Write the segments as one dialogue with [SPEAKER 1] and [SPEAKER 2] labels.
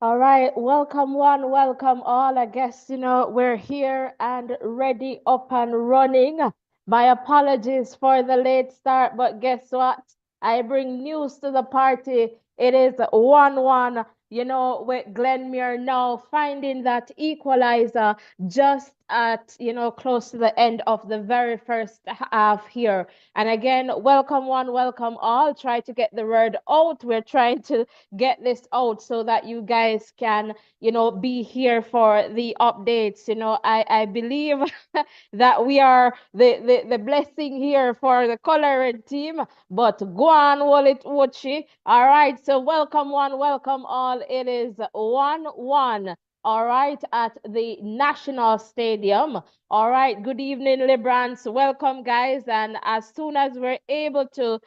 [SPEAKER 1] All right, welcome one, welcome all. I guess, we're here and ready, up and running. My apologies for the late start, but guess what? I bring news to the party. It is 1-1, with Glenmuir now finding that equalizer just at, close to the end of the very first half here. And again, welcome one, welcome all. Try to get the word out. We're trying to get this out so that you guys can, be here for the updates. I believe that we are the blessing here for the colored team, but go on, Wallet Uchi. All right, so welcome one, welcome all. It is 1-1. All right, at the National Stadium. All right, good evening, Librans. Welcome, guys. And as soon as we're able to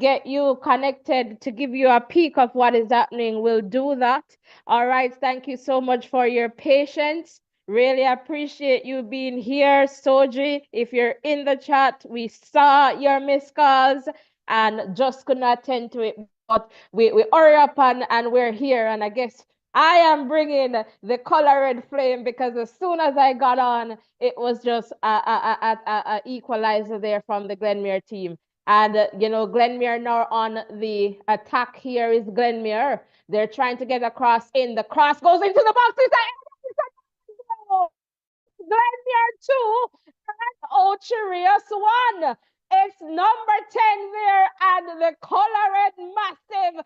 [SPEAKER 1] get you connected, to give you a peek of what is happening, we'll do that. All right, thank you so much for your patience. Really appreciate you being here, Soji. If you're in the chat, we saw your missed calls and just couldn't attend to it. But we hurry up and we're here. And I guess I am bringing the color red flame because as soon as I got on, it was just a equalizer there from the Glenmuir team. And, Glenmuir now on the attack here is Glenmuir. They're trying to get across in. The cross goes into the box. Glenmuir 2 and Ocho Rios 1. It's number 10 there, and the color red massive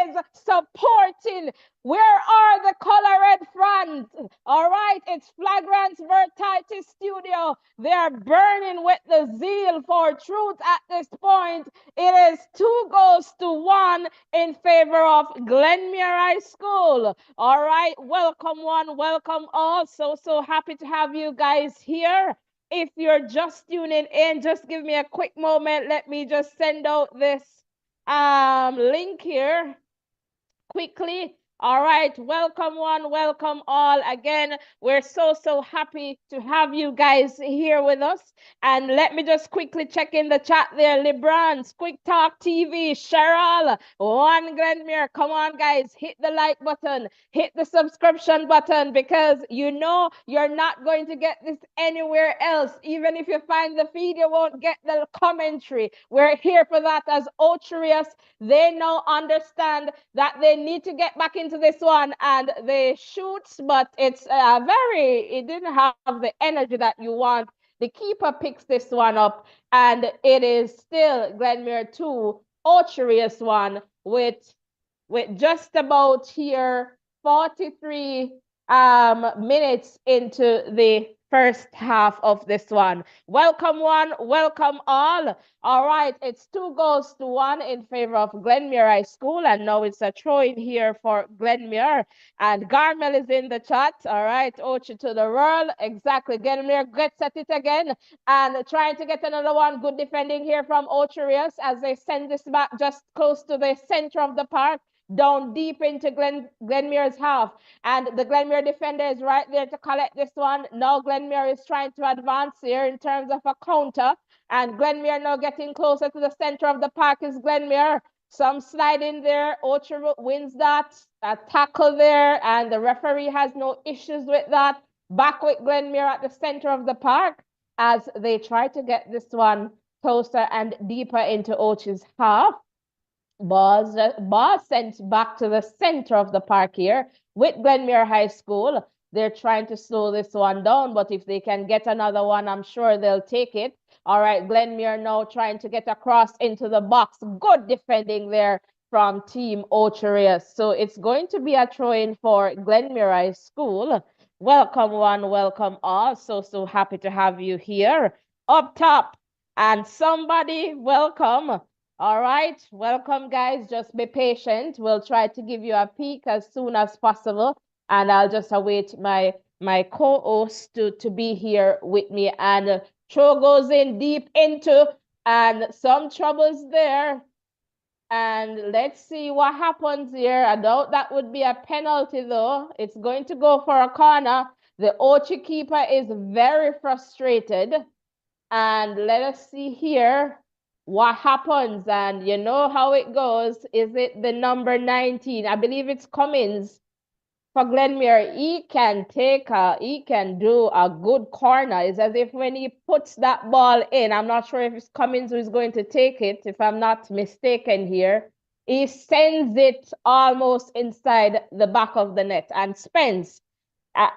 [SPEAKER 1] is supporting. Where are the color red fans? All right, it's Flagrant Vertitis Studio. They are burning with the zeal for truth at this point. It is 2-1 in favor of Glenmuir High School. All right, welcome one, welcome all. So happy to have you guys here. If you're just tuning in, just give me a quick moment. Let me just send out this link here quickly. All right, welcome one, welcome all. Again, we're so happy to have you guys here with us. And let me just quickly check in the chat there. Librans, Quick Talk TV, Cheryl, One Glenmuir. Come on, guys, hit the like button, hit the subscription button, because you're not going to get this anywhere else. Even if you find the feed, you won't get the commentary. We're here for that. As Ocho Rios, they now understand that they need to get back into this one, and they shoot, but it's it didn't have the energy that you want. The keeper picks this one up, and it is still Glenmuir 2, Ocho Rios 1, with just about here 43 minutes into the first half of this one. Welcome one, welcome all. All right, it's 2-1 in favor of Glenmuir High School, and now it's a throw in here for Glenmuir. And Garmel is in the chat. All right, Ocho to the world. Exactly. Glenmuir gets at it again and trying to get another one. Good defending here from Ocho Rios as they send this back just close to the center of the park, down deep into Glenmuir's half. And the Glenmuir defender is right there to collect this one. Now Glenmuir is trying to advance here in terms of a counter. And Glenmuir now getting closer to the center of the park is Glenmuir. Some sliding there. Ocho wins that. A tackle there. And the referee has no issues with that. Back with Glenmuir at the center of the park as they try to get this one closer and deeper into Ocho's half. Ball sent back to the center of the park here with Glenmuir High School. They're trying to slow this one down, but if they can get another one, I'm sure they'll take it. All right, Glenmuir now trying to get across into the box. Good defending there from Team Ocho Rios. So it's going to be a throw-in for Glenmuir High School. Welcome one, welcome all. So happy to have you here. Up top, and somebody, welcome. All right, welcome guys. Just be patient. We'll try to give you a peek as soon as possible, and I'll just await my co-host to be here with me. And throw goes in deep into, and some troubles there. And let's see what happens here. I doubt that would be a penalty though. It's going to go for a corner. The Ocho keeper is very frustrated. And let us see here what happens. And you know how it goes. Is it the number 19? I believe it's Cummins. for Glenmuir. He can do a good corner. It's as if when he puts that ball in, I'm not sure if it's Cummins who is going to take it, if I'm not mistaken here. He sends it almost inside the back of the net. And Spence,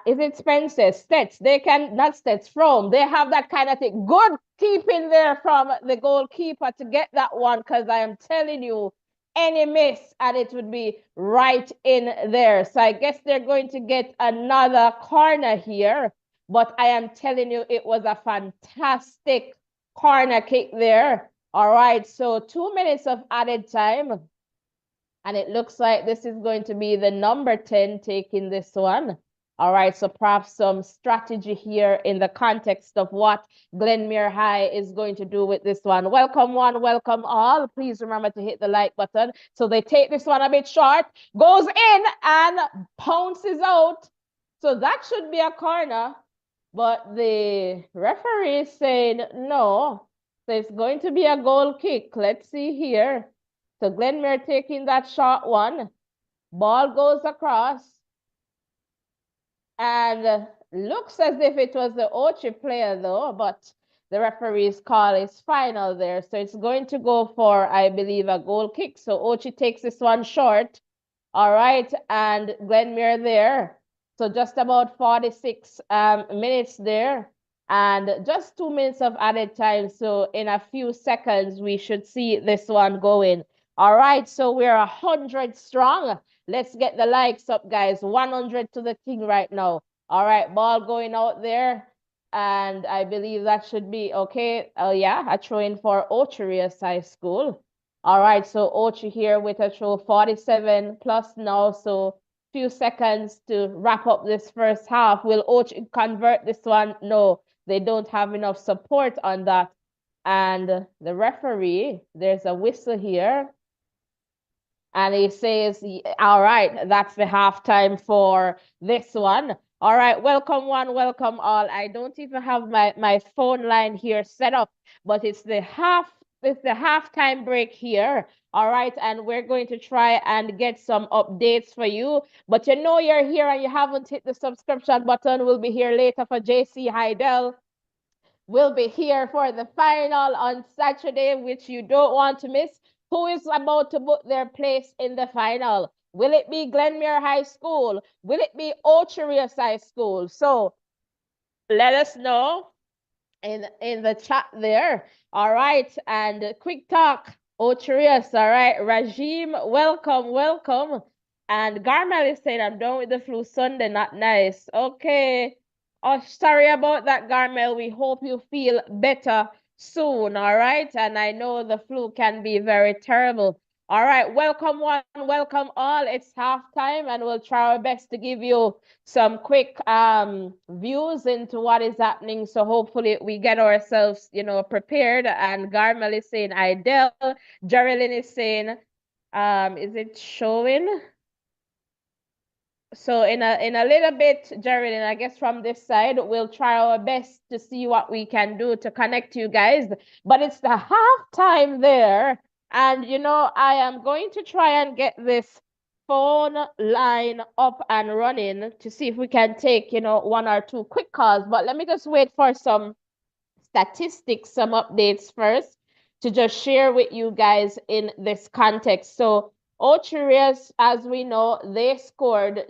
[SPEAKER 1] is it Spencer? Stets, they can, not Stets, from, they have that kind of thing. Good keeping there from the goalkeeper to get that one, because I am telling you, any miss and it would be right in there. So I guess they're going to get another corner here, but I am telling you, it was a fantastic corner kick there. All right, so 2 minutes of added time. And it looks like this is going to be the number 10 taking this one. All right, so perhaps some strategy here in the context of what Glenmuir High is going to do with this one. Welcome one, welcome all. Please remember to hit the like button. So they take this one a bit short, goes in and pounces out. So that should be a corner, but the referee is saying no. So it's going to be a goal kick. Let's see here. So Glenmuir taking that short one. Ball goes across. And looks as if it was the Ocho player though, but the referee's call is final there. So it's going to go for, I believe, a goal kick. So Ocho takes this one short. All right, and Glenmuir there. So just about 46 minutes there. And just 2 minutes of added time. So in a few seconds, we should see this one going. All right, so we're 100 strong. Let's get the likes up, guys. 100 to the king right now. All right, ball going out there. And I believe that should be okay. Oh, yeah, a throw in for Ocho Rios High School. All right, so Ocho here with a throw, 47 plus now. So few seconds to wrap up this first half. Will Ocho convert this one? No, they don't have enough support on that. And the referee, there's a whistle here. And he says, all right, that's the halftime for this one. All right, welcome one, welcome all. I don't even have my phone line here set up, but it's the halftime break here. All right, and we're going to try and get some updates for you. But you know you're here and you haven't hit the subscription button. We'll be here later for JC Hydel. We'll be here for the final on Saturday, which you don't want to miss. Who is about to book their place in the final? Will it be Glenmuir High School? Will it be Ocho Rios High School? So let us know in the chat there. All right, and quick talk, Ocho Rios. All right, Rajim, welcome, welcome. And Garmel is saying, I'm done with the flu Sunday, not nice. Okay. Oh, sorry about that, Garmel. We hope you feel better soon, all right? And I know the flu can be very terrible. All right, welcome one, welcome all. It's halftime, and we'll try our best to give you some quick views into what is happening. So hopefully we get ourselves, prepared. And Garmel is saying Hydel. Geraldine is saying, is it showing? So in a little bit, Geraldine, I guess from this side, we'll try our best to see what we can do to connect you guys. But it's the halftime there. And, I am going to try and get this phone line up and running to see if we can take, one or two quick calls. But let me just wait for some statistics, some updates first to just share with you guys in this context. So Ocho Rios, as we know, they scored,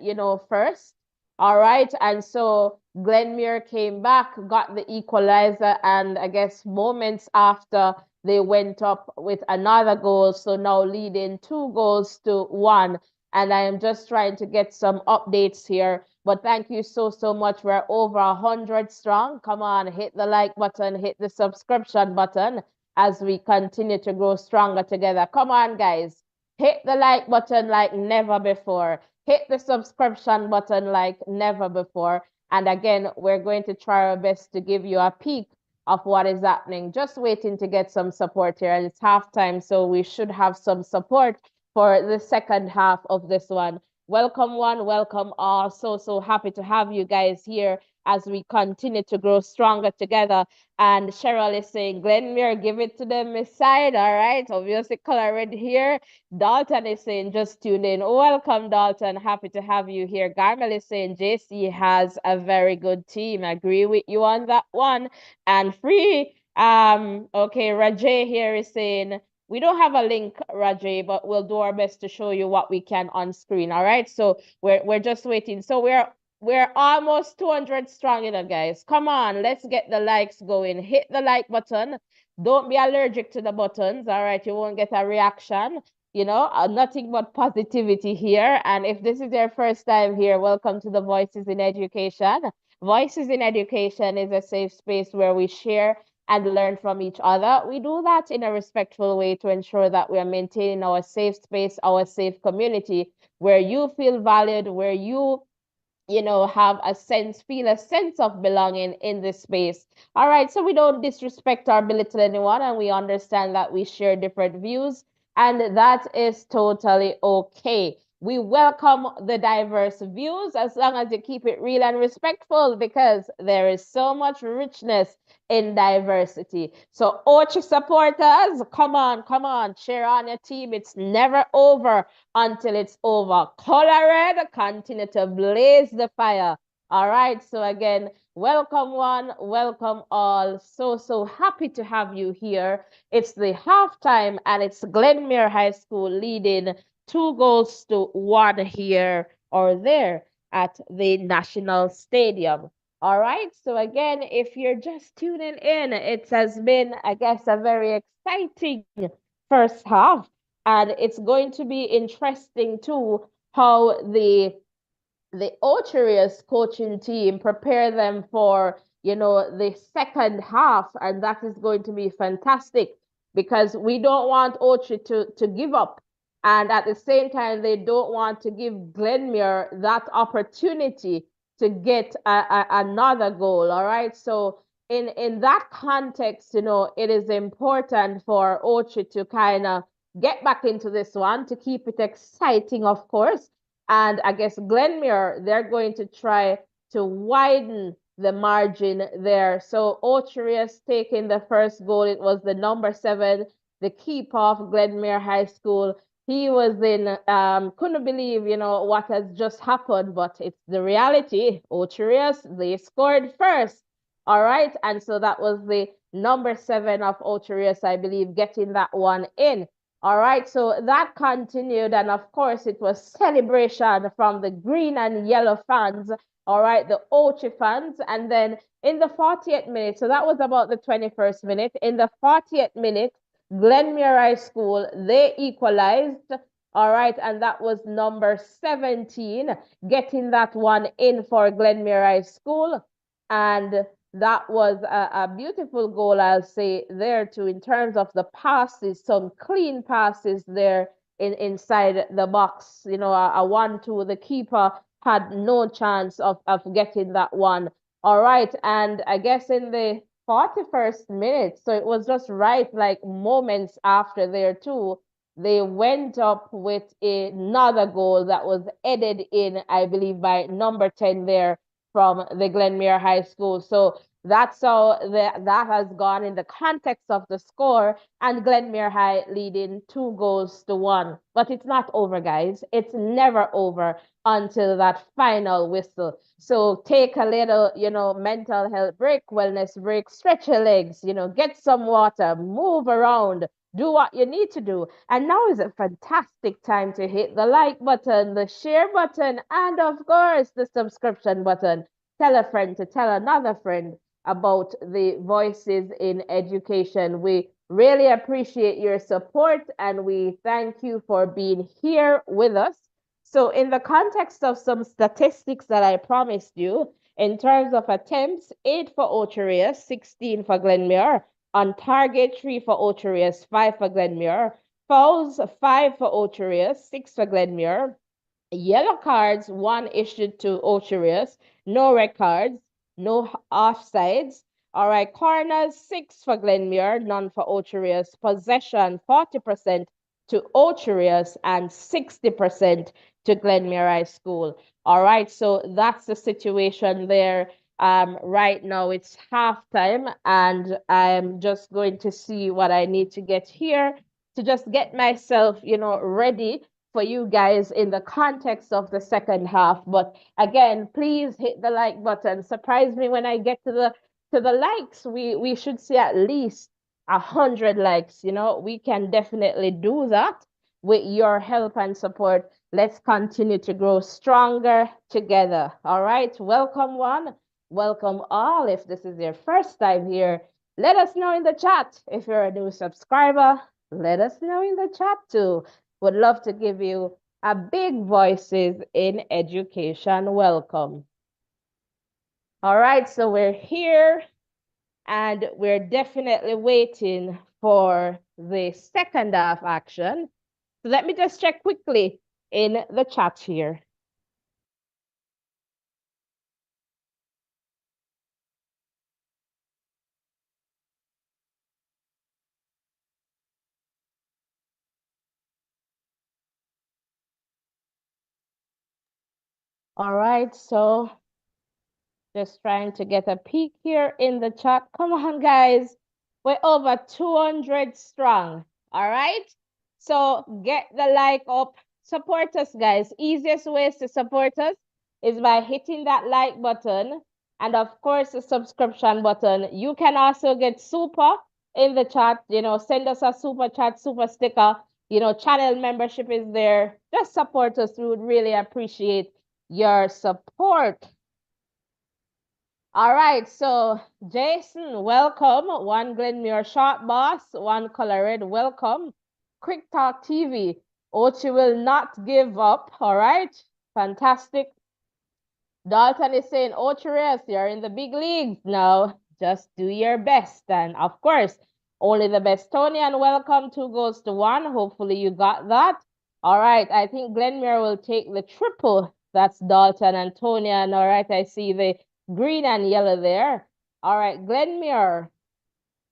[SPEAKER 1] first. All right. And so Glenmuir came back, got the equalizer, and I guess moments after they went up with another goal. So now leading 2-1. And I am just trying to get some updates here. But thank you so much. We're over 100 strong. Come on, hit the like button, hit the subscription button as we continue to grow stronger together. Come on, guys. Hit the like button like never before. Hit the subscription button like never before. And again, we're going to try our best to give you a peek of what is happening. Just waiting to get some support here. And it's halftime, so we should have some support for the second half of this one. Welcome one, welcome all. So happy to have you guys here. as we continue to grow stronger together. And Cheryl is saying, Glenmuir, give it to them, Miss Side. All right. Obviously, color red here. Dalton is saying, just tune in. Welcome, Dalton. Happy to have you here. Garmel is saying, JC has a very good team. Agree with you on that one. And free. Okay, Rajay here is saying, we don't have a link, Rajay, but we'll do our best to show you what we can on screen. All right. So we're just waiting. So we're almost 200 strong, guys. Come on, let's get the likes going. Hit the like button. Don't be allergic to the buttons. All right. You won't get a reaction. Nothing but positivity here. And if this is your first time here, welcome to the Voices in Education. Voices in Education is a safe space where we share and learn from each other. We do that in a respectful way to ensure that we are maintaining our safe space, our safe community, where you feel valued, where you have feel a sense of belonging in this space. All right, so we don't disrespect or belittle anyone, and we understand that we share different views, and that is totally okay. We welcome the diverse views as long as you keep it real and respectful, because there is so much richness in diversity. So Ocho supporters, come on, cheer on your team. It's never over until it's over. Color red, continue to blaze the fire. All right. So again, welcome one, welcome all. So happy to have you here. It's the halftime, and it's Glenmuir High School leading 2-1 here or there at the National Stadium. All right. So again, if you're just tuning in, it has been, I guess, a very exciting first half. And it's going to be interesting too how the Ocho Rios coaching team prepare them for, the second half. And that is going to be fantastic, because we don't want Ocho to give up. And at the same time, they don't want to give Glenmuir that opportunity to get another goal. All right. So in that context, it is important for Ocho to kind of get back into this one, to keep it exciting, of course. And I guess Glenmuir, they're going to try to widen the margin there. So Ocho Rios taking the first goal. It was the number 7, the kickoff, Glenmuir High School. He was in, couldn't believe, what has just happened, but it's the reality. Ocho Rios, they scored first. All right. And so that was the number 7 of Ocho Rios, I believe, getting that one in. All right, so that continued, and of course, it was celebration from the green and yellow fans, all right, the Ocho fans. And then in the 40th minute, so that was about the 21st minute, in the 40th minute, Glenmuir High School, they equalized, all right, and that was number 17, getting that one in for Glenmuir High School. And that was a beautiful goal, I'll say, there too, in terms of the passes, some clean passes there inside the box. A 1-2, the keeper had no chance of getting that one. All right, and I guess in the 41st minute, so it was just right, like moments after there too, they went up with another goal that was headed in, I believe, by number 10 there from the Glenmuir High School. So that's how that has gone in the context of the score, and Glenmuir High leading 2-1. But it's not over, guys. It's never over until that final whistle. So take a little, mental health break, wellness break, stretch your legs, get some water, move around, do what you need to do. And now is a fantastic time to hit the like button, the share button, and of course, the subscription button. Tell a friend to tell another friend about the Voices in Education. We really appreciate your support, and we thank you for being here with us. So in the context of some statistics that I promised you, in terms of attempts, 8 for Ocho Rios, 16 for Glenmuir. On target, 3 for Ocho Rios, 5 for Glenmuir. Fouls, 5 for Ocho Rios, 6 for Glenmuir. Yellow cards, 1 issued to Ocho Rios. No red cards, no offsides. All right, corners, 6 for Glenmuir, none for Ocho Rios. Possession, 40% to Ocho Rios and 60% to Glenmuir High School. All right, so that's the situation there Right now it's halftime, and I'm just going to see what I need to get here to just get myself, ready for you guys in the context of the second half. But again, please hit the like button. Surprise me when I get to the likes. We should see at least 100 likes. We can definitely do that with your help and support. Let's continue to grow stronger together. All right. Welcome one. Welcome all. If this is your first time here, let us know in the chat. If you're a new subscriber, let us know in the chat too. Would love to give you a big Voices in Education welcome. All right, so we're here and we're definitely waiting for the second half action. So let me just check quickly in the chat here. All right, so just trying to get a peek here in the chat. Come on, guys. We're over 200 strong. All right. So get the like up. Support us, guys. Easiest ways to support us is by hitting that like button and, of course, the subscription button. You can also get super in the chat. Send us a super chat, super sticker. Channel membership is there. Just support us. We would really appreciate your support. All right, so Jason, welcome. One Glenmuir Short Boss, one Color Red, welcome. Quick Talk TV, Ochi will not give up. All right, fantastic. Dalton is saying, Ocho Rios, you're in the big leagues now. Just do your best. And of course, only the best. Tony, and welcome. 2 goes to 1. Hopefully you got that. All right, I think Glenmuir will take the triple. That's Dalton and Tony. And all right, I see the green and yellow there. All right, Glenmuir,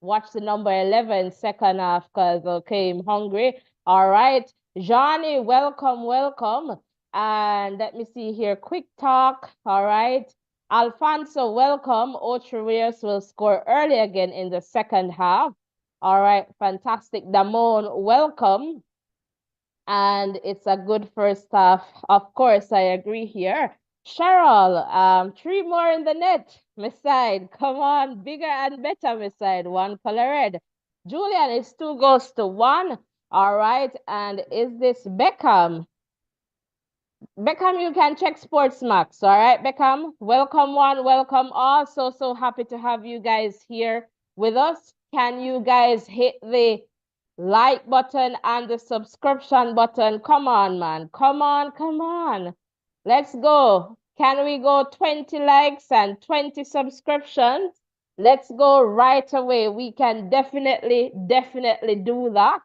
[SPEAKER 1] watch the number 11 second half because, okay, I'm hungry. All right, Johnny, welcome, welcome. And let me see here, quick talk. All right, Alfonso, welcome. Ocho Rios will score early again in the second half. All right, fantastic. Damon, welcome. And it's a good first half. Of course, I agree here. Cheryl, 3 more in the net, Miss Side. Come on, bigger and better, Miss Side. 1 color red. Julian, it's 2 goes to 1. All right, and is this Beckham? Beckham, you can check Sports Max. All right, Beckham, welcome one, welcome all. So happy to have you guys here with us. Can you guys hit the like button and the subscription button? Come on, man. Come on, come on. Let's go. Can we go 20 likes and 20 subscriptions? Let's go right away. We can definitely do that.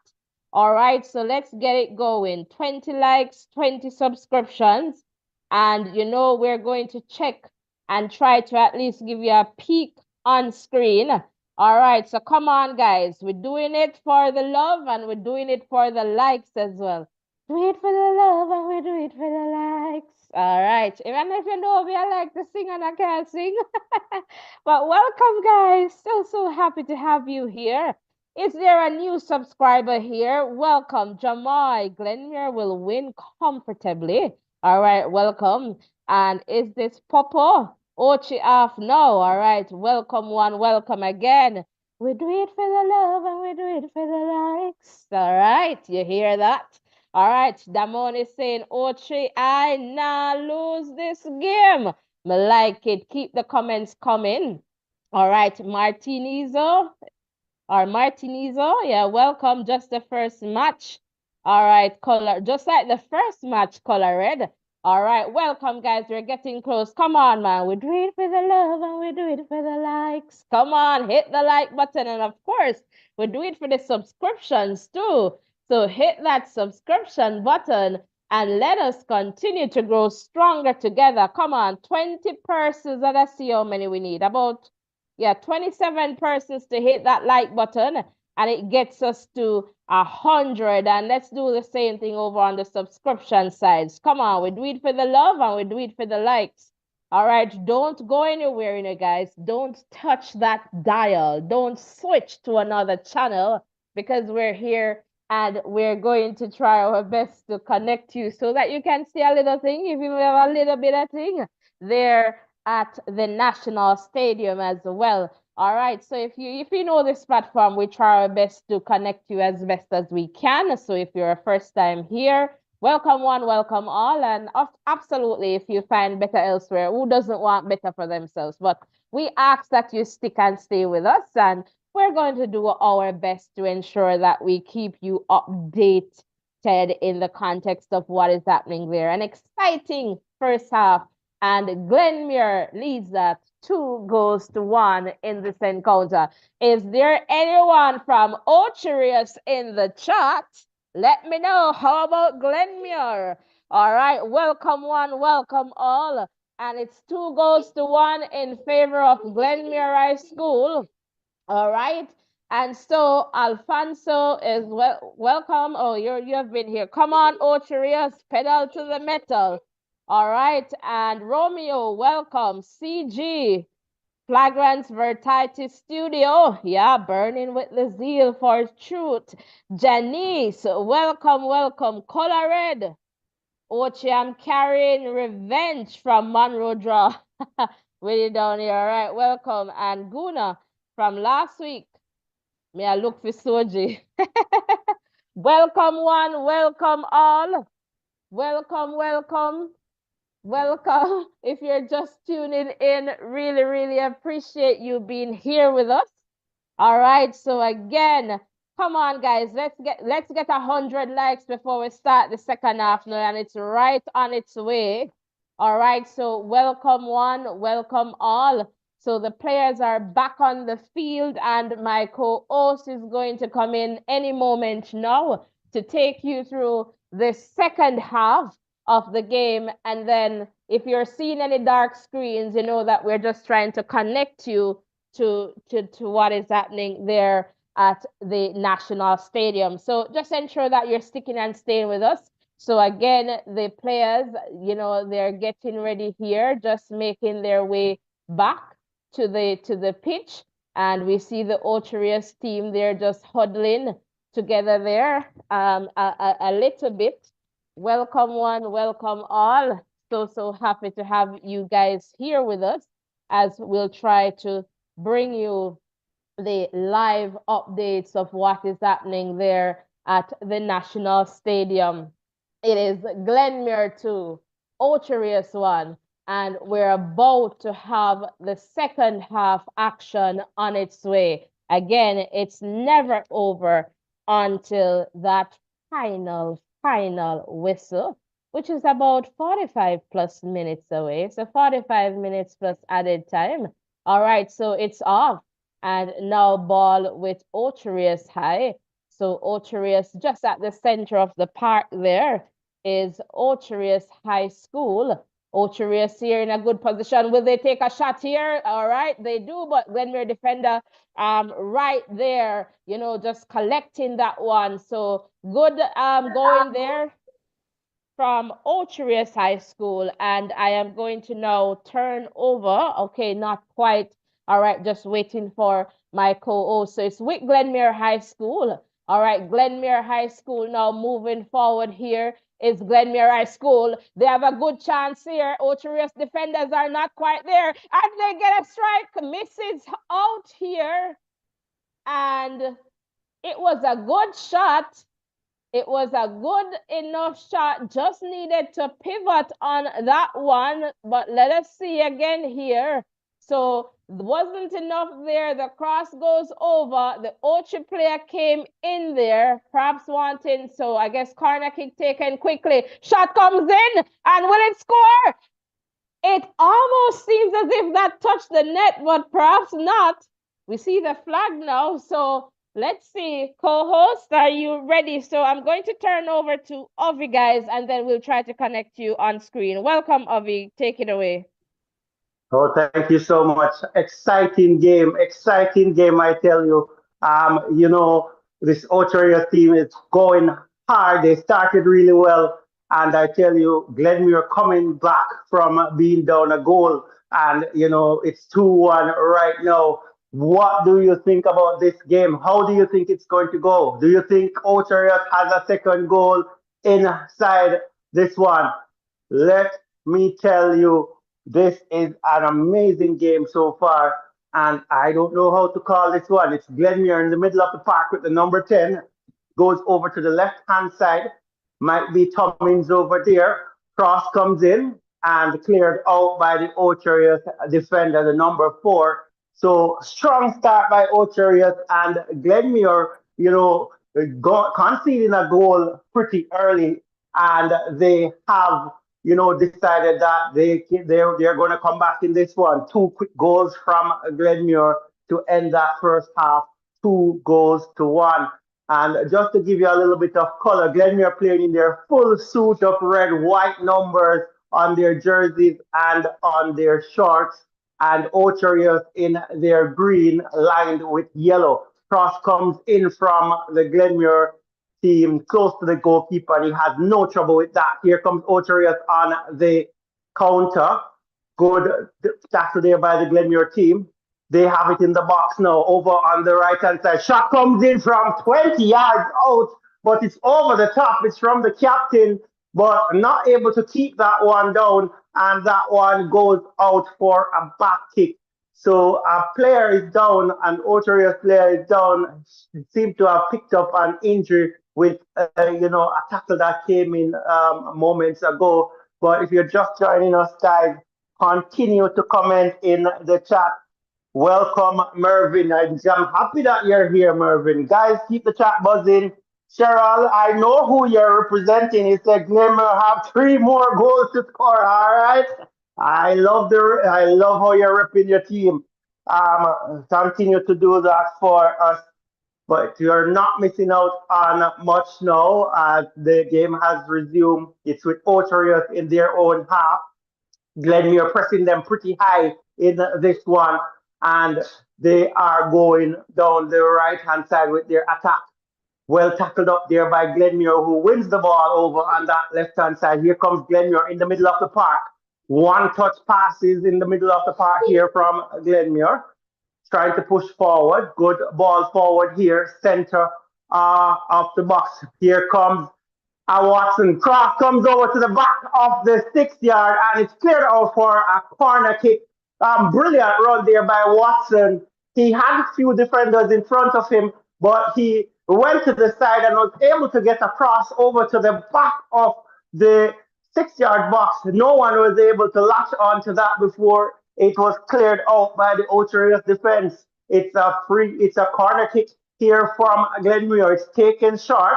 [SPEAKER 1] All right, so let's get it going. 20 likes, 20 subscriptions. And we're going to check and try to at least give you a peek on screen. All right, so come on, guys. We're doing it for the love and we're doing it for the likes as well. Do it for the love and we do it for the likes. All right, even if you know me, I like to sing and I can't sing. But welcome, guys. So happy to have you here. Is there a new subscriber here? Welcome, Jamal. Glenmuir will win comfortably. All right, welcome. And is this Popo? Ochi off now. All right, welcome one, welcome again. We do it for the love and we do it for the likes. All right, you hear that? All right, Damon is saying, Ochi, I nah lose this game. Me like it. Keep the comments coming. All right, Martinizo. Or Martinizo, yeah, welcome. Just the first match. All right, color, just like the first match, color red. All right, welcome, guys. We're getting close. Come on, man. We do it for the love and we do it for the likes. Come on, hit the like button. And of course, we do it for the subscriptions too. So hit that subscription button and let us continue to grow stronger together. Come on, 20 persons. Let us see how many we need. About 27 persons to hit that like button and it gets us to 100. And let's do the same thing over on the subscription sides. Come on, we do it for the love and we do it for the likes. All right, don't go anywhere, guys. Don't touch that dial. Don't switch to another channel because we're here and we're going to try our best to connect you so that you can see a little thing, if you have a little bit of thing there at the National Stadium as well. All right, so if you know this platform, we try our best to connect you as best as we can. So if you're a first time here, welcome one, welcome all, and absolutely, if you find better elsewhere, who doesn't want better for themselves? But we ask that you stick and stay with us, and we're going to do our best to ensure that we keep you updated in the context of what is happening there. An exciting first half, and Glenmuir leads that 2-1 in this encounter. Is there anyone from Ocho Rios in the chat? Let me know. How about Glenmuir? All right. Welcome one, welcome all. And it's 2-1 in favor of Glenmuir High School. All right. And so Alfonso is welcome. Oh, you have been here. Come on, Ocho Rios, pedal to the metal. All right. And Romeo, welcome. CG, Flagrant Vertitis Studio. Yeah, burning with the zeal for truth. Janice, welcome, welcome. Color Red. Ochi, I'm carrying revenge from Monroe Draw. Way down here. All right, welcome. And Guna from last week. May I look for Soji? Welcome one, welcome all. Welcome, welcome. Welcome. If you're just tuning in, really, really appreciate you being here with us. All right. So again, come on, guys. Let's get 100 likes before we start the second half now, and it's right on its way. All right. So welcome one, welcome all. So the players are back on the field, and my co-host is going to come in any moment now to take you through the second half of the game. And then if you're seeing any dark screens, you know that we're just trying to connect you to what is happening there at the National Stadium. So just ensure that you're sticking and staying with us. So again, the players, they're getting ready here, just making their way back to the pitch. And we see the Ocho Rios team there just huddling together there a little bit. Welcome one, welcome all. So happy to have you guys here with us as we'll try to bring you the live updates of what is happening there at the National Stadium. It is Glenmuir 2, Ocho Rios 1, and we're about to have the second half action on its way. Again, it's never over until that final whistle, which is about 45 plus minutes away. So 45 minutes plus added time. All right, so it's off. And now ball with Ocho Rios High. So Ocho Rios, just at the center of the park there is Ocho Rios High School. Ocho Rios here in a good position. Will they take a shot here? All right, they do, but Glenmuir defender right there, just collecting that one. So good going there from Ocho Rios High School. And I am going to now turn over. Okay, not quite. All right, just waiting for my co-host. So it's with Glenmuir High School. All right, Glenmuir High School now moving forward here is Glenmuir High School. They have a good chance here. Ocho Rios defenders are not quite there. And they get a strike. Misses out here. And it was a good shot. It was a good enough shot. Just needed to pivot on that one. But let us see again here. So wasn't enough there. The cross goes over. The Ocho player came in there, perhaps wanting, so I guess corner kick taken quickly. Shot comes in, and will it score? It almost seems as if that touched the net, but perhaps not. We see the flag now, so let's see. Co-host, are you ready? So I'm going to turn over to Ovi, guys, and then we'll try to connect you on screen. Welcome, Ovi. Take it away.
[SPEAKER 2] Oh, thank you so much. Exciting game, I tell you. This Ocho Rios team is going hard. They started really well, And I tell you, Glenmuir coming back from being down a goal, and it's 2-1 right now. What do you think about this game? How do you think it's going to go? Do you think Ocho Rios has a second goal inside this one? Let me tell you, this is an amazing game so far, and I don't know how to call this one. It's Glenmuir in the middle of the park with the number 10, goes over to the left hand side, might be Cummins over there. Cross comes in and cleared out by the Ocho Rios defender, the number 4. So strong start by Ocho Rios, and Glenmuir, conceding a goal pretty early, and they have decided that they're going to come back in this one. 2 quick goals from Glenmuir to end that first half, 2 goals to 1. And just to give you a little bit of color, Glenmuir playing in their full suit of red, white numbers on their jerseys and on their shorts, and Ocho Rios in their green lined with yellow. Cross comes in from the Glenmuir team close to the goalkeeper, and he has no trouble with that. Here comes Ocho Rios on the counter. Good tackle there by the Glenmuir team. They have it in the box now, over on the right-hand side. Shot comes in from 20 yards out, but it's over the top. It's from the captain, but not able to keep that one down, and that one goes out for a back kick. So a player is down, and Ocho Rios player is down. Seemed to have picked up an injury with a tackle that came in moments ago. But if you're just joining us, guys, continue to comment in the chat. Welcome, Mervin. I'm happy that you're here, Mervin. Guys, keep the chat buzzing. Cheryl, I know who you're representing. He said Glenmuir have 3 more goals to score. All right. I love how you're repping your team. Continue to do that for us. But you're not missing out on much now. The game has resumed. It's with Ocho Rios in their own half. Glenmuir pressing them pretty high in this one, and they are going down the right hand side with their attack. Well tackled up there by Glenmuir, who wins the ball over on that left hand side. Here comes Glenmuir in the middle of the park. One touch passes in the middle of the park here from Glenmuir. Trying to push forward. Good ball forward here, center of the box. Here comes Watson. Cross comes over to the back of the 6 yard, and it's cleared out for a corner kick. Brilliant run there by Watson. He had a few defenders in front of him, but he went to the side and was able to get across over to the back of the 6 yard box. No one was able to latch onto that before it was cleared out by the Ocho Rios defense. It's a corner kick here from Glenmuir. It's taken short.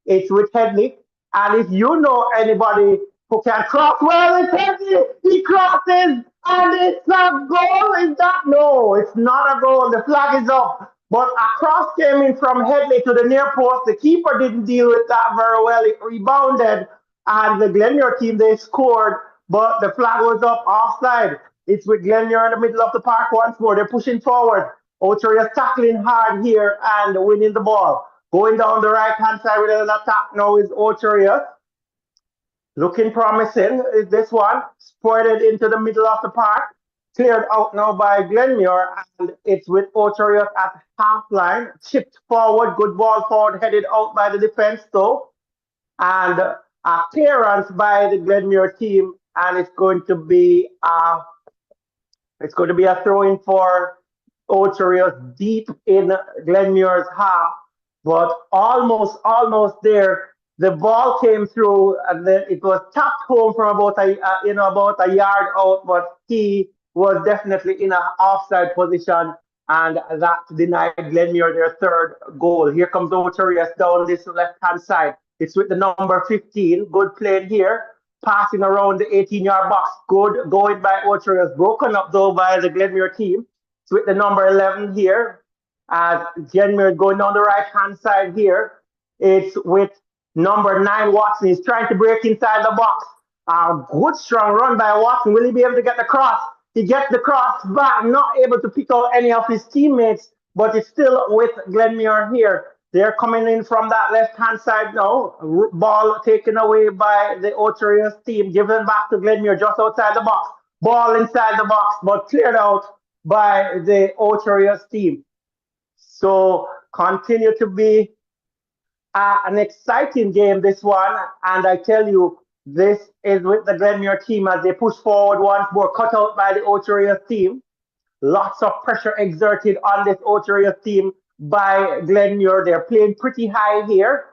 [SPEAKER 2] It's with Hydel. And if you know anybody who can cross well, it's Hydel. He crosses, and it's a goal. Is that? No, it's not a goal. The flag is up. But a cross came in from Hydel to the near post. The keeper didn't deal with that very well. It rebounded, and the Glenmuir team, they scored, but the flag was up offside. It's with Glenmuir in the middle of the park once more. They're pushing forward. Ocho Rios tackling hard here and winning the ball. Going down the right-hand side with an attack now is Ocho Rios. Looking promising is this one. Spread into the middle of the park. Cleared out now by Glenmuir, and it's with Ocho Rios at half line. Chipped forward. Good ball forward, headed out by the defense though. And a clearance by the Glenmuir team, and it's going to be a throw-in for Ocho Rios deep in Glenmuir's half, but almost there. The ball came through, and then it was tapped home from about a yard out, but he was definitely in an offside position, and that denied Glenmuir their third goal. Here comes Ocho Rios down this left-hand side. It's with the number 15. Good play here. Passing around the 18-yard box. Good going by Ocho Rios. Broken up though by the Glenmuir team. It's with the number 11 here. Glenmuir going down the right-hand side here. It's with number 9 Watson. He's trying to break inside the box. Good strong run by Watson. Will he be able to get the cross? He gets the cross back. Not able to pick out any of his teammates, but it's still with Glenmuir here. They're coming in from that left-hand side now. Ball taken away by the Ocho Rios team, given back to Glenmuir just outside the box. Ball inside the box, but cleared out by the Ocho Rios team. So continue to be an exciting game, this one. And I tell you, this is with the Glenmuir team as they push forward once more, cut out by the Ocho Rios team. Lots of pressure exerted on this Ocho Rios team by Glenmuir. They're playing pretty high here.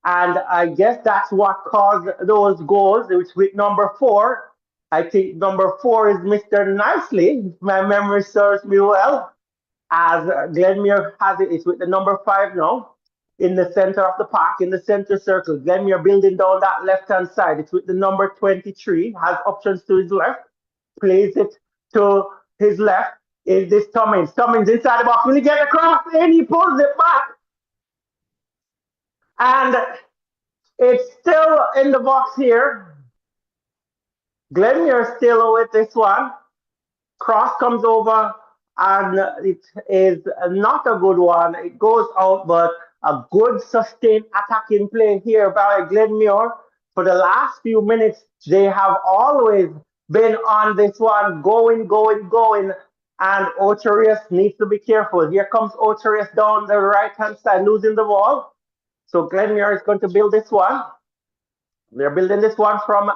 [SPEAKER 2] And I guess that's what caused those goals, which with number 4. I think number 4 is Mr. Nicely, if my memory serves me well. As Glenmuir has it, it's with the number 5 now in the center of the park, in the center circle. Glenmuir building down that left-hand side. It's with the number 23, has options to his left, plays it to his left. Is this Cummins? Cummins inside the box. Will he get across? And he pulls it back. And it's still in the box here. Glenmuir still with this one. Cross comes over, and it is not a good one. It goes out, but a good sustained attacking play here by Glenmuir. For the last few minutes, they have always been on this one, going. And Ocho Rios needs to be careful. Here comes Ocho Rios down the right-hand side, losing the ball. So Glenmuir is going to build this one. They're building this one from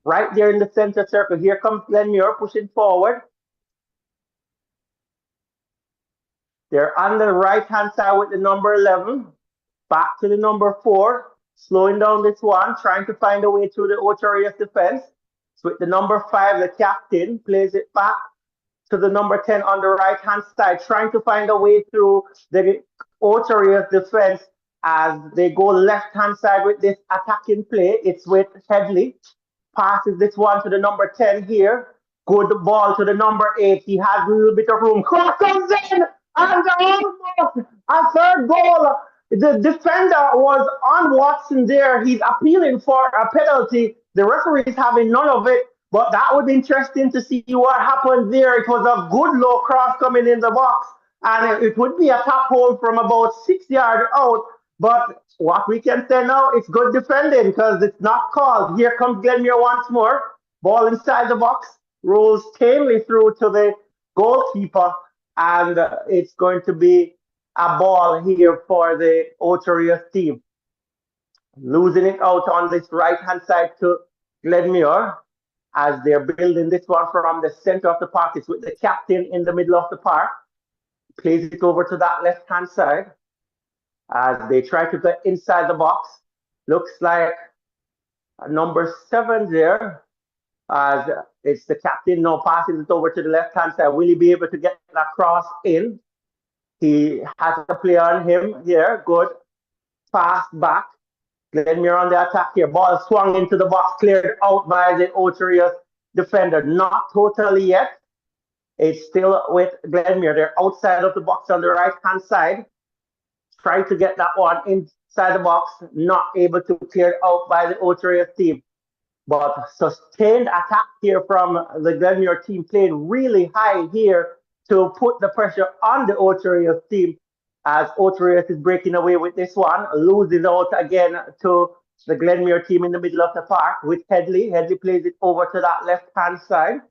[SPEAKER 2] right there in the center circle. Here comes Glenmuir pushing forward. They're on the right-hand side with the number 11. Back to the number 4. Slowing down this one, trying to find a way through the Ocho Rios defense. So with the number 5, the captain plays it back to the number 10 on the right-hand side, trying to find a way through the Ocho Rios defense as they go left-hand side with this attacking play. It's with Hydel. Passes this one to the number 10 here. Good ball to the number 8. He has a little bit of room. Cross comes in! And almost a third goal. The defender was on Watson there. He's appealing for a penalty. The referee is having none of it. But that was interesting to see what happened there. It was a good low cross coming in the box. And it would be a top hole from about 6 yards out. But what we can say now, it's good defending because it's not called. Here comes Glenmuir once more. Ball inside the box. Rolls tamely through to the goalkeeper. And it's going to be a ball here for the Ocho Rios team. Losing it out on this right-hand side to Glenmuir as they're building this one from the center of the park. It's with the captain in the middle of the park. Plays it over to that left-hand side as they try to get inside the box. Looks like number 7 there. As it's the captain now passing it over to the left-hand side. Will he be able to get that cross in? He has a play on him here. Good. Pass back. Glenmuir on the attack here. Ball swung into the box, cleared out by the Ocho Rios defender. Not totally yet. It's still with Glenmuir. They're outside of the box on the right-hand side. Trying to get that one inside the box. Not able to clear it out by the Ocho Rios team. But sustained attack here from the Glenmuir team, playing really high here to put the pressure on the Ocho Rios team as Ocho Rios is breaking away with this one, losing out again to the Glenmuir team in the middle of the park with Hydel. Hydel plays it over to that left-hand side.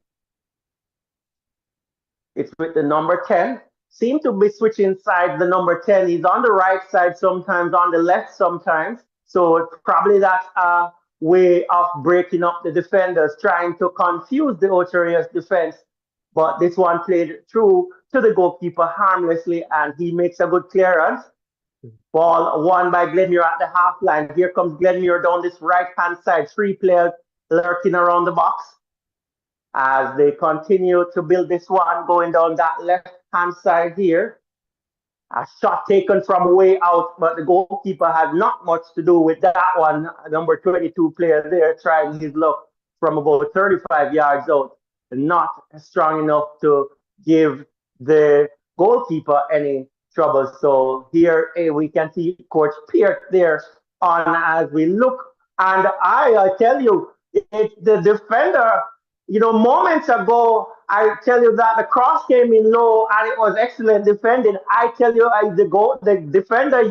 [SPEAKER 2] It's with the number 10. Seem to be switching sides, the number 10. He's on the right side sometimes, on the left sometimes. So probably that's a way of breaking up the defenders, trying to confuse the Ocho Rios defense. But this one played through to the goalkeeper harmlessly, and he makes a good clearance. Ball won by Glenmuir at the half line. Here comes Glenmuir down this right-hand side. 3 players lurking around the box as they continue to build this one, going down that left-hand side here. A shot taken from way out, but the goalkeeper had not much to do with that one. Number 22 player there trying his luck from about 35 yards out. Not strong enough to give the goalkeeper any trouble. So here we can see Coach Peart there on as we look. And I tell you, it's the defender, moments ago, I tell you that the cross came in low and it was excellent defending. I tell you, the defender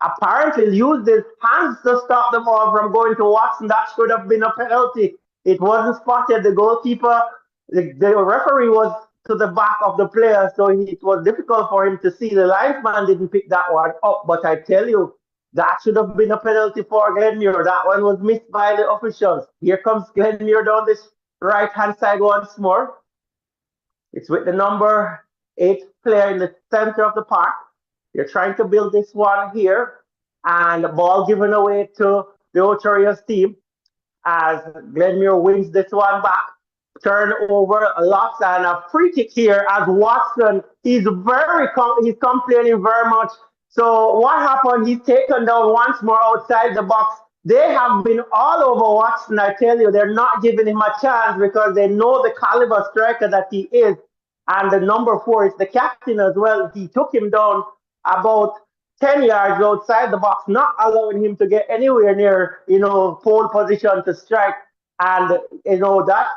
[SPEAKER 2] apparently used his hands to stop the ball from going to Watson. That should have been a penalty. It wasn't spotted. The goalkeeper, the referee was to the back of the player, so it was difficult for him to see. The linesman didn't pick that one up, but I tell you, that should have been a penalty for Glenmuir. That one was missed by the officials. Here comes Glenmuir down this right-hand side once more. It's with the number 8 player in the center of the park. They're trying to build this one here, and the ball given away to the Ocho Rios team as Glenmuir wins this one back. Turnover, lots, and a free kick here as Watson. He's complaining very much. So what happened? He's taken down once more outside the box. They have been all over Watson. I tell you, they're not giving him a chance because they know the caliber striker that he is. And the number 4 is the captain as well. He took him down about 10 yards outside the box, not allowing him to get anywhere near, pole position to strike. And, that's,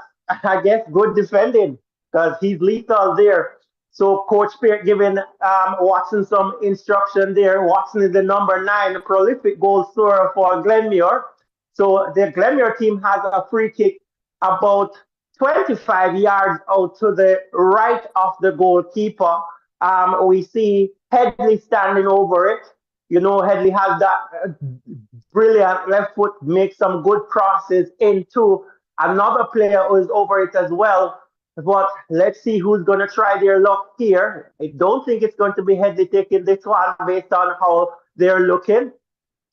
[SPEAKER 2] I guess, good defending because he's lethal there. So Coach Peart giving Watson some instruction there. Watson is the number 9 prolific goal scorer for Glenmuir. So the Glenmuir team has a free kick about 25 yards out to the right of the goalkeeper. We see Hydel standing over it. Hydel has that brilliant left foot, makes some good crosses into another player who is over it as well. But let's see who's going to try their luck here. I don't think it's going to be Hydel taking this one based on how they're looking.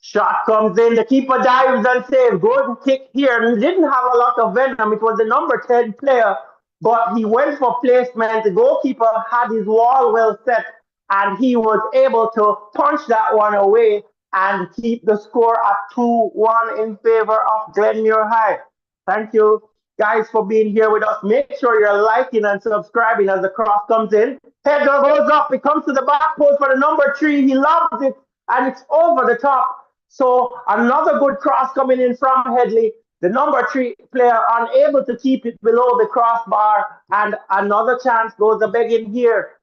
[SPEAKER 2] Shot comes in, the keeper dives and saves. Good kick here. And didn't have a lot of venom. It was the number 10 player, but he went for placement. The goalkeeper had his wall well set, and he was able to punch that one away and keep the score at 2-1 in favor of Glenmuir High. Thank you, guys, for being here with us. Make sure you're liking and subscribing as the cross comes in. Header goes up. It comes to the back post for the number 3. He loves it, and it's over the top. So another good cross coming in from Hydel. The number 3 player unable to keep it below the crossbar, and another chance goes a begging here.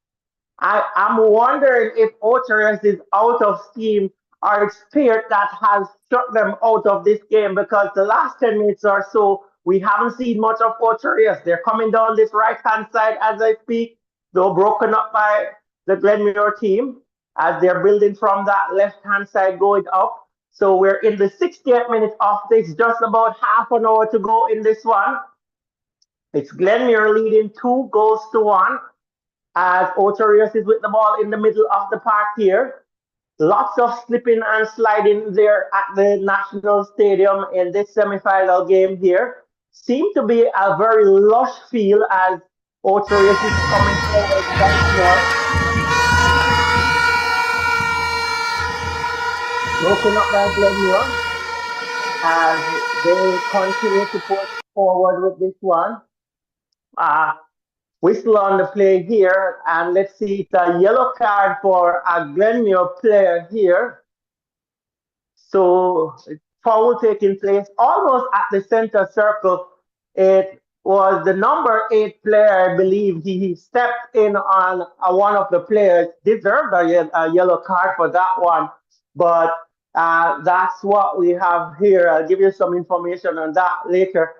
[SPEAKER 2] I'm wondering if Ocho Rios is out of steam or it's Peart that has struck them out of this game, because the last 10 minutes or so, we haven't seen much of Ocho Rios. They're coming down this right-hand side as I speak, though broken up by the Glenmuir team as they're building from that left-hand side going up. So we're in the 60th minute of this, just about half an hour to go in this one. It's Glenmuir leading 2-1 as Ocho Rios is with the ball in the middle of the park here. Lots of slipping and sliding there at the National Stadium in this semi-final game here. Seems to be a very lush feel as Ocho Rios is coming forward once more. Broken up by Glenmuir as they continue to push forward with this one. Whistle on the play here, and let's see, it's a yellow card for a Glenmuir player here. So foul taking place almost at the center circle. It was the number 8 player, I believe. He stepped in on one of the players, deserved a yellow card for that one, but that's what we have here. I'll give you some information on that later.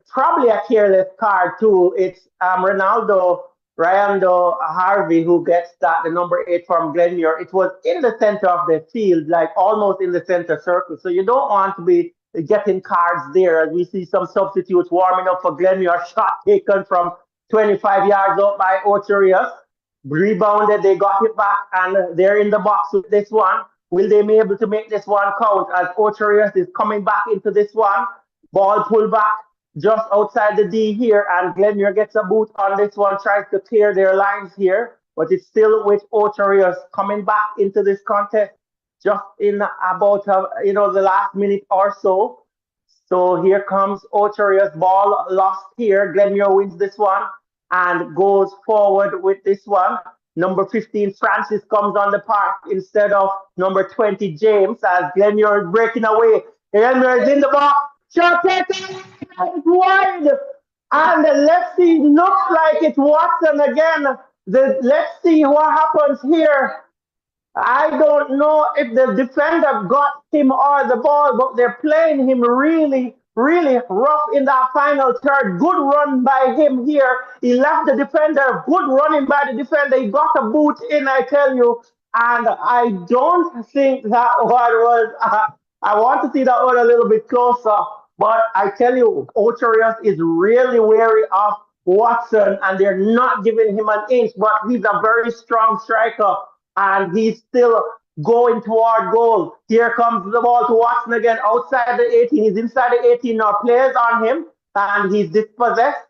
[SPEAKER 2] Probably a careless card too. It's Ryando Harvey who gets that, the number 8 from Glenmuir. It was in the center of the field, like almost in the center circle. So you don't want to be getting cards there. We see some substitutes warming up for Glenmuir. Shot taken from 25 yards out by Ocho Rios. Rebounded, they got it back, and they're in the box with this one. Will they be able to make this one count as Ocho Rios is coming back into this one? Ball pulled back just outside the D here, and Glenmuir gets a boot on this one, tries to clear their lines here, but it's still with Ocho Rios coming back into this contest just in about the last minute or so. So here comes Ocho Rios, ball lost here. Glenmuir wins this one and goes forward with this one. Number 15, Francis, comes on the park instead of number 20, James, as Glenmuir is breaking away. Glenmuir is in the box. Shot taken! It's wide! And let's see, looks like it's Watson again. Let's see what happens here. I don't know if the defender got him or the ball, but they're playing him really, really rough in that final third. Good run by him here. He left the defender. Good running by the defender. He got a boot in, I tell you. And I don't think that one was. I want to see that one a little bit closer. But I tell you, Ocho Rios is really wary of Watson, and they're not giving him an inch. But he's a very strong striker, and he's still going toward goal. Here comes the ball to Watson again outside the 18. He's inside the 18 now. Players on him, and he's dispossessed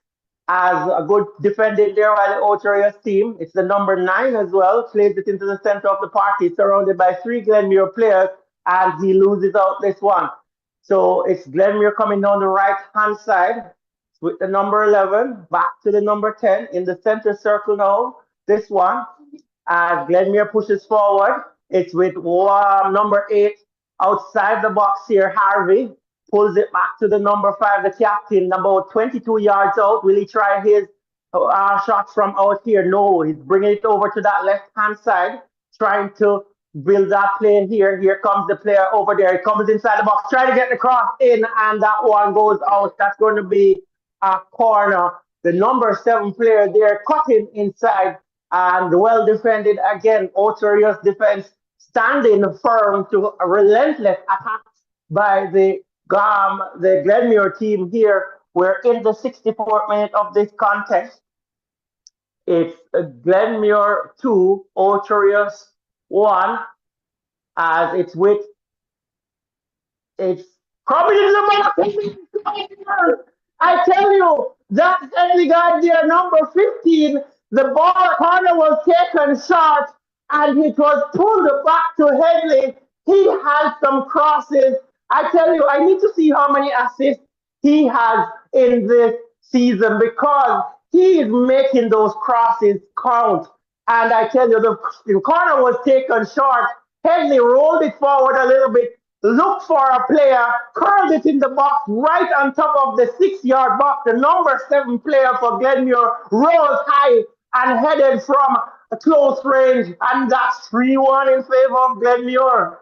[SPEAKER 2] as a good defending there by the Ocho Rios team. It's the number 9 as well. Plays it into the center of the park. He's surrounded by 3 Glenmuir players, and he loses out this one. So it's Glenmuir coming down the right hand side with the number 11 back to the number 10 in the center circle now. This one, as Glenmuir pushes forward, it's with number 8 outside the box here. Harvey pulls it back to the number 5, the captain, about 22 yards out. Will he try his shot from out here? No, he's bringing it over to that left hand side, trying to build that play here. Here comes the player over there. He comes inside the box, trying to get the cross in, and that one goes out. That's going to be a corner. The number 7 player there cutting inside, and well defended again. Ocho Rios defense standing firm to a relentless attack by the Glenmuir team here. We're in the 64th minute of this contest. It's Glenmuir 2, Ocho Rios 1, as it's coming in the box. I tell you, that early guy there, number 15, the ball corner was taken short and it was pulled back to Headley. He had some crosses. I tell you, I need to see how many assists he has in this season, because he is making those crosses count. And I tell you, the corner was taken short. Headley rolled it forward a little bit, looked for a player, curled it in the box right on top of the 6-yard box. The number 7 player for Glenmuir rose high and headed from a close range, and that's 3-1 in favor of Glenmuir.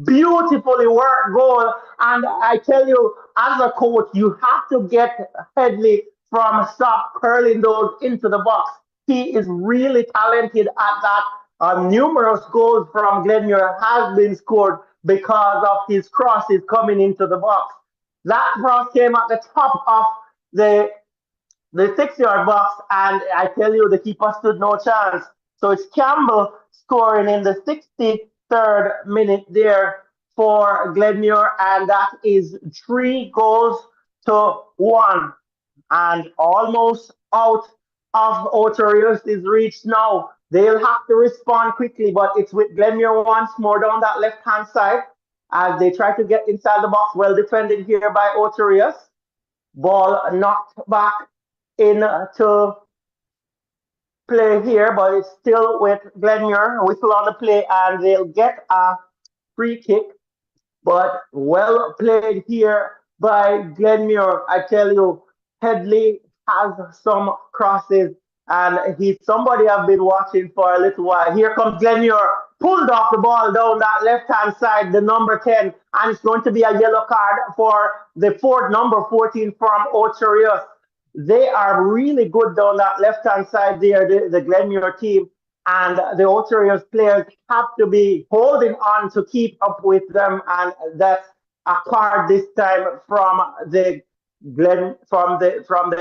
[SPEAKER 2] Beautifully worked goal, and I tell you, as a coach, you have to get Headley from stop curling those into the box. He is really talented at that. Numerous goals from Glenmuir has been scored because of his crosses coming into the box. That cross came at the top of the 6-yard box, and I tell you, the keeper stood no chance. So it's Campbell scoring in the 63rd minute there for Glenmuir, and that is 3-1, and almost out of Ocho Rios is reached now. They'll have to respond quickly, but it's with Glenmuir once more down that left-hand side as they try to get inside the box. Well defended here by Ocho Rios. Ball knocked back into play here, but it's still with Glenmuir. Whistle on the play, and they'll get a free kick. But well played here by Glenmuir. I tell you, Headley has some crosses, and he's somebody I've been watching for a little while. Here comes Glenmuir, pulled off the ball down that left-hand side, the number 10, and it's going to be a yellow card for the number 14 from Ocho Rios. They are really good down that left-hand side there, the Glenmuir team, and the Ocho Rios players have to be holding on to keep up with them, and that's a card this time from the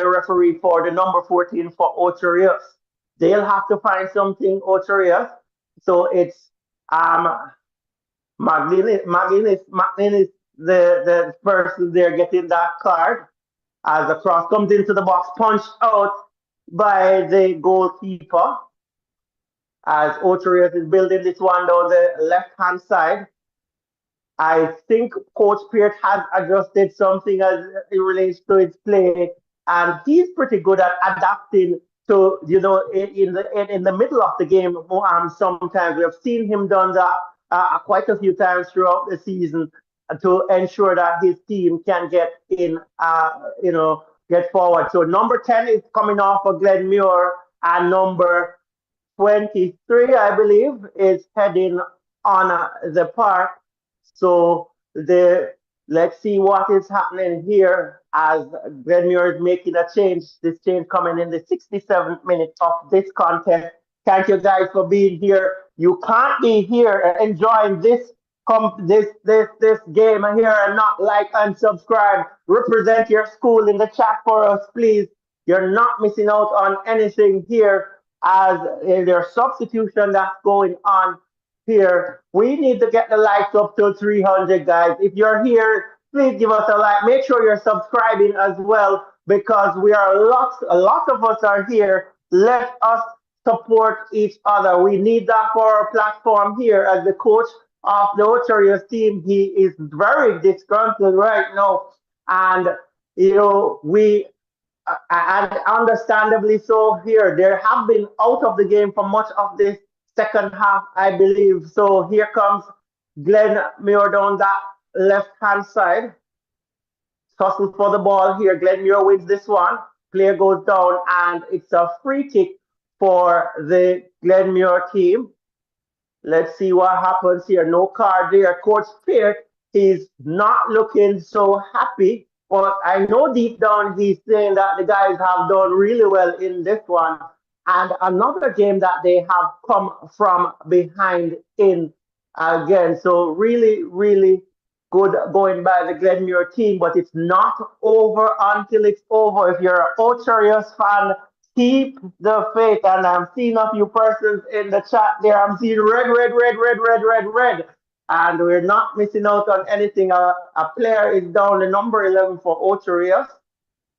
[SPEAKER 2] referee for the number 14 for Ocho Rios. They'll have to find something, Ocho Rios. So it's McGuinness, the person there getting that card, as the cross comes into the box, punched out by the goalkeeper, as Ocho Rios is building this one down the left-hand side. I think Coach Peart has adjusted something as it relates to his play, and he's pretty good at adapting to, in the middle of the game. Sometimes we have seen him done that quite a few times throughout the season to ensure that his team can get in, get forward. So number 10 is coming off of Glenmuir, and number 23, I believe, is heading on the park. So the let's see what is happening here as Glenmuir is making a change. This change coming in the 67th minute of this contest. Thank you guys for being here. You can't be here enjoying this game here and not like and subscribe. Represent your school in the chat for us, please. You're not missing out on anything here as there's substitution that's going on here. We need to get the likes up to 300, guys. If you're here, please give us a like. Make sure you're subscribing as well because we are a lot of us are here. Let us support each other. We need that for our platform here as the coach of the Ocho Rios team. He is very disgruntled right now. And, we and understandably so here. They have been out of the game for much of this second half, I believe. So here comes Glenmuir down that left hand side. Tussle for the ball here. Glenmuir wins this one. Player goes down, and it's a free kick for the Glenmuir team. Let's see what happens here. No card there. Coach Spear, he's not looking so happy. But I know deep down he's saying that the guys have done really well in this one. And another game that they have come from behind in again. So really, really good going by the Glenmuir team, but it's not over until it's over. If you're an Ocho Rios fan, keep the faith. And I'm seeing a few persons in the chat there. I'm seeing red, red, red, red, red, red, red. And we're not missing out on anything. A player is down, the number 11 for Ocho Rios.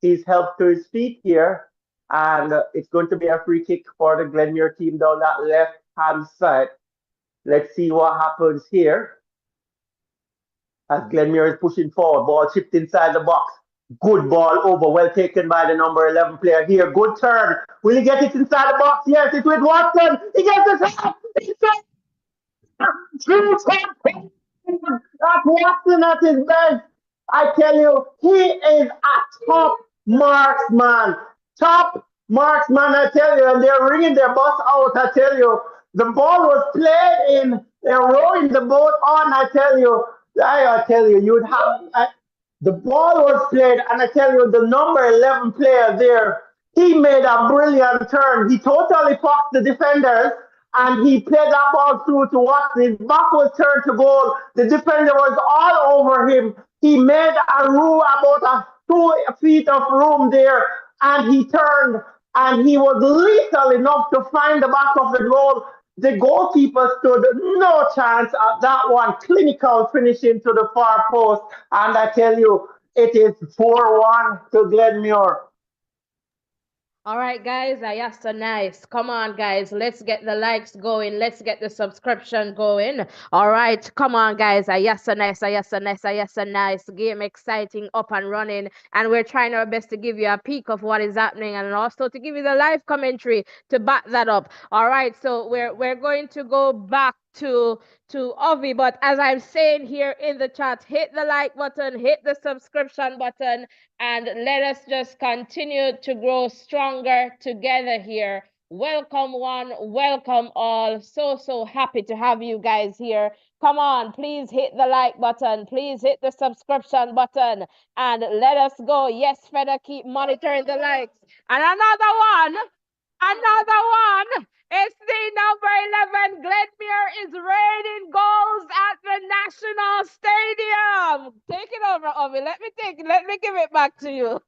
[SPEAKER 2] He's helped to his feet here. And it's going to be a free kick for the Glenmuir team down that left-hand side. Let's see what happens here. As Glenmuir is pushing forward, ball chipped inside the box. Good ball over, well taken by the number 11 player here. Good turn. Will he get it inside the box? Yes, it's with Watson. He gets it up. That's Watson at his best. I tell you, he is a top marksman. Top marksman, I tell you. And they're ringing their bus out, I tell you. The ball was played in. They're rowing the boat on, I tell you. I tell you, you'd have. The ball was played, and I tell you, the number 11 player there, he made a brilliant turn. He totally fucked the defenders, and he played that ball through to Watson. His back was turned to goal. The defender was all over him. He made a room, about 2 feet of room there, and he turned, and he was lethal enough to find the back of the goal. The goalkeeper stood no chance at that one. Clinical finishing to the far post. And I tell you, it is 4-1 to Glenmuir.
[SPEAKER 1] All right, guys. Yes, so nice. Come on, guys. Let's get the likes going. Let's get the subscription going. All right. Come on, guys. Yes, so nice. Yes, so nice. Yes, so nice. Game exciting, up and running. And we're trying our best to give you a peek of what is happening and also to give you the live commentary to back that up. All right. So we're going to go back to Ovi, but as I'm saying here in the chat, hit the like button, hit the subscription button, and let us just continue to grow stronger together here. Welcome one, welcome all. So happy to have you guys here. Come on, please hit the like button, please hit the subscription button, and let us go. Yes, Feda, keep monitoring the likes. And another one. It's the number 11. Glenmuir is raining goals at the National Stadium. Take it over, Ovi. Let me give it back to you.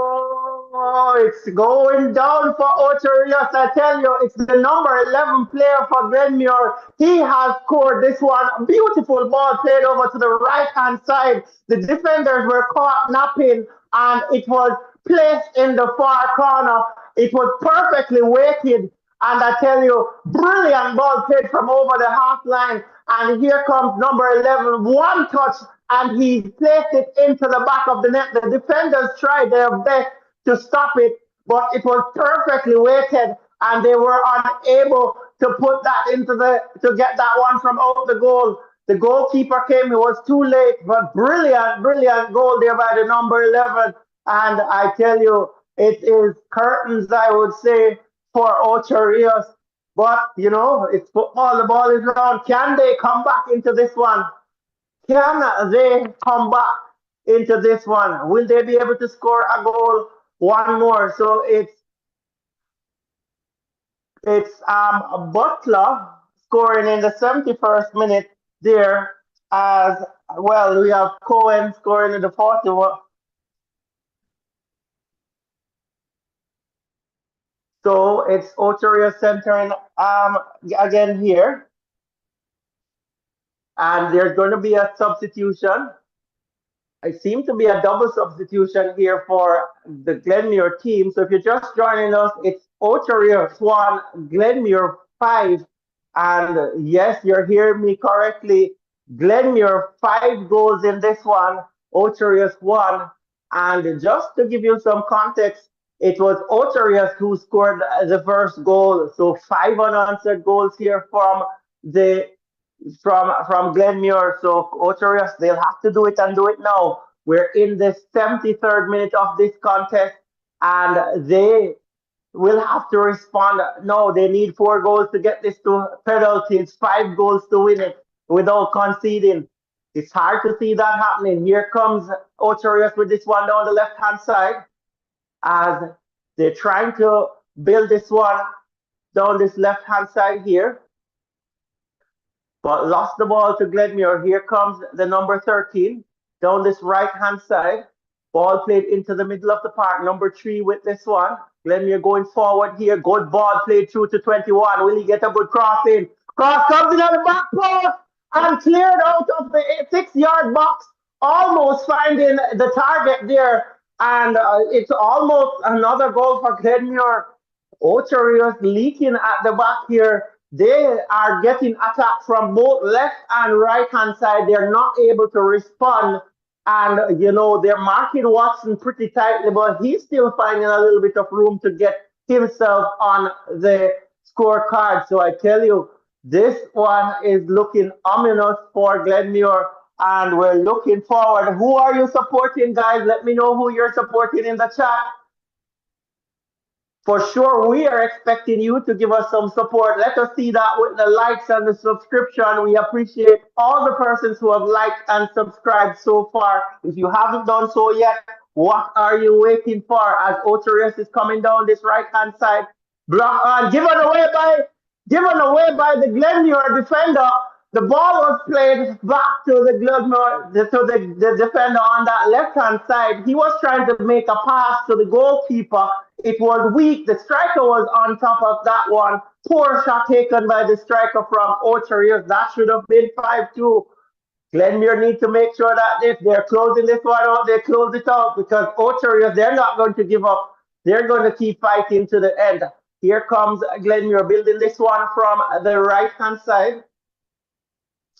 [SPEAKER 2] Oh, it's going down for Ocho Rios. I tell you, it's the number 11 player for Glenmuir. He has scored this one. Beautiful ball played over to the right-hand side. The defenders were caught napping, and it was placed in the far corner. It was perfectly weighted, and I tell you, brilliant ball played from over the half line. And here comes number 11, one touch, and he placed it into the back of the net. The defenders tried their best to stop it, but it was perfectly weighted, and they were unable to put that to get that one from out the goal. The goalkeeper came, it was too late, but brilliant, brilliant goal there by the number 11. And I tell you, it is curtains, I would say, for Ocho Rios. But, you know, it's football, the ball is round. Can they come back into this one? Can they come back into this one? Will they be able to score a goal one more? So it's Butler scoring in the 71st minute there as well. We have Cohen scoring in the 41. So it's Ochoria centering again here. And there's going to be a substitution. It seems to be a double substitution here for the Glenmuir team. So if you're just joining us, it's Ocho Rios 1, Glenmuir 5. And yes, you're hearing me correctly. Glenmuir 5 goals in this one, Ocho Rios 1. And just to give you some context, it was Ocho Rios who scored the first goal. So 5 unanswered goals here the from Glenmuir. So Ocho Rios, they'll have to do it and do it now. We're in the 73rd minute of this contest, and they will have to respond. No, they need 4 goals to get this to penalties, 5 goals to win it without conceding. It's hard to see that happening. Here comes Ocho Rios with this one down the left hand side as they're trying to build this one down this left hand side here, but lost the ball to Glenmuir. Here comes the number 13 down this right hand side. Ball played into the middle of the park. Number 3 with this one. Glenmuir going forward here. Good ball played through to 21. Will he get a good cross in? Cross comes in on the back post and cleared out of the 6-yard box. Almost finding the target there. And it's almost another goal for Glenmuir. Ocho Rios leaking at the back here. They are getting attacked from both left and right hand side. They're not able to respond. And, you know, they're marking Watson pretty tightly, but he's still finding a little bit of room to get himself on the scorecard. So I tell you, this one is looking ominous for Glenmuir, and we're looking forward. Who are you supporting, guys? Let me know who you're supporting in the chat. For sure, we are expecting you to give us some support. Let us see that with the likes and the subscription. We appreciate all the persons who have liked and subscribed so far. If you haven't done so yet, what are you waiting for? As Ocho Rios is coming down this right-hand side, block on, given away by the Glenmuir defender. The ball was played back to the Glenmuir, the defender on that left-hand side. He was trying to make a pass to the goalkeeper. It was weak. The striker was on top of that one. Poor shot taken by the striker from Ocho Rios. That should have been 5-2. Glenmuir need to make sure that if they're closing this one out, they close it out, because Ocho Rios, they're not going to give up. They're going to keep fighting to the end. Here comes Glenmuir building this one from the right-hand side.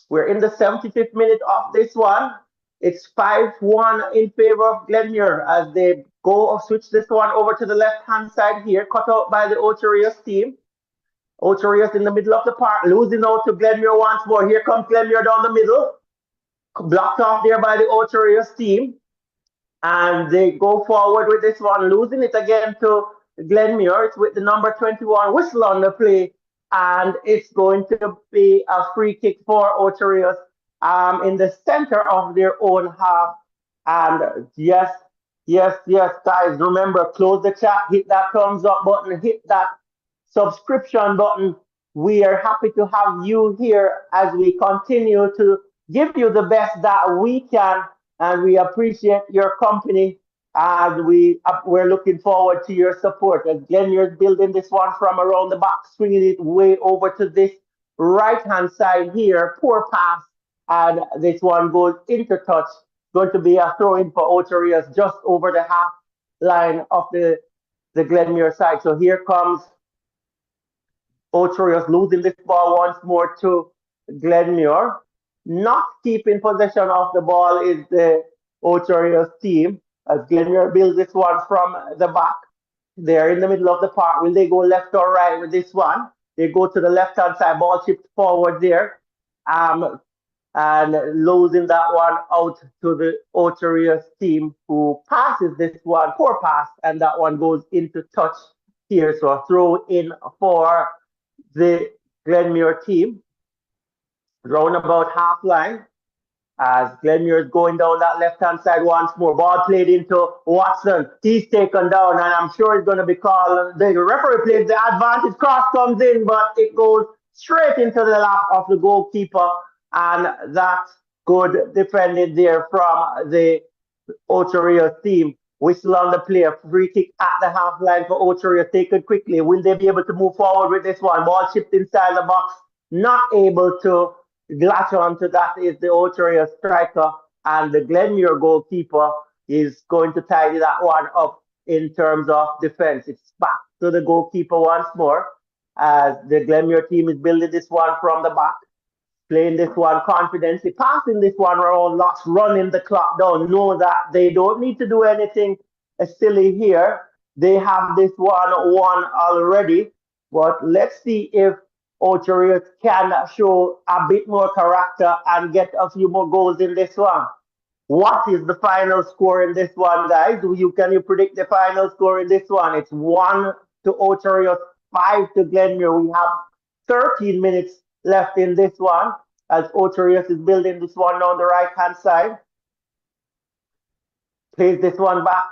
[SPEAKER 2] We're in the 75th minute of this one. It's 5-1 in favor of Glenmuir as they go switch this one over to the left-hand side here, cut out by the Ocho Rios team. Ocho Rios in the middle of the park, losing out to Glenmuir once more. Here comes Glenmuir down the middle, blocked off there by the Ocho Rios team. And they go forward with this one, losing it again to Glenmuir. It's with the number 21 whistle on the play. And it's going to be a free kick for Ocho Rios in the center of their own half. And yes, guys, remember, close the chat, hit that thumbs up button, hit that subscription button. We are happy to have you here as we continue to give you the best that we can, and we appreciate your company. And we're looking forward to your support. As Glenmuir is building this one from around the back, swinging it way over to this right-hand side here. Poor pass, and this one goes into touch. Going to be a throw-in for Ocho Rios just over the half line of the Glenmuir side. So here comes Ocho Rios losing this ball once more to Glenmuir. Not keeping possession of the ball is the Ocho Rios team, as Glenmuir builds this one from the back. They're in the middle of the park. Will they go left or right with this one? They go to the left-hand side, ball chipped forward there. and losing that one out to the Ocho Rios team who passes this one, poor pass, and that one goes into touch here. So a throw in for the Glenmuir team, round about half line as Glenmuir is going down that left-hand side once more. Ball played into Watson. He's taken down, and I'm sure it's going to be called. The referee plays the advantage. Cross comes in, but it goes straight into the lap of the goalkeeper, and that's good defended there from the Ocho Rios team. Whistle on the play, free kick at the half line for Ocho Rios. Take it quickly. Will they be able to move forward with this one? Ball chipped inside the box. Not able to latch onto that is the Ocho Rios striker, and the Glenmuir goalkeeper is going to tidy that one up in terms of defense. It's back to the goalkeeper once more as the Glenmuir team is building this one from the back, playing this one confidently, passing this one around, lots, running the clock down. Know that they don't need to do anything silly here. They have this one won already, but let's see if Ocho Rios can show a bit more character and get a few more goals in this one. What is the final score in this one, guys? Can you predict the final score in this one? It's 1 to Ocho Rios, 5 to Glenmuir. We have 13 minutes left in this one as Ocho Rios is building this one on the right hand side. Plays this one back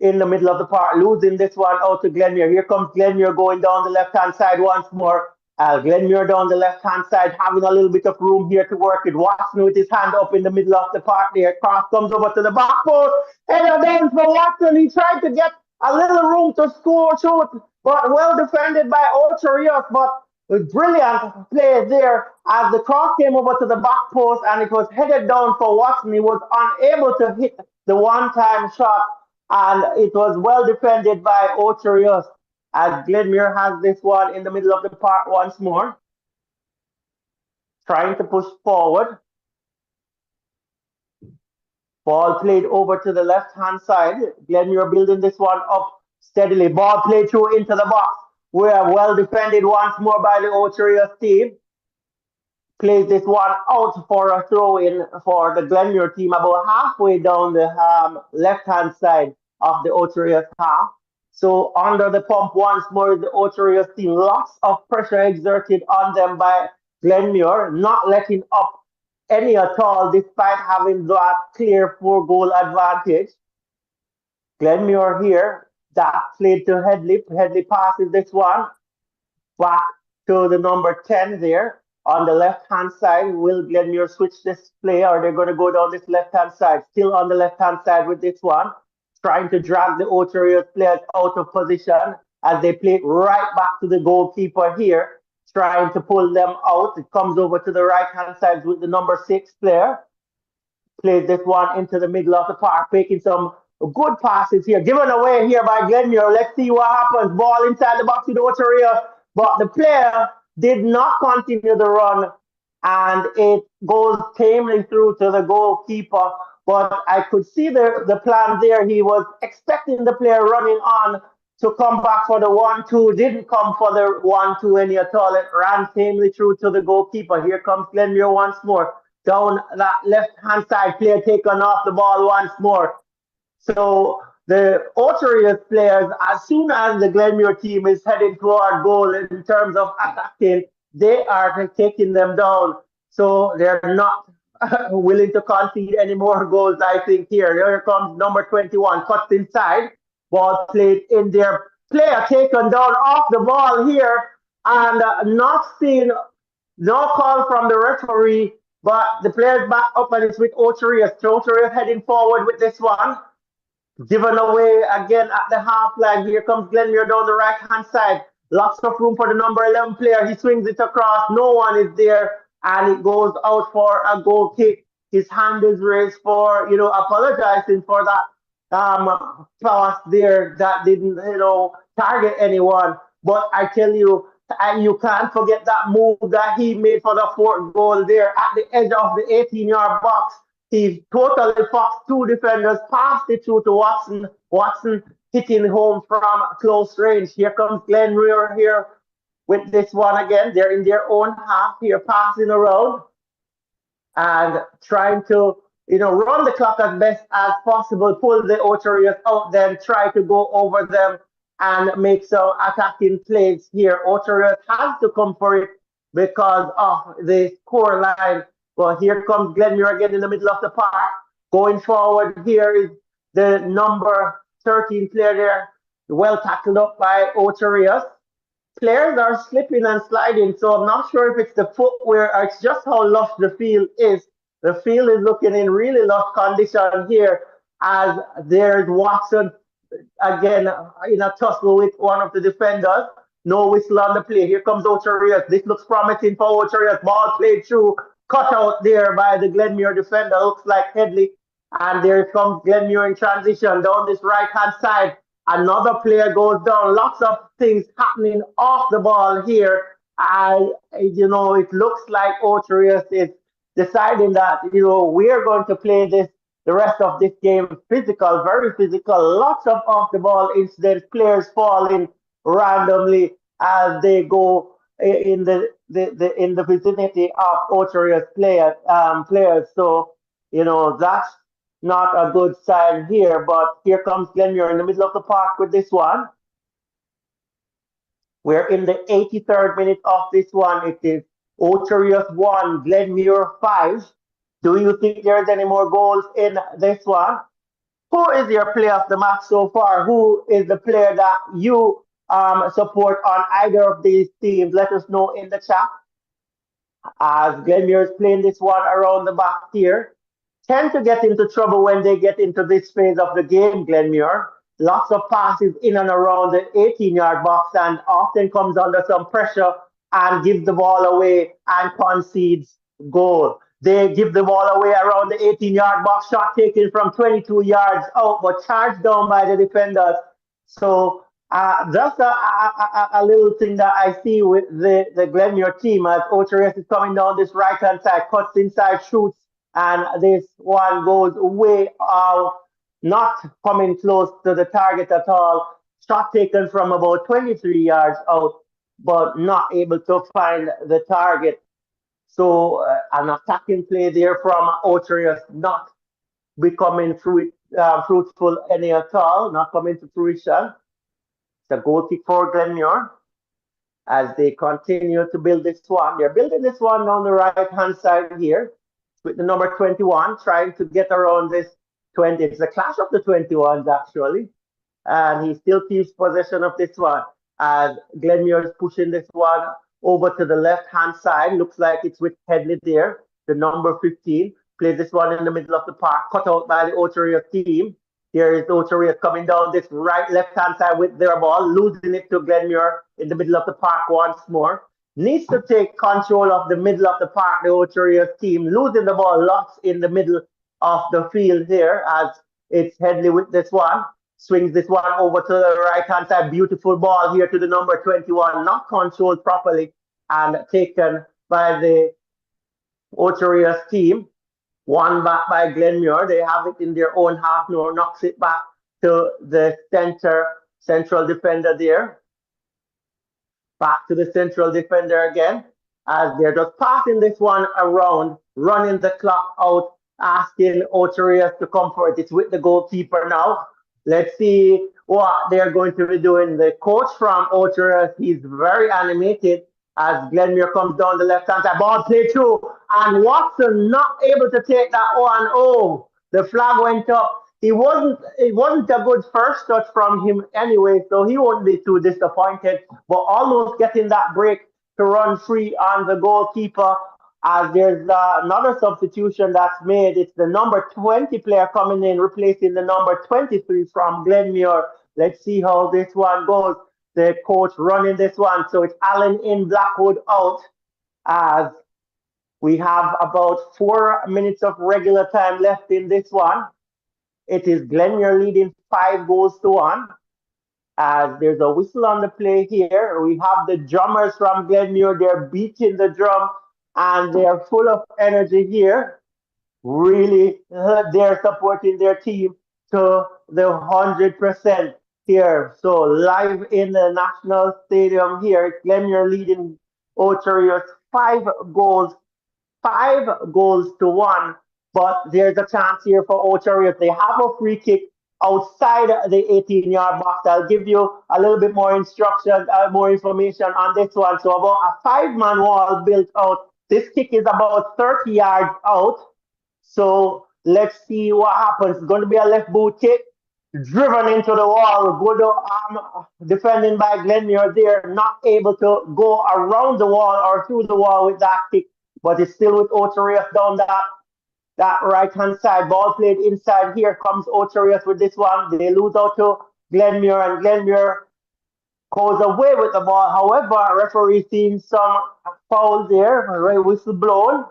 [SPEAKER 2] in the middle of the park, losing this one out to Glenmuir. Here comes Glenmuir going down the left hand side once more. Glenmuir down the left hand side, having a little bit of room here to work it. Watson with his hand up in the middle of the park there. Cross comes over to the back post. Header down for Watson. He tried to get a little room to score, shoot, but well defended by Ocho Rios. But with brilliant play there as the cross came over to the back post and it was headed down for Watson. He was unable to hit the one-time shot, and it was well defended by Ocho Rios as Glenmuir has this one in the middle of the park once more, trying to push forward. Ball played over to the left-hand side. Glenmuir building this one up steadily. Ball played through into the box. We are well defended once more by the Ocho Rios team. Plays this one out for a throw-in for the Glenmuir team about halfway down the left-hand side of the Ocho Rios half. So under the pump once more, the Ocho Rios team, lots of pressure exerted on them by Glenmuir, not letting up any at all despite having that clear 4-goal advantage. Glenmuir here, that played to Headley. Headley passes this one back to the number 10 there on the left-hand side. Will Glenmuir switch this play or they're going to go down this left-hand side? Still on the left-hand side with this one, trying to drag the Ocho Rios players out of position as they play right back to the goalkeeper here, trying to pull them out. It comes over to the right-hand side with the number 6 player. Plays this one into the middle of the park, making some good passes here. Given away here by Glenmuir. Let's see what happens. Ball inside the box with Ocho Rios, but the player did not continue the run, and it goes tamely through to the goalkeeper. But I could see the plan there. He was expecting the player running on to come back for the 1-2. Didn't come for the 1-2 any at all. It ran tamely through to the goalkeeper. Here comes Glenmuir once more. Down that left-hand side, player taken off the ball once more. So the Ocho Rios players, as soon as the Glenmuir team is heading toward goal in terms of attacking, they are taking them down. So they're not willing to concede any more goals, I think, here. Here comes number 21, cuts inside. Ball played in there. Player taken down off the ball here and not seen, no call from the referee, but the player's back up and it's with Ocho Rios. Ocho Rios heading forward with this one. Given away again at the half line. Here comes Glenmuir down the right-hand side. Lots of room for the number 11 player. He swings it across. No one is there. And it goes out for a goal kick. His hand is raised for, apologizing for that pass there that didn't, target anyone. But I tell you, you can't forget that move that he made for the 4th goal there at the edge of the 18-yard box. He totally foxed 2 defenders, passed it through to Watson. Watson hitting home from close range. Here comes Glenmuir here with this one again. They're in their own half here, passing around. and trying to, run the clock as best as possible, pull the Ocho Rios out, then try to go over them and make some attacking plays here. Ocho Rios has to come for it because of the score line. Well, here comes Glenmuir again in the middle of the park. Going forward, here is the number 13 player there, well tackled up by Ocho Rios. Players are slipping and sliding, so I'm not sure if it's the footwear or it's just how lush the field is. The field is looking in really lush condition here as there's Watson again in a tussle with one of the defenders. No whistle on the play. Here comes Ocho Rios. This looks promising for Ocho Rios. Ball played through, cut out there by the Glenmuir defender. Looks like Headley. And there comes Glenmuir in transition down this right hand side. Another player goes down. Lots of things happening off the ball here. It looks like Ocho Rios is deciding that, we're going to play the rest of this game physical, very physical. Lots of off the ball incidents, players falling randomly as they go in the vicinity of Ocho Rios players. So, that's not a good sign here. But here comes Glenmuir in the middle of the park with this one. We're in the 83rd minute of this one. It is Ocho Rios 1, Glenmuir 5. Do you think there's any more goals in this one? Who is your player of the match so far? Who is the player that you support on either of these teams? Let us know in the chat. As Glenmuir is playing this one around the back here, tend to get into trouble when they get into this phase of the game, Glenmuir. Lots of passes in and around the 18-yard box and often comes under some pressure and gives the ball away and concedes goal. They give the ball away around the 18-yard box, shot taken from 22 yards out, but charged down by the defenders. So just a little thing that I see with the Glenmuir team as Ocho Rios is coming down this right-hand side, cuts inside, shoots, and this one goes way out, not coming close to the target at all. Shot taken from about 23 yards out, but not able to find the target. So an attacking play there from Ocho Rios not becoming fruitful any at all, not coming to fruition. It's a goal kick for Glenmuir as they continue to build this one. They're building this one on the right-hand side here with the number 21, trying to get around this 20. It's a clash of the 21s, actually. And he still keeps possession of this one. As Glenmuir is pushing this one over to the left-hand side. Looks like it's with Headley there, the number 15. Plays this one in the middle of the park, cut out by the Ocho Rios team. Here is Ocho Rios coming down this left-hand side with their ball, losing it to Glenmuir in the middle of the park once more. Needs to take control of the middle of the park, the Ocho Rios team, losing the ball lots in the middle of the field here as it's Headley with this one. Swings this one over to the right-hand side. Beautiful ball here to the number 21, not controlled properly and taken by the Ocho Rios team. One back by Glenmuir. They have it in their own half now, knocks it back to the central defender there. Back to the central defender again as they're just passing this one around, running the clock out, asking Ocho Rios to come for it. It's with the goalkeeper now. Let's see what they're going to be doing. The coach from Ocho Rios, he's very animated as Glenmuir comes down the left-hand side. Ball played through, and Watson not able to take that one. Oh, the flag went up. It wasn't a good first touch from him anyway, so he won't be too disappointed. But almost getting that break to run free on the goalkeeper as there's another substitution that's made. It's the number 20 player coming in, replacing the number 23 from Glenmuir. Let's see how this one goes. The coach running this one. So it's Allen in, Blackwood out as we have about 4 minutes of regular time left in this one. It is Glenmuir leading 5-1. As there's a whistle on the play here. We have the drummers from Glenmuir. They're beating the drum and they're full of energy here. Really, they're supporting their team to the 100% here. So live in the National Stadium here, Glenmuir leading Ocho Rios 5-1 5 goals to 1. But there's a chance here for Ocho Rios. They have a free kick outside the 18-yard box. I'll give you a little bit more instruction, more information on this one. So about a 5-man wall built out. This kick is about 30 yards out. So let's see what happens. It's going to be a left boot kick, driven into the wall. Good defending by Glenmuir there, not able to go around the wall or through the wall with that kick, but it's still with Ocho Rios down that right hand side. Ball played inside. Here comes Ocho Rios with this one. They lose out to Glenmuir, and Glenmuir goes away with the ball. However, referee seen some foul there, right whistle blown,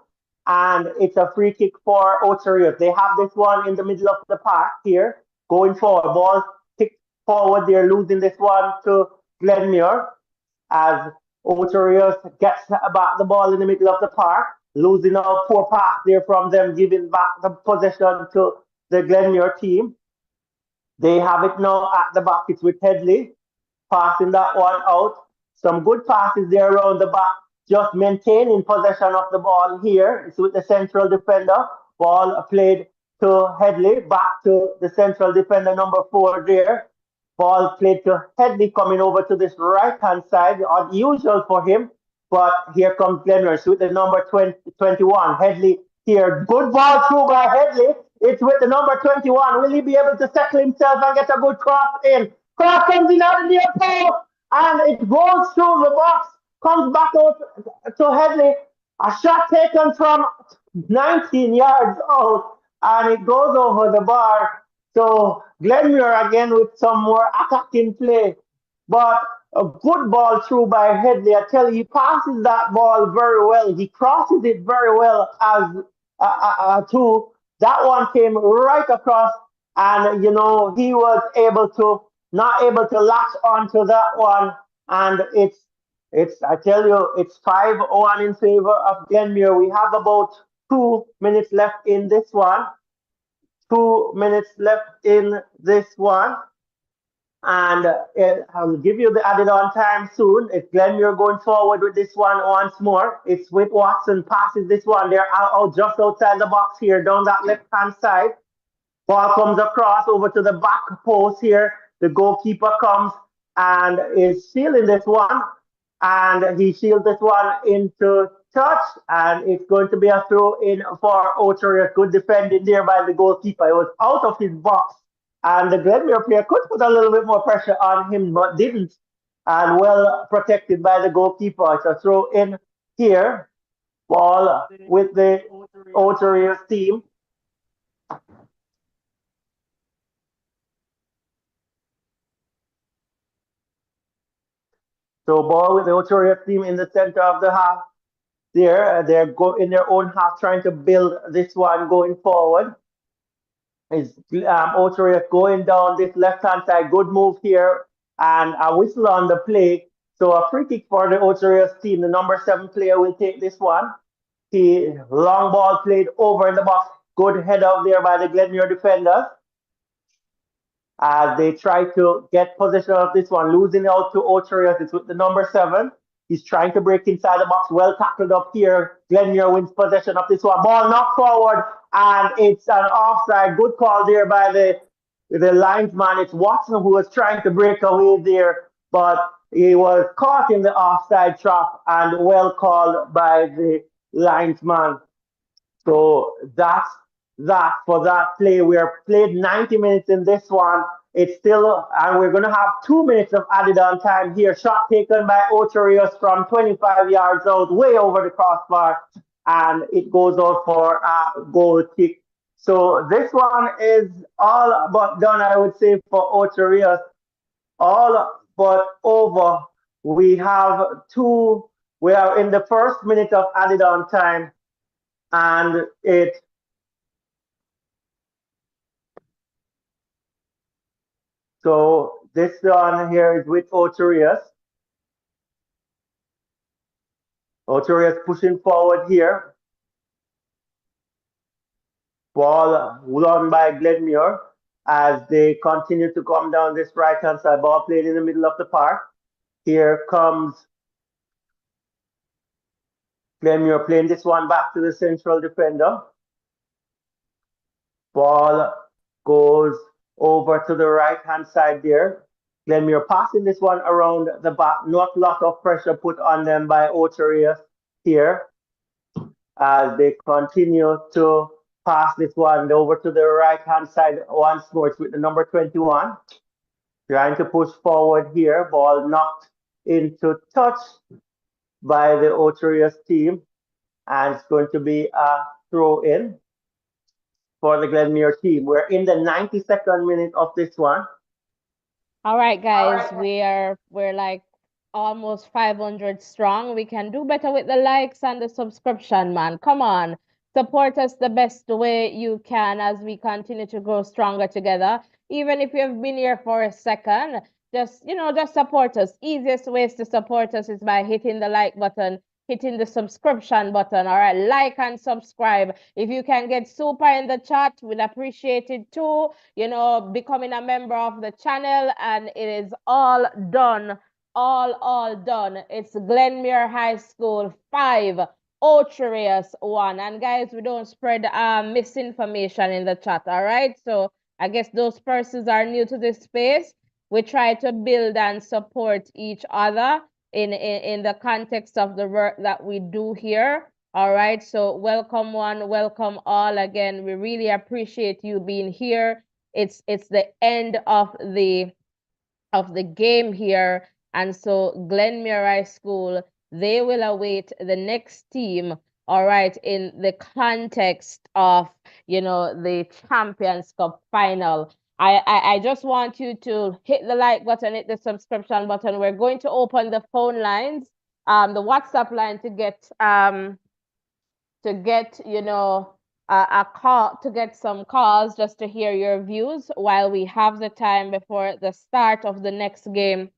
[SPEAKER 2] and it's a free kick for Ocho Rios. They have this one in the middle of the park here, going forward. Ball kicked forward. They're losing this one to Glenmuir as Ocho Rios gets back the ball in the middle of the park, losing a poor pass there from them, giving back the possession to the Glenmuir team. They have it now at the back. It's with Hydel passing that one out. Some good passes there around the back, just maintaining possession of the ball here. It's with the central defender. Ball played to Hydel, back to the central defender, number 4 there. Ball played to Hydel coming over to this right-hand side, unusual for him. But here comes Glenmuir with the number 21. Hydel here. Good ball through by Hydel. It's with the number 21. Will he be able to settle himself and get a good cross in? Cross comes in out of the post, and it goes through the box, comes back out to Hydel. A shot taken from 19 yards out, and it goes over the bar. So Glenmuir again with some more attacking play, but a good ball through by Hydel. I tell you, he passes that ball very well. He crosses it very well as to that one came right across, and he was able to not able to latch onto that one, and it's I tell you, it's 5-1 in favor of Glenmuir. We have about 2 minutes left in this one. 2 minutes left in this one. And I'll give you the added on time soon. It's Glenmuir going forward with this one once more. It's with Watson, passes this one. They're out just outside the box here, down that left-hand side. Ball comes across over to the back post here. The goalkeeper comes and is shielding this one. And he shields this one into touch. And it's going to be a throw in for Ocho Rios. Good defending there by the goalkeeper. It was out of his box. And the Glenmuir player could put a little bit more pressure on him, but didn't. And well protected by the goalkeeper. It's a throw in here. Ball with the Ocho Rios team. So ball with the Ocho Rios team in the center of the half. They're in their own half, trying to build this one going forward. Is Ocho Rios going down this left-hand side. Good move here, and a whistle on the play. So a free kick for the Ocho Rios team. The number 7 player will take this one. The long ball played over in the box. Good head out there by the Glenmuir defenders. As they try to get possession of this one, losing out to Ocho Rios. It's with the number 7. He's trying to break inside the box. Well tackled up here. Glenmuir wins possession of this one. Ball knocked forward, and it's an offside. Good call there by the linesman. It's Watson who was trying to break away there, but he was caught in the offside trap, and well called by the linesman. So that's that for that play. We are played 90 minutes in this one. It's still, and we're going to have 2 minutes of added on time here. Shot taken by Ocho Rios from 25 yards out, way over the crossbar, and it goes out for a goal kick. So this one is all but done, I would say, for Ocho Rios. All but over. We are in the first minute of added on time, and so this one here is with Ocho Rios. Ocho Rios pushing forward here. Ball won by Glenmuir as they continue to come down this right-hand side. Ball played in the middle of the park. Here comes Glenmuir playing this one back to the central defender. Ball goes over to the right-hand side there. Glenmuir passing this one around the back. Not a lot of pressure put on them by Ocho Rios here as they continue to pass this one over to the right-hand side once more. It's with the number 21. Trying to push forward here. Ball knocked into touch by the Ocho Rios team. And it's going to be a throw in for the Glenmuir team. We're in the 92nd minute of this one.
[SPEAKER 1] All right, guys, we're like almost 500 strong. We can do better with the likes and the subscription, man. Come on. Support us the best way you can as we continue to grow stronger together. Even if you've been here for a second, just support us. Easiest ways to support us is by hitting the like button, hitting the subscription button. All right, like and subscribe. If you can get super in the chat, we'd appreciate it too. Becoming a member of the channel, and it is all done. All done. It's Glenmuir High School 5, Ocho Rios 1. And guys, we don't spread misinformation in the chat, all right? So I guess those persons are new to this space. We try to build and support each other in the context of the work that we do here. All right, so welcome one, welcome all. Again, we really appreciate you being here. It's the end of the game here, and so Glenmuir High School, they will await the next team. All right, in the context of the Champions Cup final. I just want you to hit the like button, hit the subscription button. We're going to open the phone lines, the WhatsApp line to get a call, to get some calls just to hear your views while we have the time before the start of the next game.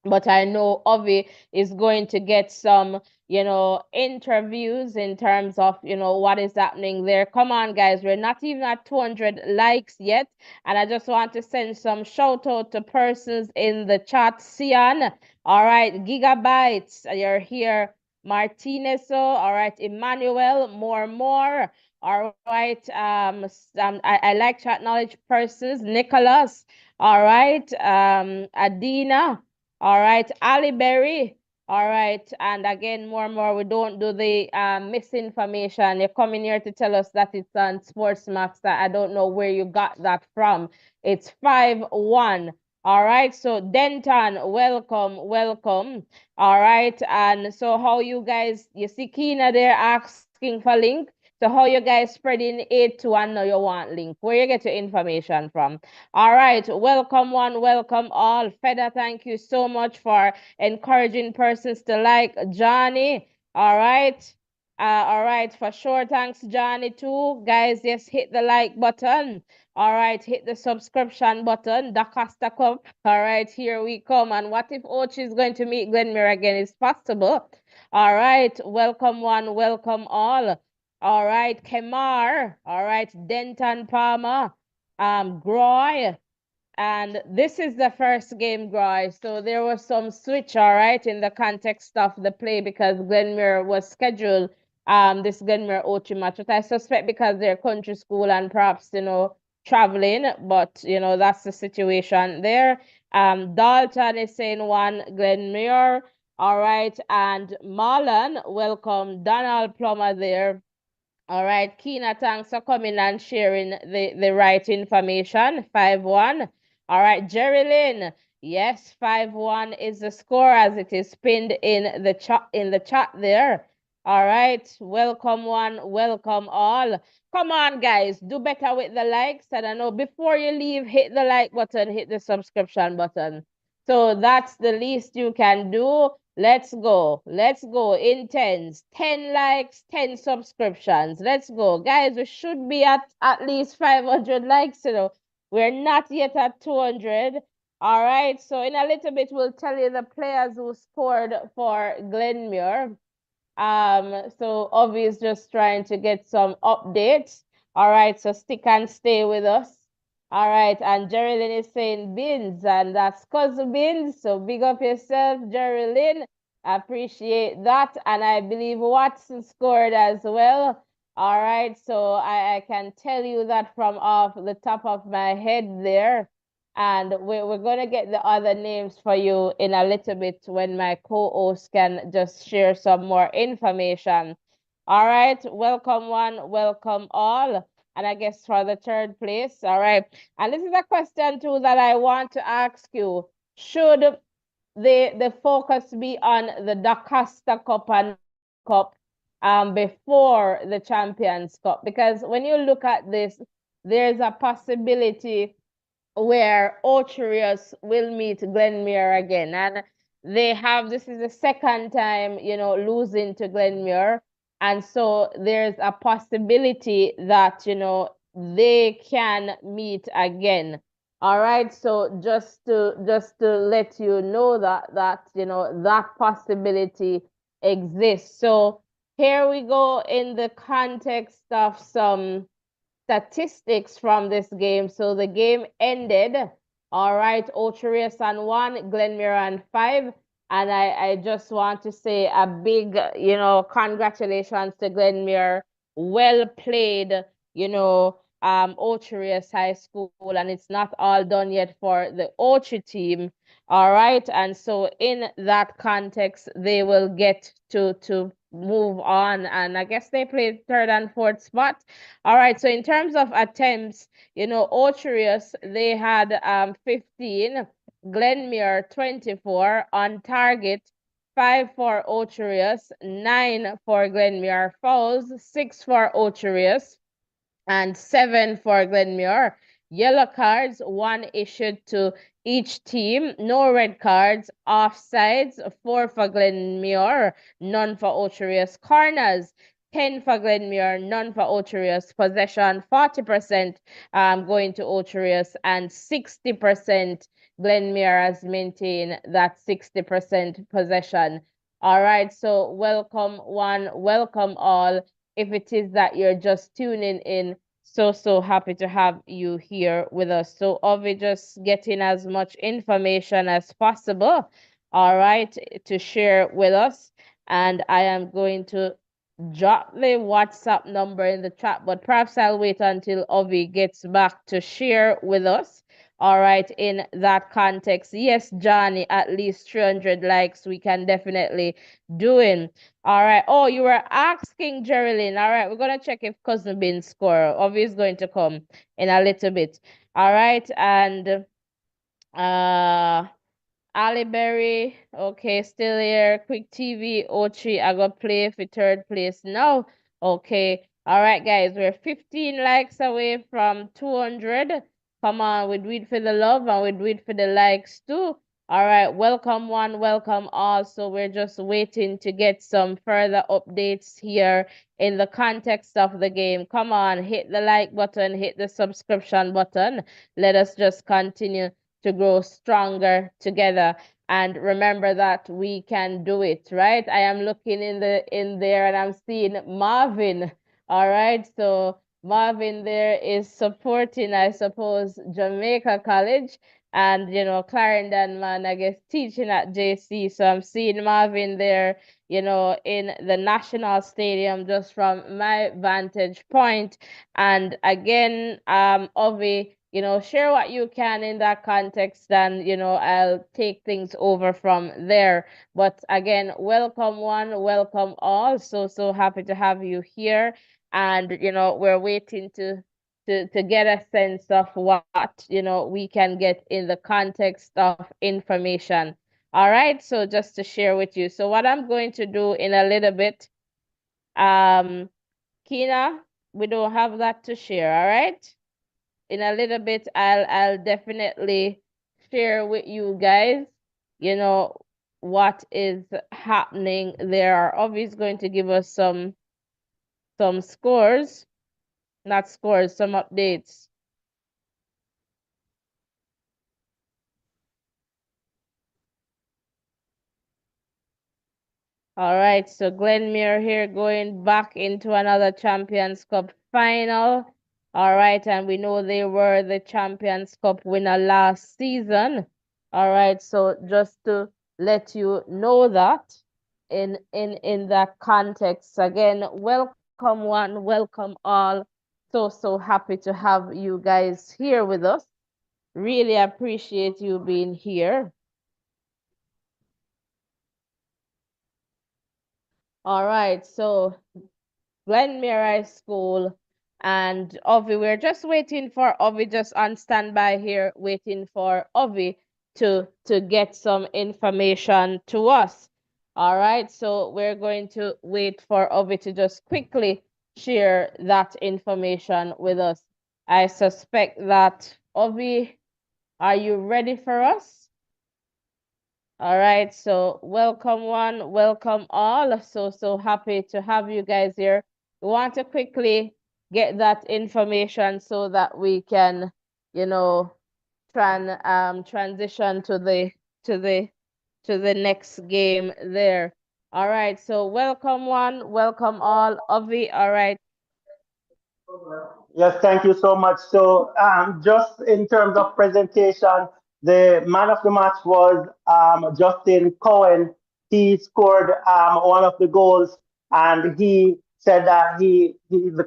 [SPEAKER 1] But I know Ovi is going to get some, interviews in terms of, what is happening there. Come on, guys. We're not even at 200 likes yet. And I just want to send some shout out to persons in the chat. Sian, all right. Gigabytes, you're here. Martinez, all right. Emmanuel, more. All right. I like chat knowledge persons. Nicholas, all right. Adina. All right, Ali Berry. All right, and again, more. We don't do the misinformation. You're coming here to tell us that it's on Sportsmax. I don't know where you got that from. It's 5-1. All right, so Denton, welcome. All right, and so how you guys? You see Kina there asking for link. So how you guys spreading it to and now you want link? Where you get your information from? All right, welcome one, welcome all. Feda, thank you so much for encouraging persons to like Johnny. All right. All right, for sure. Thanks, Johnny, too. Guys, yes, hit the like button. All right, hit the subscription button. The Costa Cup. All right, here we come. And what if Ochi is going to meet Glenmuir again? It's possible. All right, welcome one, welcome all. All right, Kemar. All right, Denton Palmer. Groy. And this is the first game, Groy. So there was some switch, all right, in the context of the play because Glenmuir was scheduled this Glenmuir Ochi match. But I suspect because they're country school and perhaps, traveling, but that's the situation there. Dalton is saying 1 Glenmuir. All right, and Marlon, welcome. Donald Plummer there. All right, Kina, thanks for coming and sharing the right information. 5-1. All right, Jerry Lynn. Yes, 5-1 is the score as it is pinned in the chat there. All right, welcome one, welcome all. Come on, guys, do better with the likes. And I know before you leave, hit the like button, hit the subscription button. So that's the least you can do. Let's go. Let's go. Intense. 10 likes, 10 subscriptions. Let's go. Guys, we should be at least 500 likes, We're not yet at 200. All right. So in a little bit, we'll tell you the players who scored for Glenmuir. So Ovi is just trying to get some updates. All right. So stick and stay with us. All right, and Geraldine is saying Beans, and that's cousin Beans. So big up yourself, Geraldine. I appreciate that. And I believe Watson scored as well. All right. So I can tell you that from off the top of my head there. And we're going to get the other names for you in a little bit when my co-host can just share some more information. All right. Welcome one, welcome all. And I guess for the third place. All right. And this is a question too that I want to ask you. Should the focus be on the DaCosta Cup and Cup before the Champions Cup? Because when you look at this, there's a possibility where Ocho Rios will meet Glenmuir again. And they have, this is the second time, losing to Glenmuir. And so there's a possibility that, they can meet again. All right. So just to let you know that possibility exists. So here we go in the context of some statistics from this game. So the game ended. All right, Ocho Rios on 1, Glenmuir on 5. And I just want to say a big, congratulations to Glenmuir. Well played, Ocho Rios High School. And it's not all done yet for the Ocho team. All right. And so in that context, they will get to move on. And I guess they played third and fourth spot. All right, so in terms of attempts, Ocho Rios, they had 15, Glenmuir 24 on target, 5 for Ocho Rios, 9 for Glenmuir, fouls, 6 for Ocho Rios, and 7 for Glenmuir. Yellow cards, 1 issued to each team. No red cards. Offsides, 4 for Glenmuir, none for Ocho Rios. Corners, 10 for Glenmuir, none for Ocho Rios. Possession, 40% going to Ocho Rios, and 60% Glenmuir has maintained that 60% possession. All right, so welcome one, welcome all. If it is that you're just tuning in, so happy to have you here with us. So Ovi just getting as much information as possible, all right, to share with us. And I am going to drop the WhatsApp number in the chat, but perhaps I'll wait until Ovi gets back to share with us. All right, in that context, yes, Johnny, at least 300 likes, we can definitely do it. All right. Oh, you were asking Geraldine. All right, we're gonna check if Cousin Bin score. Ovi is going to come in a little bit. All right, and Ali Berry, okay, still here. Quick TV, Ochi, I got play for third place now. Okay, all right, guys, we're 15 likes away from 200. Come on, we do it for the love and we do it for the likes too. All right, welcome one, welcome all. So we're just waiting to get some further updates here in the context of the game. Come on, hit the like button, hit the subscription button. Let us just continue to grow stronger together. And remember that we can do it, right? I am looking in there and I'm seeing Marvin. All right, so Marvin there is supporting, I suppose, Jamaica College, and Clarendon man, I guess, teaching at JC. So I'm seeing Marvin there, in the National Stadium just from my vantage point. And again, Ovi, share what you can in that context, and I'll take things over from there. But again, welcome one, welcome all. So happy to have you here. And we're waiting to get a sense of what we can get in the context of information. All right, so just to share with you. So what I'm going to do in a little bit, Kina, we don't have that to share, all right? In a little bit, I'll definitely share with you guys, what is happening there. Obviously going to give us some scores, not scores, some updates. All right, so Glenmuir here going back into another Champions Cup final. All right, and we know they were the Champions Cup winner last season. All right, so just to let you know that. in that context. Again, welcome one, welcome all. So happy to have you guys here with us. Really appreciate you being here. All right, so Glenmuir High School and Ovi. We're just waiting for Ovi, just on standby here, waiting for Ovi to get some information to us. All right, so we're going to wait for Ovi to just quickly share that information with us. I suspect that Ovi, are you ready for us? All right, so welcome one, welcome all. So happy to have you guys here. We want to quickly get that information so that we can, you know, transition to the to the next game there. All right, so welcome one, welcome all. Ovi, all right.
[SPEAKER 2] Yes, thank you so much. So, just in terms of presentation, the man of the match was Justin Cohen. He scored one of the goals, and he said that the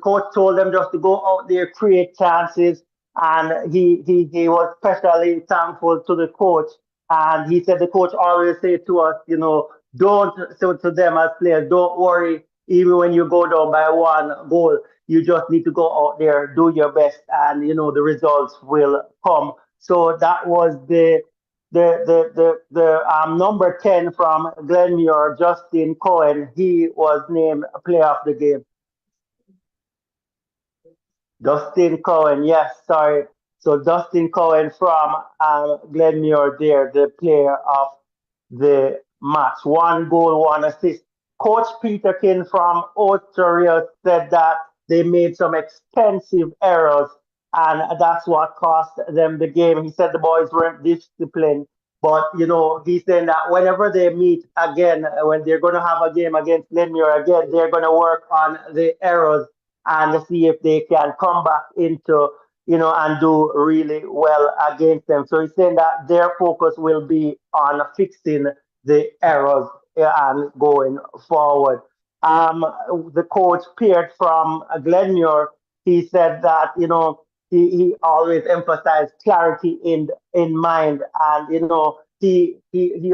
[SPEAKER 2] coach told them just to go out there, create chances, and he was especially thankful to the coach. And he said the coach always say to us, don't, to them as players, don't worry, even when you go down by one goal, you just need to go out there, do your best, and the results will come. So that was the number 10 from Glenmuir, Justin Cohen. He was named player of the game. Dustin Cohen, yes, sorry. So Dustin Cohen from Glenmuir there, the player of the match. One goal, one assist. Coach Peterkin from Ocho Rios said that they made some expensive errors, and that's what cost them the game. He said the boys weren't disciplined, but he's saying that whenever they meet again, when they're going to have a game against Glenmuir again, they're going to work on the errors and see if they can come back into, and do really well against them. So he's saying that their focus will be on fixing the errors and going forward. Um, the coach Peart from Glenmuir, he said that, he always emphasized clarity in mind. And, he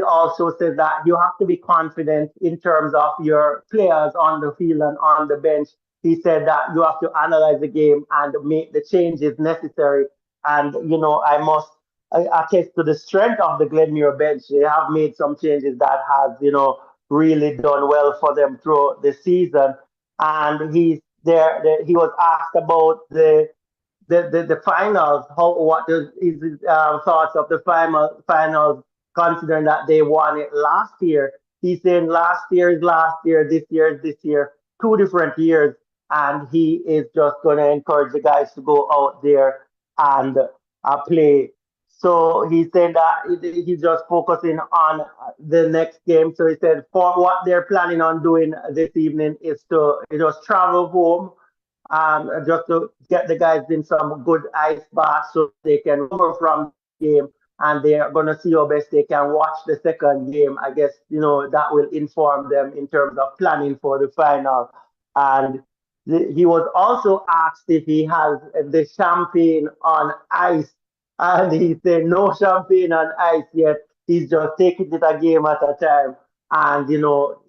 [SPEAKER 2] also said that you have to be confident in terms of your players on the field and on the bench. He said that you have to analyze the game and make the changes necessary. And, I must attest to the strength of the Glenmuir bench. They have made some changes that has, really done well for them through the season. And he was asked about the finals. What is his thoughts of the finals, considering that they won it last year? He's saying last year is last year, this year is this year, 2 different years, and he is just going to encourage the guys to go out there and play. So he said that he's just focusing on the next game. So he said for what they're planning on doing this evening is to just travel home, just to get the guys in some good ice baths so they can recover from the game, and they are going to see how best they can watch the second game. I guess that will inform them in terms of planning for the final. And he was also asked if he has the champagne on ice, and he said no champagne on ice yet. He's just taking it a game at a time. And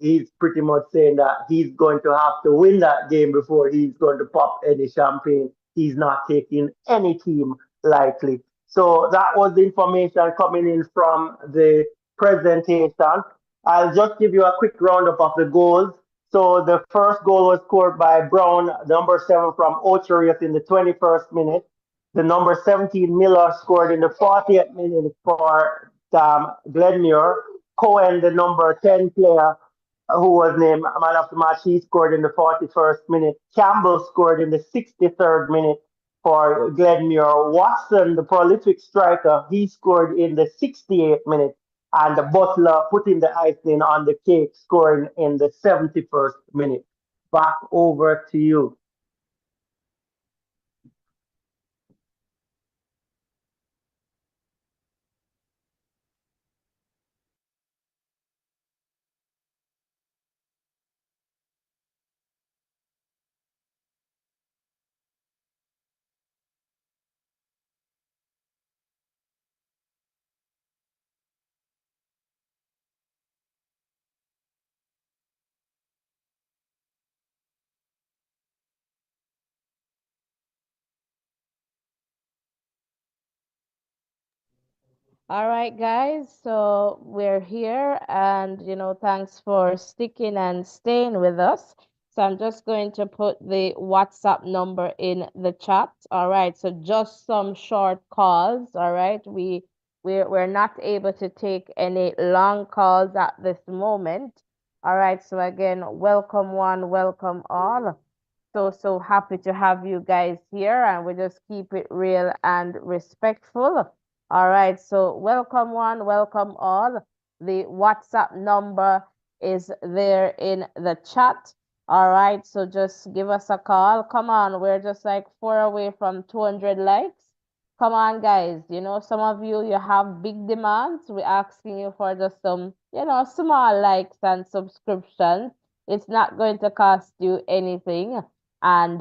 [SPEAKER 2] he's pretty much saying that he's going to have to win that game before he's going to pop any champagne. He's not taking any team lightly. So that was the information coming in from the presentation. I'll just give you a quick roundup of the goals. So the first goal was scored by Brown, number 7 from Ocho Rios in the 21st minute. The number 17 Miller scored in the 40th minute for Glenmuir. Cohen, the number 10 player who was named man of the match, he scored in the 41st minute. Campbell scored in the 63rd minute for Glenmuir. Watson, the prolific striker, he scored in the 68th minute. And the Butler putting the icing on the cake, scoring in the 71st minute. Back over to you.
[SPEAKER 1] All right, guys. So we're here, and thanks for sticking and staying with us. So I'm just going to put the WhatsApp number in the chat. All right. So just some short calls. All right. We're not able to take any long calls at this moment. All right. So again, welcome one, welcome all. So happy to have you guys here, and we just keep it real and respectful. All right, so welcome one, welcome all. The WhatsApp number is there in the chat. All right, so just give us a call. Come on, we're just like 4 away from 200 likes. Come on, guys. Some of you have big demands. We're asking you for just some, small likes and subscriptions. It's not going to cost you anything. And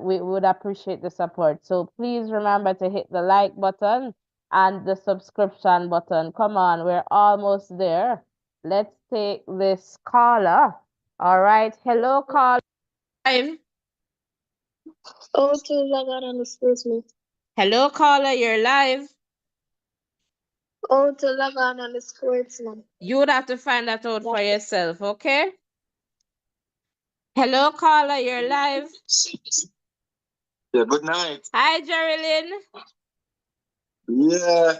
[SPEAKER 1] we would appreciate the support. So please remember to hit the like button and the subscription button. Come on, we're almost there. Let's take this caller. All right. Hello, caller.
[SPEAKER 3] Oh, to log on and excuse me.
[SPEAKER 1] Hello, caller. You're live.
[SPEAKER 3] Oh, to log on and excuse me.
[SPEAKER 1] You would have to find that out for yourself, okay? Hello, caller. You're live.
[SPEAKER 4] Yeah, good night.
[SPEAKER 1] Hi, Jerilyn.
[SPEAKER 4] Yeah.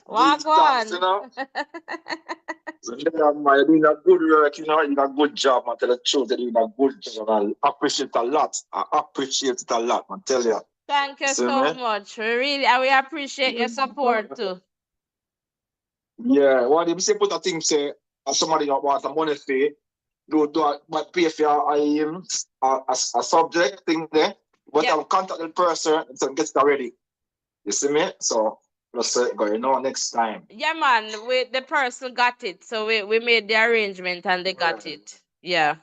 [SPEAKER 1] Walk on.
[SPEAKER 4] You know? Yeah, man, you're doing a good work, you're doing a good job, man. Tell the truth, you're doing a good job. I appreciate it a lot. I appreciate it a lot, man. Tell you.
[SPEAKER 1] Thank you so much. We appreciate your support too.
[SPEAKER 4] Yeah, what you say put a thing say somebody that wants a money fee, but pay for a subject thing there. But I'll contact the person so get it ready. You see me? So let's go, next time.
[SPEAKER 1] Yeah, man. The person got it. So we made the arrangement and they got it. Yeah.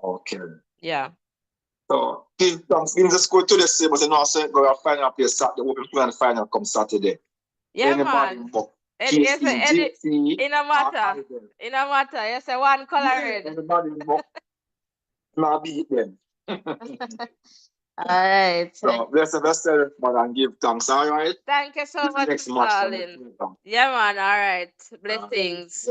[SPEAKER 4] Okay.
[SPEAKER 1] Yeah.
[SPEAKER 4] So in the school today, but you know, I said go final place Saturday, open plan final come Saturday.
[SPEAKER 1] Yeah,
[SPEAKER 4] anybody
[SPEAKER 1] man.
[SPEAKER 4] book.
[SPEAKER 1] In a matter. In a matter. Yes, one color red.
[SPEAKER 4] Everybody book. Now beat them.
[SPEAKER 1] All right.
[SPEAKER 4] So bless the man and give thanks. All right.
[SPEAKER 1] Thank you so much
[SPEAKER 4] Next
[SPEAKER 1] for
[SPEAKER 4] match.
[SPEAKER 1] calling. Yeah, man. All right. Blessings.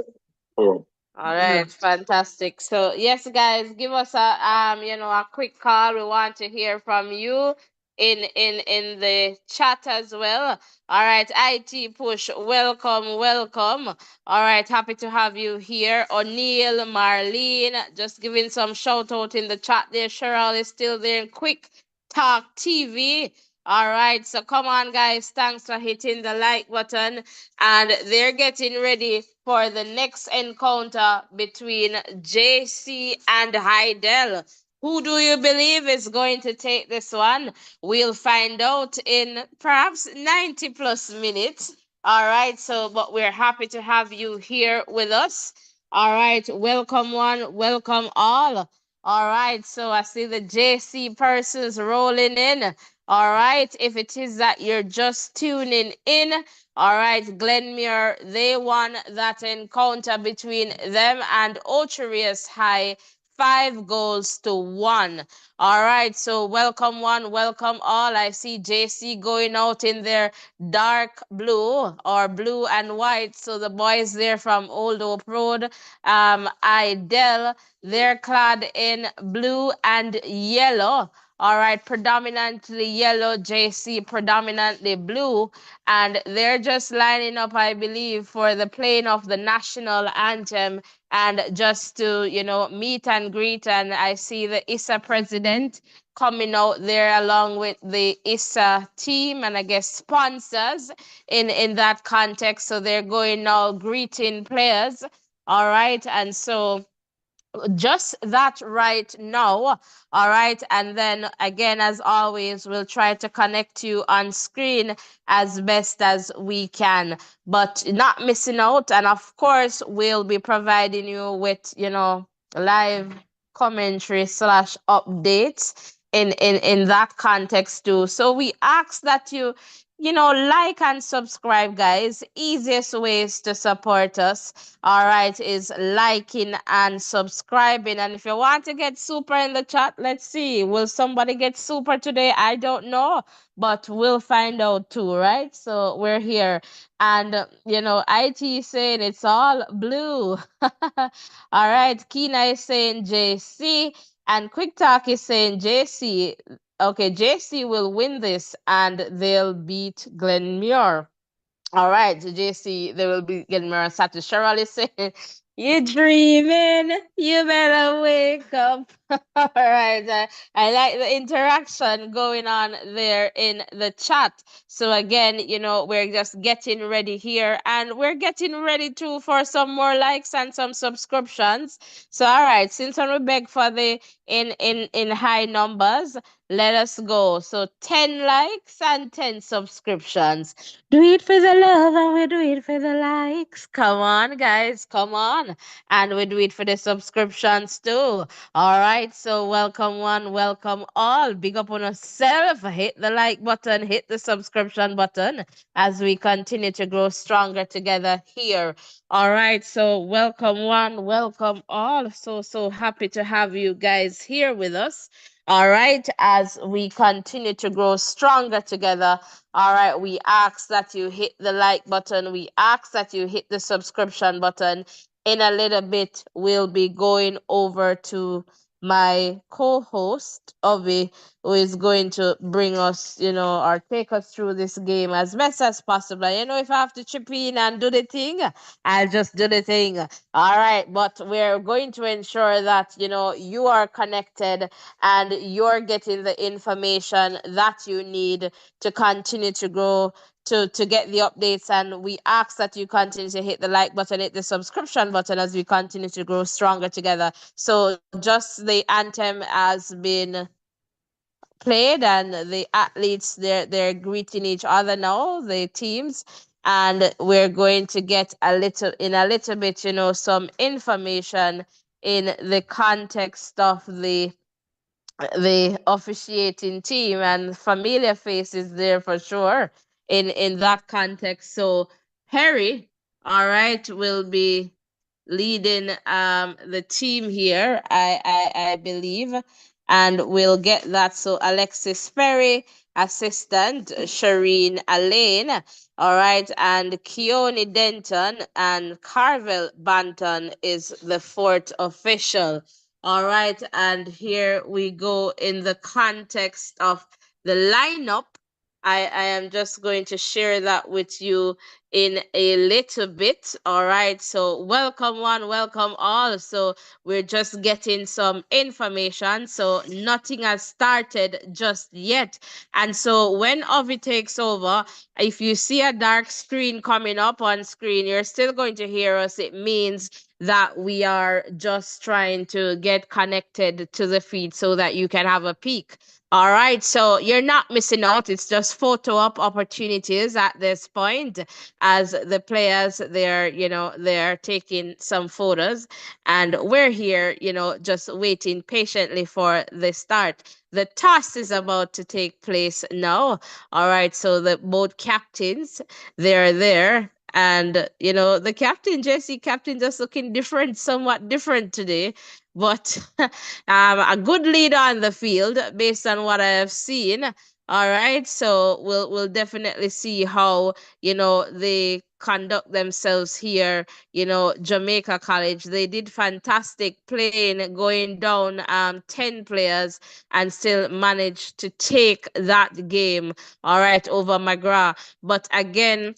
[SPEAKER 4] Oh.
[SPEAKER 1] All right, fantastic. So yes, guys, give us a quick call. We want to hear from you in the chat as well. All right, IT push, welcome, welcome. All right, happy to have you here. O'Neill, Marlene, just giving some shout out in the chat there. Cheryl is still there. Quick Talk TV. All right, so come on, guys. Thanks for hitting the like button. And they're getting ready for the next encounter between JC and Hydel. Who do you believe is going to take this one? We'll find out in perhaps 90 plus minutes. All right, so but we're happy to have you here with us. All right, welcome one, welcome all. All right, so I see the JC persons rolling in. All right, if it is that you're just tuning in, all right, Glenmuir, they won that encounter between them and Ocho Rios High, 5-1. All right, so welcome one, welcome all. I see JC going out in their dark blue or blue and white. So the boys there from Old Hope Road, Hydel, they're clad in blue and yellow. All right, predominantly yellow, JC predominantly blue, and they're just lining up, I believe, for the playing of the national anthem and just to, meet and greet. And I see the ISA president coming out there along with the ISA team and I guess sponsors in that context. So they're going now greeting players. All right, and so just that right now. All right, and then again, as always, we'll try to connect you on screen as best as we can, but not missing out. And of course, we'll be providing you with live commentary / updates in that context too. So we ask that you know, like and subscribe, guys. Easiest ways to support us, all right, is liking and subscribing. And if you want to get super in the chat, let's see, will somebody get super today? I don't know, but we'll find out too, right? So we're here. And you know, IT is saying it's all blue. All right, Kina is saying JC, and Quick Talk is saying JC. Okay, JC will win this and they'll beat Glenmuir. All right, JC, they will be getting more Saturday. Cheryl is saying, you dreaming, you better wake up. All right, I like the interaction going on there in the chat. So again, you know, we're just getting ready here, and we're getting ready too for some more likes and some subscriptions. So all right, since we beg for the in high numbers, let us go. So 10 likes and 10 subscriptions. Do it for the love and we do it for the likes. Come on, guys, come on. And we do it for the subscriptions too. All right, so welcome one, welcome all. Big up on yourself. Hit the like button, hit the subscription button as we continue to grow stronger together here. All right, so welcome one, welcome all. So happy to have you guys here with us. All right, as we continue to grow stronger together. All right, we ask that you hit the like button. We ask that you hit the subscription button. In a little bit, we'll be going over to my co-host, Ovi, who is going to bring us, you know, or take us through this game as best as possible. You know, if I have to chip in and do the thing, I'll just do the thing. All right, but we're going to ensure that, you know, you are connected and you're getting the information that you need to continue to grow, to get the updates. And we ask that you continue to hit the like button, hit the subscription button as we continue to grow stronger together. So just the anthem has been played, and the athletes, they're greeting each other now, the teams, and we're going to get a little bit, you know, some information in the context of the officiating team, and familiar faces there for sure in that context. So Harry, all right, will be leading the team here, I believe, and we'll get that. So Alexis Perry, assistant Shireen Alain, all right, and Keone Denton and Carvel Banton is the fourth official. All right, and here we go in the context of the lineup. I am just going to share that with you in a little bit. All right, so welcome one, welcome all. So we're just getting some information, so nothing has started just yet. And so when Ovi takes over, if you see a dark screen coming up on screen, you're still going to hear us. It means that we are just trying to get connected to the feed so that you can have a peek. All right, so you're not missing out. It's just photo op opportunities at this point, as the players, they're taking some photos, and we're here, you know, just waiting patiently for the start. The toss is about to take place now. All right, so the both captains, they're there. And you know, the captain, Jesse, captain, just looking different, somewhat different today, but a good leader on the field based on what I have seen. All right, so we'll definitely see how, you know, they conduct themselves here. You know, Jamaica College, they did fantastic playing, going down 10 players and still managed to take that game, all right, over McGrath. But again,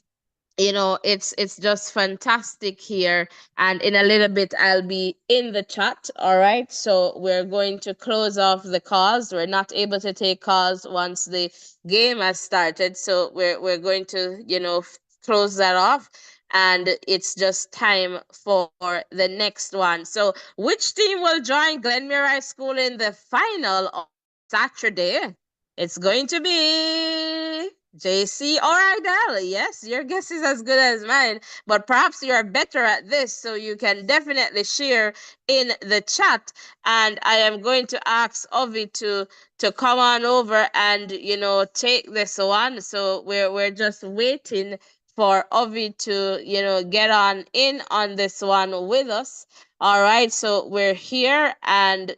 [SPEAKER 1] you know, it's just fantastic here. And in a little bit, I'll be in the chat. All right, so we're going to close off the calls. We're not able to take calls once the game has started, so we're going to, you know, close that off, and it's just time for the next one. So which team will join Glenmuir High School in the final on Saturday? It's going to be JC or Hydel. Yes, your guess is as good as mine, but perhaps you are better at this, so you can definitely share in the chat. And I am going to ask Ovi to come on over and take this one. So we're just waiting for Ovi to get on in on this one with us. All right, so we're here and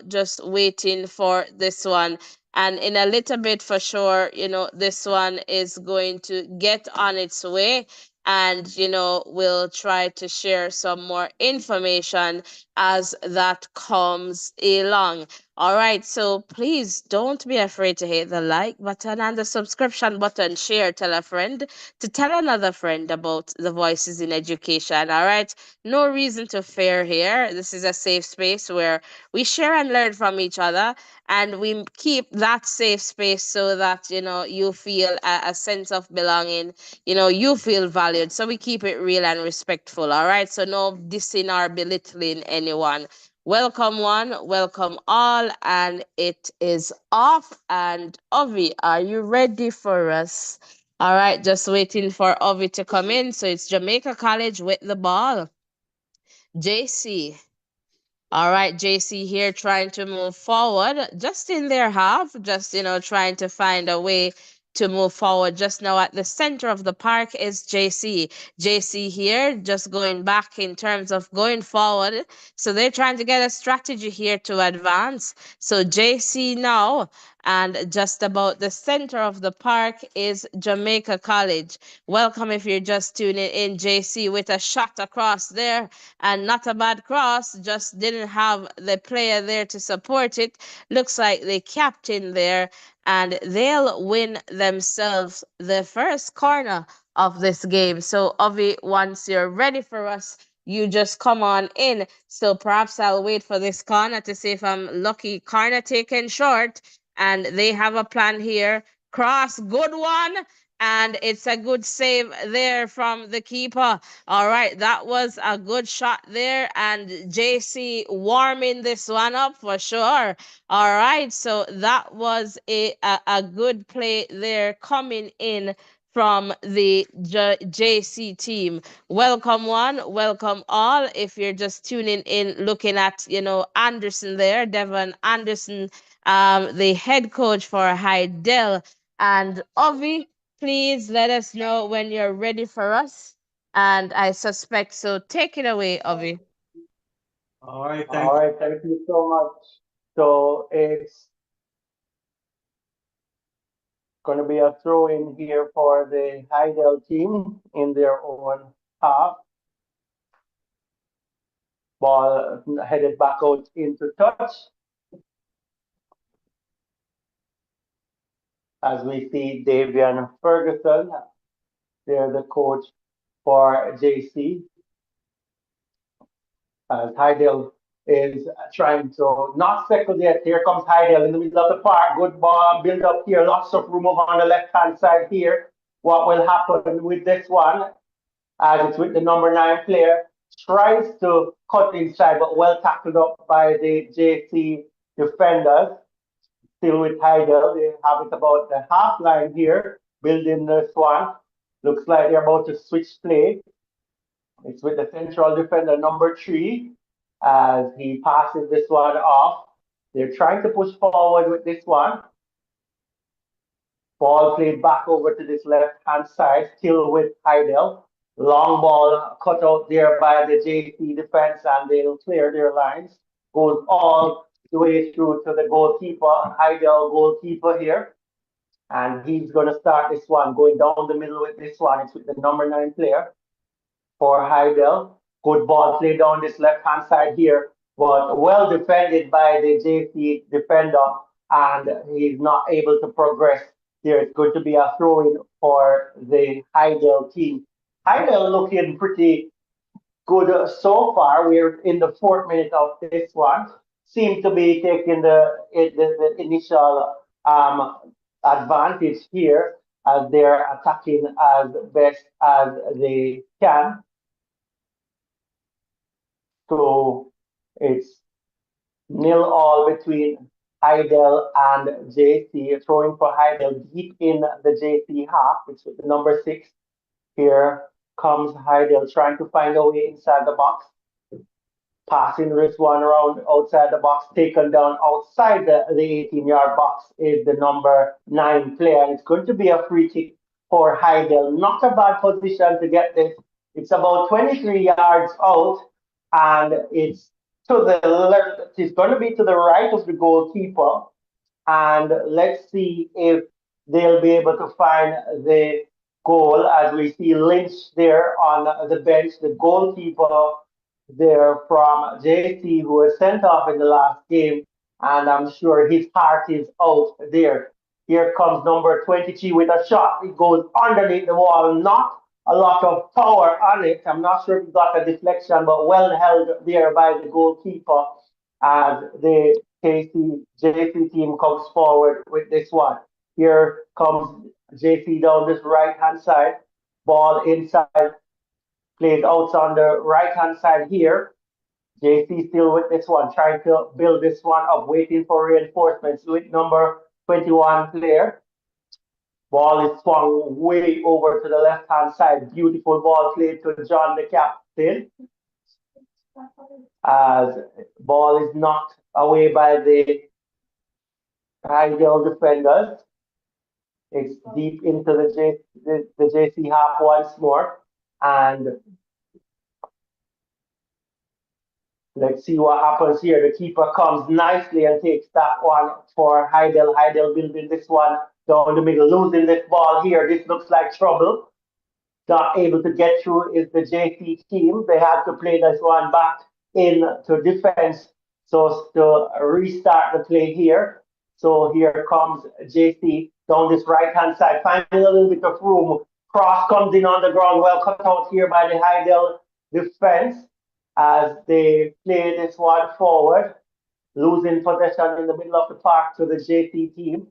[SPEAKER 1] just waiting for this one. And in a little bit, for sure, this one is going to get on its way. And, we'll try to share some more information as that comes along. All right, so please don't be afraid to hit the like button and the subscription button. Share, tell a friend to tell another friend about the Voices in Education. All right, no reason to fear here. This is a safe space where we share and learn from each other, and we keep that safe space so that you feel a sense of belonging, you feel valued, so we keep it real and respectful. All right, so no dissing or belittling anyone. Welcome one, welcome all, and it is off. And Ovi, are you ready for us? All right, just waiting for Ovi to come in. So it's Jamaica College with the ball. JC. All right, JC here trying to move forward just in their half, just, trying to find a way to move forward. Just now at the center of the park is JC. JC here just going back in terms of going forward. So they're trying to get a strategy here to advance. So JC now, and just about the center of the park is Jamaica College. Welcome if you're just tuning in, JC, with a shot across there, and not a bad cross, just didn't have the player there to support it. Looks like the captain there, and they'll win themselves the first corner of this game. So Ovi, once you're ready for us, you just come on in. So perhaps I'll wait for this corner to see if I'm lucky. Corner taken short, and they have a plan here. Cross, good one. And it's a good save there from the keeper. All right, that was a good shot there. And JC warming this one up for sure. All right, so that was a good play there coming in from the JC team. Welcome one, welcome all. If you're just tuning in, looking at, Anderson there, Devon Anderson, the head coach for Hydel. And Ovi, please let us know when you're ready for us. And I suspect so. Take it away, Ovi.
[SPEAKER 2] All right, thank you so much. So it's going to be a throw in here for the Hydel team in their own half. Ball headed back out into touch. As we see Davian Ferguson, they're the coach for JC. As Hydel is trying to not second yet. Here comes Hydel in the middle of the park. Good ball, build up here. Lots of room over on the left-hand side here. What will happen with this one, as it's with the number 9 player, tries to cut inside, but well tackled up by the JC defenders. Still with Hydel, they have it about the half line here, building this one. Looks like they're about to switch play. It's with the central defender, number 3, as he passes this one off. They're trying to push forward with this one. Ball played back over to this left-hand side, still with Hydel. Long ball cut out there by the JC defense, and they'll clear their lines. Goes all the way through to the goalkeeper, Hydel goalkeeper here. And he's going to start this one, going down the middle with this one. It's with the number 9 player for Hydel. Good ball played down this left-hand side here, but well defended by the JC defender, and he's not able to progress here. It's going to be a throw-in for the Hydel team. Hydel looking pretty good so far. We're in the 4th minute of this one. Seem to be taking the initial advantage here as they're attacking as best as they can. So it's 0-0 between Hydel and JC, throwing for Hydel deep in the JC half, which is the number 6. Here comes Hydel trying to find a way inside the box. Passing this one around outside the box, taken down outside the 18-yard box is the number 9 player. And it's going to be a free kick for Hydel. Not a bad position to get this. It's about 23 yards out, and it's to the left. It's going to be to the right of the goalkeeper. And let's see if they'll be able to find the goal, as we see Lynch there on the bench, the goalkeeper there from JC, who was sent off in the last game, and I'm sure his heart is out there. Here comes number 23 with a shot. It goes underneath the wall, not a lot of power on it. I'm not sure if he got a deflection, but well held there by the goalkeeper as the JC team comes forward with this one. Here comes JC down this right-hand side, ball inside, played out on the right-hand side here. JC still with this one, trying to build this one up, waiting for reinforcements with number 21 player. Ball is swung way over to the left-hand side. Beautiful ball played to John, the captain. As ball is knocked away by the Hydel defenders. It's deep into the JC half once more. And let's see what happens here. The keeper comes nicely and takes that one for Hydel. Hydel building this one down the middle, losing this ball here. This looks like trouble. Not able to get through is the JC team. They have to play this one back into defense so to restart the play here. So here comes JC down this right-hand side, finding a little bit of room. Cross comes in on the ground, well cut out here by the Hydel defense as they play this one forward, losing possession in the middle of the park to the JC team.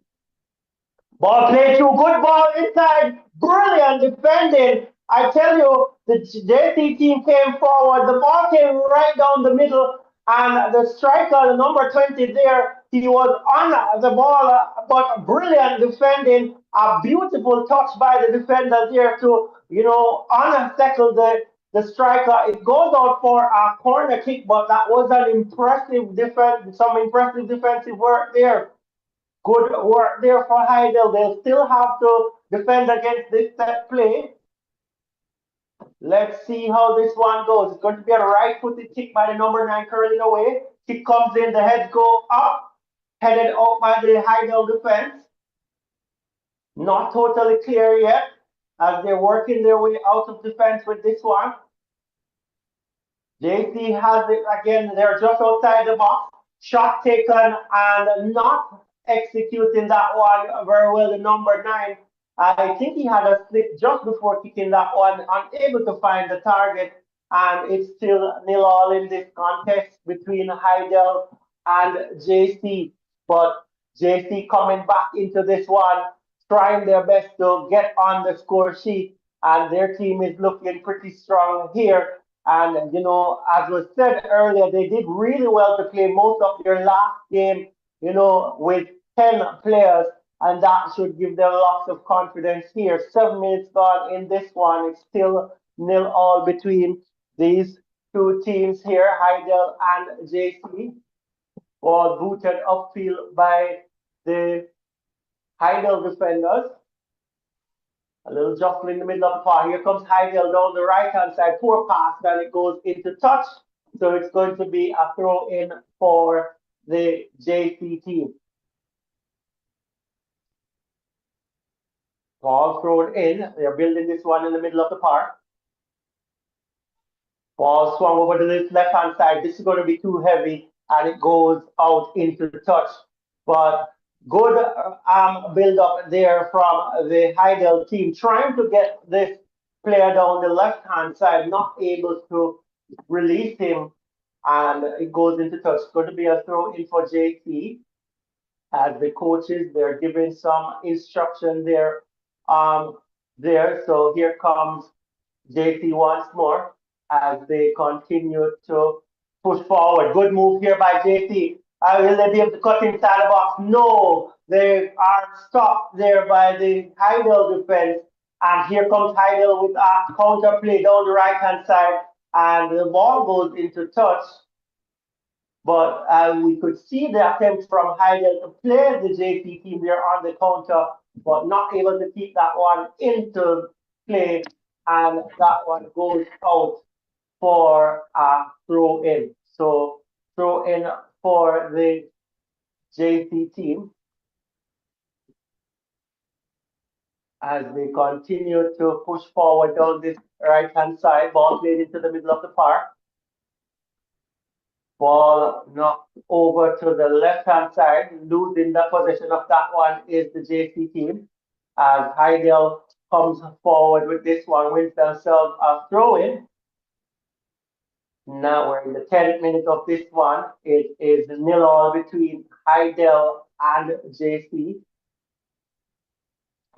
[SPEAKER 2] Ball played through, good ball inside, brilliant defending. I tell you, the JC team came forward, the ball came right down the middle, and the striker, the number 20 there, he was on the ball, but brilliant defending, a beautiful touch by the defender there to, unsettle the striker. It goes out for a corner kick, but that was an impressive defense, some impressive defensive work there. Good work there for Hydel. They'll still have to defend against this set play. Let's see how this one goes. It's going to be a right-footed kick by the number 9 curling away. Kick comes in, the heads go up, headed out by the Hydel defense. Not totally clear yet as they're working their way out of defense with this one. JC has it again. They're just outside the box. Shot taken and not executing that one very well. The number 9, I think he had a slip just before kicking that one, unable to find the target, and it's still 0-0 in this contest between Hydel and JC. But JC coming back into this one, trying their best to get on the score sheet, and their team is looking pretty strong here. And, as was said earlier, they did really well to play most of their last game, with 10 players, and that should give them lots of confidence here. 7 minutes gone in this one. It's still 0-0 between these two teams here, Hydel and JC. Ball booted upfield by the Hydel defenders. A little jostle in the middle of the park. Here comes Hydel down the right-hand side. Poor pass, and it goes into touch. So it's going to be a throw-in for the JC team. Ball thrown in. They're building this one in the middle of the park. Ball swung over to this left-hand side. This is going to be too heavy, and it goes out into the touch. But good build-up there from the Hydel team, trying to get this player down the left-hand side, not able to release him, and it goes into touch. It's going to be a throw-in for JC. As the coaches, they're giving some instruction there. So here comes JC once more as they continue to push forward. Good move here by JC. Will they be able to cut inside the box? No, they are stopped there by the Hydel defense. And here comes Hydel with a counter play down the right hand side, and the ball goes into touch. But we could see the attempt from Hydel to play the JC team there on the counter, but not able to keep that one into play, and that one goes out for a throw in. So throw in for the JC team as they continue to push forward down this right hand side. Ball played into the middle of the park. Ball knocked over to the left hand side. Losing the possession of that one is the JC team. As Hydel comes forward with this one, wins themselves a throw in. Now we're in the 10th minute of this one. It is 0-0 between Hydel and JC.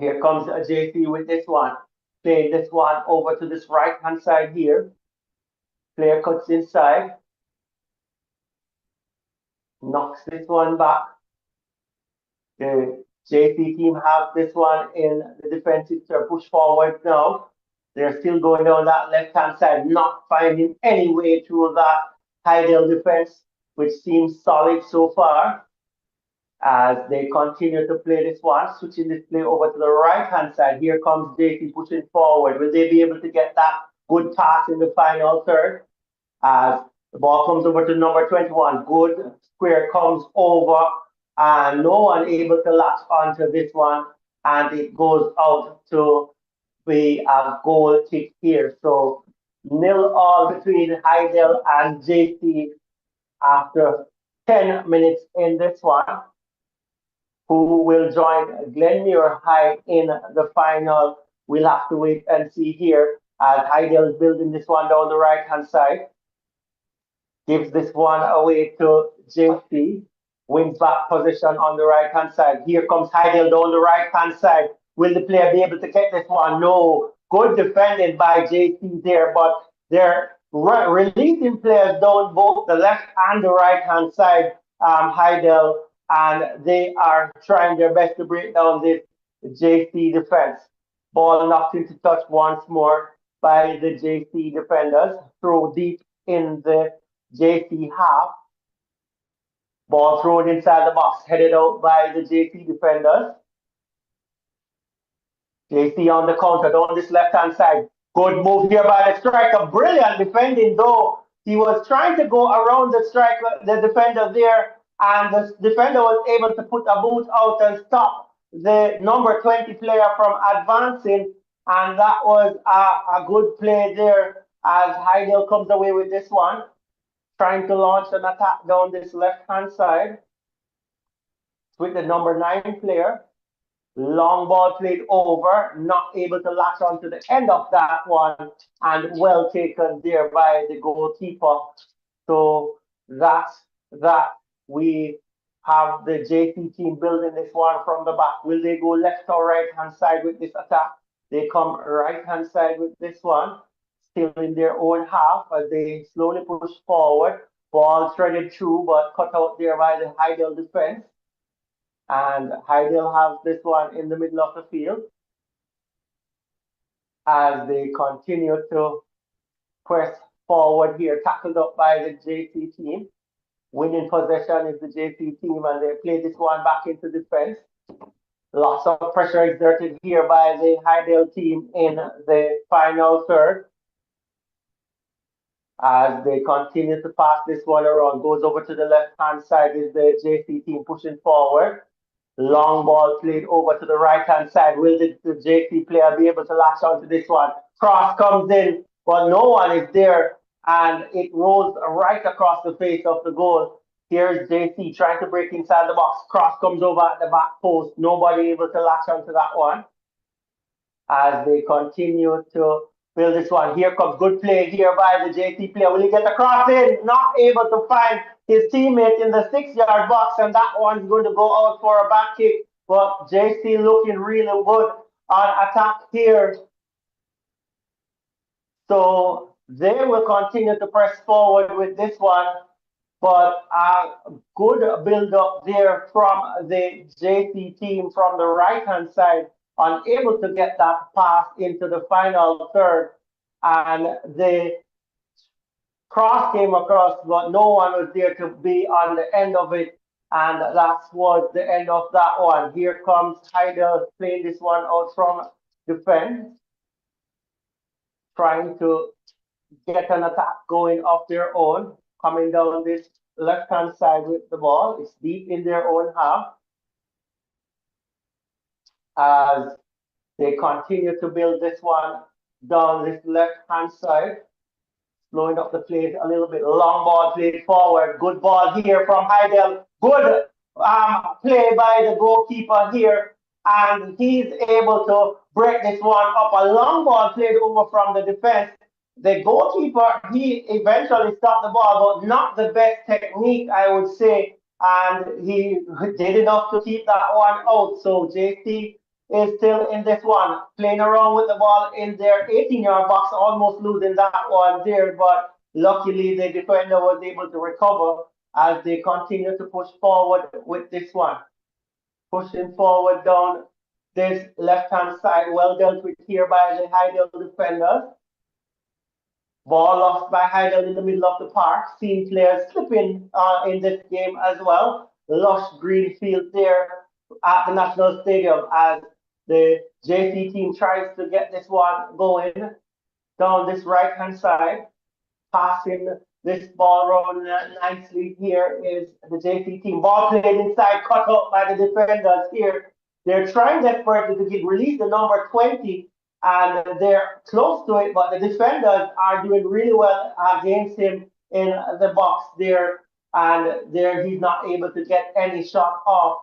[SPEAKER 2] Here comes JC with this one. Playing this one over to this right hand side here. Player cuts inside. Knocks this one back. The JC team have this one in the defensive to push forward now. They're still going down that left-hand side, not finding any way through that Hydel defense, which seems solid so far. As they continue to play this one, switching this play over to the right-hand side. Here comes JC pushing forward. Will they be able to get that good pass in the final third? As the ball comes over to number 21. Good square comes over, and no one able to latch onto this one, and it goes out to be a goal kick here. So 0-0 between Hydel and JC after 10 minutes in this one. Who will join Glenmuir High in the final? We'll have to wait and see here as Hydel is building this one down the right hand side. Gives this one away to JC. Wins back position on the right hand side. Here comes Hydel down the right hand side. Will the player be able to get this one? No. Good defending by JC there, but they're releasing players down both the left and the right hand side, Hydel, and they are trying their best to break down this JC defense. Ball knocked into touch once more by the JC defenders. Throw deep in the JC half. Ball thrown inside the box, headed out by the JC defenders. JC on the counter down this left-hand side. Good move here by the striker. Brilliant defending, though. He was trying to go around the striker, the defender there, and the defender was able to put a boot out and stop the number 20 player from advancing. And that was a good play there as Hydel comes away with this one. Trying to launch an attack down this left-hand side with the number 9 player. Long ball played over, not able to latch onto the end of that one, and well taken there by the goalkeeper. So that's that. We have the JC team building this one from the back. Will they go left or right hand side with this attack? They come right hand side with this one, still in their own half as they slowly push forward. Ball threaded through, but cut out there by the Hydel defense. And Hydel have this one in the middle of the field as they continue to press forward here, tackled up by the JC team. Winning possession is the JC team, and they play this one back into defense. Lots of pressure exerted here by the Hydel team in the final third. As they continue to pass this one around, goes over to the left-hand side is the JC team pushing forward. Long ball played over to the right-hand side. Will the JC player be able to latch onto this one? Cross comes in, but no one is there, and it rolls right across the face of the goal. Here's JC trying to break inside the box. Cross comes over at the back post. Nobody able to latch onto that one. As they continue to build this one. Here comes good play here by the JC player. Will he get the cross in? Not able to find his teammate in the 6-yard box, and that one's going to go out for a back kick. But JC looking really good on attack here. So they will continue to press forward with this one. but a good build up there from the JC team from the right hand side, unable to get that pass into the final third, and the cross came across, but no one was there to be on the end of it. And that was the end of that one. Here comes Hydel playing this one out from defense, trying to get an attack going of their own, coming down this left-hand side with the ball. It's deep in their own half as they continue to build this one down this left-hand side. Slowing up the play a little bit. Long ball played forward. Good ball here from Hydel. Good play by the goalkeeper here. And he's able to break this one up. A long ball played over from the defense. The goalkeeper, he eventually stopped the ball, but not the best technique, I would say. And he did enough to keep that one out. So JC is still in this one, playing around with the ball in their 18-yard box, almost losing that one there, but luckily the defender was able to recover as they continue to push forward with this one. Pushing forward down this left-hand side, well dealt with here by the Hydel defenders. Ball lost by Hydel in the middle of the park. Seen players slipping in this game as well. Lush green field there at the National Stadium as the JC team tries to get this one going down this right-hand side. Passing this ball around nicely here is the JC team. Ball played inside, cut up by the defenders here. They're trying desperately to get release the number 20, and they're close to it, but the defenders are doing really well against him in the box there, and there he's not able to get any shot off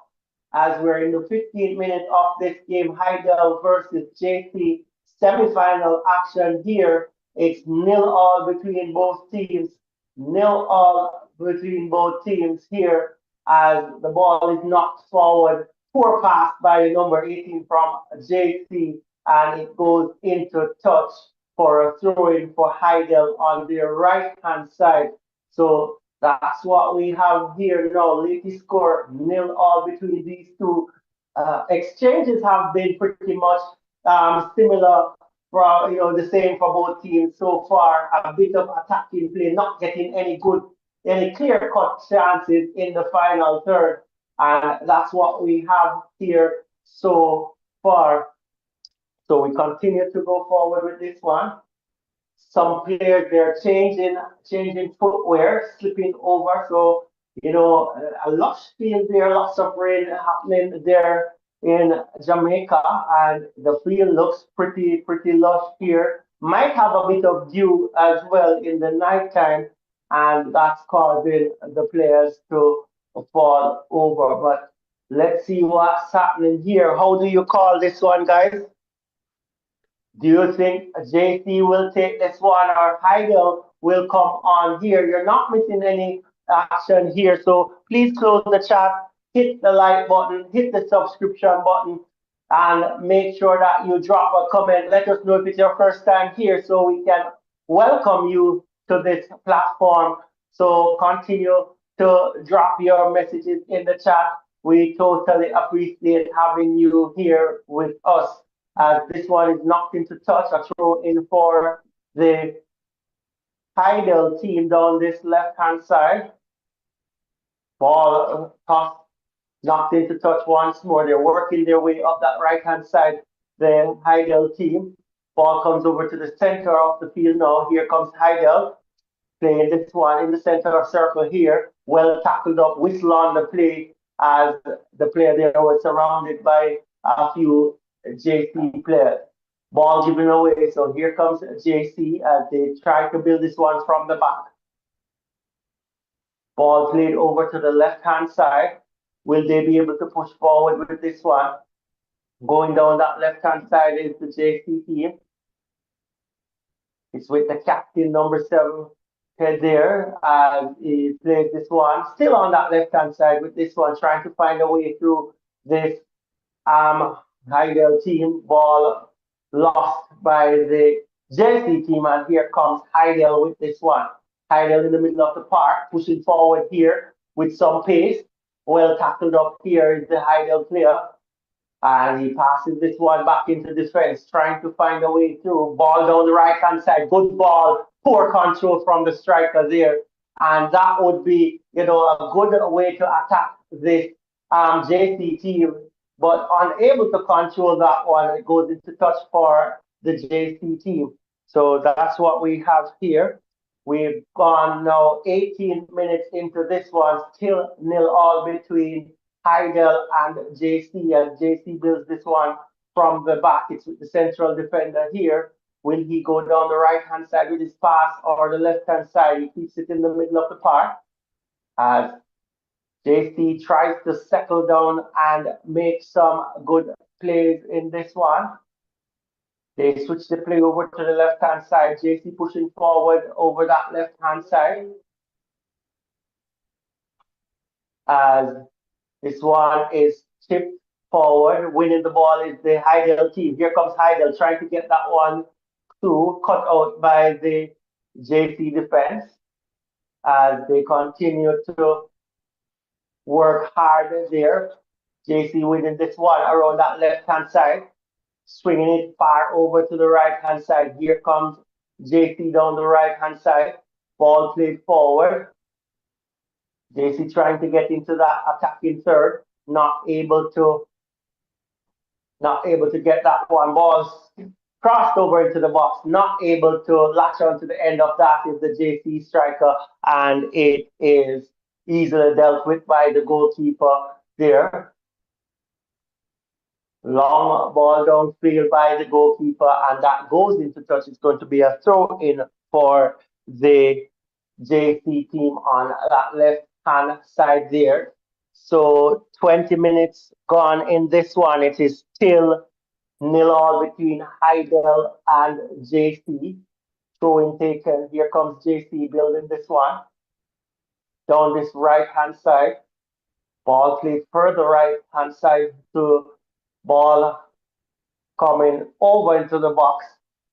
[SPEAKER 2] as we're in the 15th minute of this game. Hydel versus JC semi-final action here. It's 0-0 between both teams. 0-0 between both teams here as the ball is knocked forward. Poor pass by number 18 from JC, and it goes into touch for a throw-in for Hydel on their right-hand side. So that's what we have here now. Latest score 0-0 between these two. Exchanges have been pretty much similar, for the same for both teams so far. A bit of attacking play, not getting any clear-cut chances in the final third, and that's what we have here so far. So we continue to go forward with this one. Some players, they're changing footwear, slipping over. So, a lush field there, lots of rain happening there in Jamaica, and the field looks pretty lush here. Might have a bit of dew as well in the nighttime, and that's causing the players to fall over. But let's see what's happening here. How do you call this one, guys? Do you think JC will take this one or Hydel will come on here? You're not missing any action here. So please close the chat, hit the like button, hit the subscription button, and make sure that you drop a comment. Let us know if it's your first time here so we can welcome you to this platform. So continue to drop your messages in the chat. We totally appreciate having you here with us. This one is knocked into touch, a throw in for the Hydel team down this left-hand side. Ball tossed, knocked into touch once more. They're working their way up that right-hand side, the Hydel team. Ball comes over to the center of the field now. Here comes Hydel playing this one in the center of circle here. Well tackled up, whistle on the play as the player there was surrounded by a few JC players. Ball given away. So here comes JC as they try to build this one from the back. Ball played over to the left-hand side. Will they be able to push forward with this one? Going down that left-hand side is the JC team. It's with the captain, number 7, there as he plays this one. Still on that left-hand side with this one, trying to find a way through this Hydel team. Ball lost by the JC team, and here comes Hydel with this one. Hydel in the middle of the park, pushing forward here with some pace. Well tackled up here is the Hydel player. And he passes this one back into defense, trying to find a way through. Ball down the right hand side. Good ball. Poor control from the striker there. And that would be, a good way to attack this JC team. But unable to control that one, it goes into touch for the JC team. So that's what we have here. We've gone now 18 minutes into this one, still 0-all between Hydel and JC, and JC builds this one from the back. It's with the central defender here. Will he go down the right-hand side with his pass or the left-hand side? He keeps it in the middle of the park as JC tries to settle down and make some good plays in this one. They switch the play over to the left-hand side. JC pushing forward over that left-hand side. As this one is tipped forward. Winning the ball is the Hydel team. Here comes Hydel trying to get that one through, cut out by the JC defense as they continue to work hard there. JC winning this one around that left-hand side, swinging it far over to the right-hand side. Here comes JC down the right-hand side. Ball played forward. JC trying to get into that attacking third, not able to get that one. Ball crossed over into the box, not able to latch onto the end of that is the JC striker, and it is easily dealt with by the goalkeeper there. Long ball downfield by the goalkeeper, and that goes into touch. It's going to be a throw in for the JC team on that left-hand side there. So 20 minutes gone in this one. It is still 0-all between Hydel and JC. Throwing taken. Here comes JC building this one. Down this right-hand side. Ball played further right-hand side to ball coming over into the box.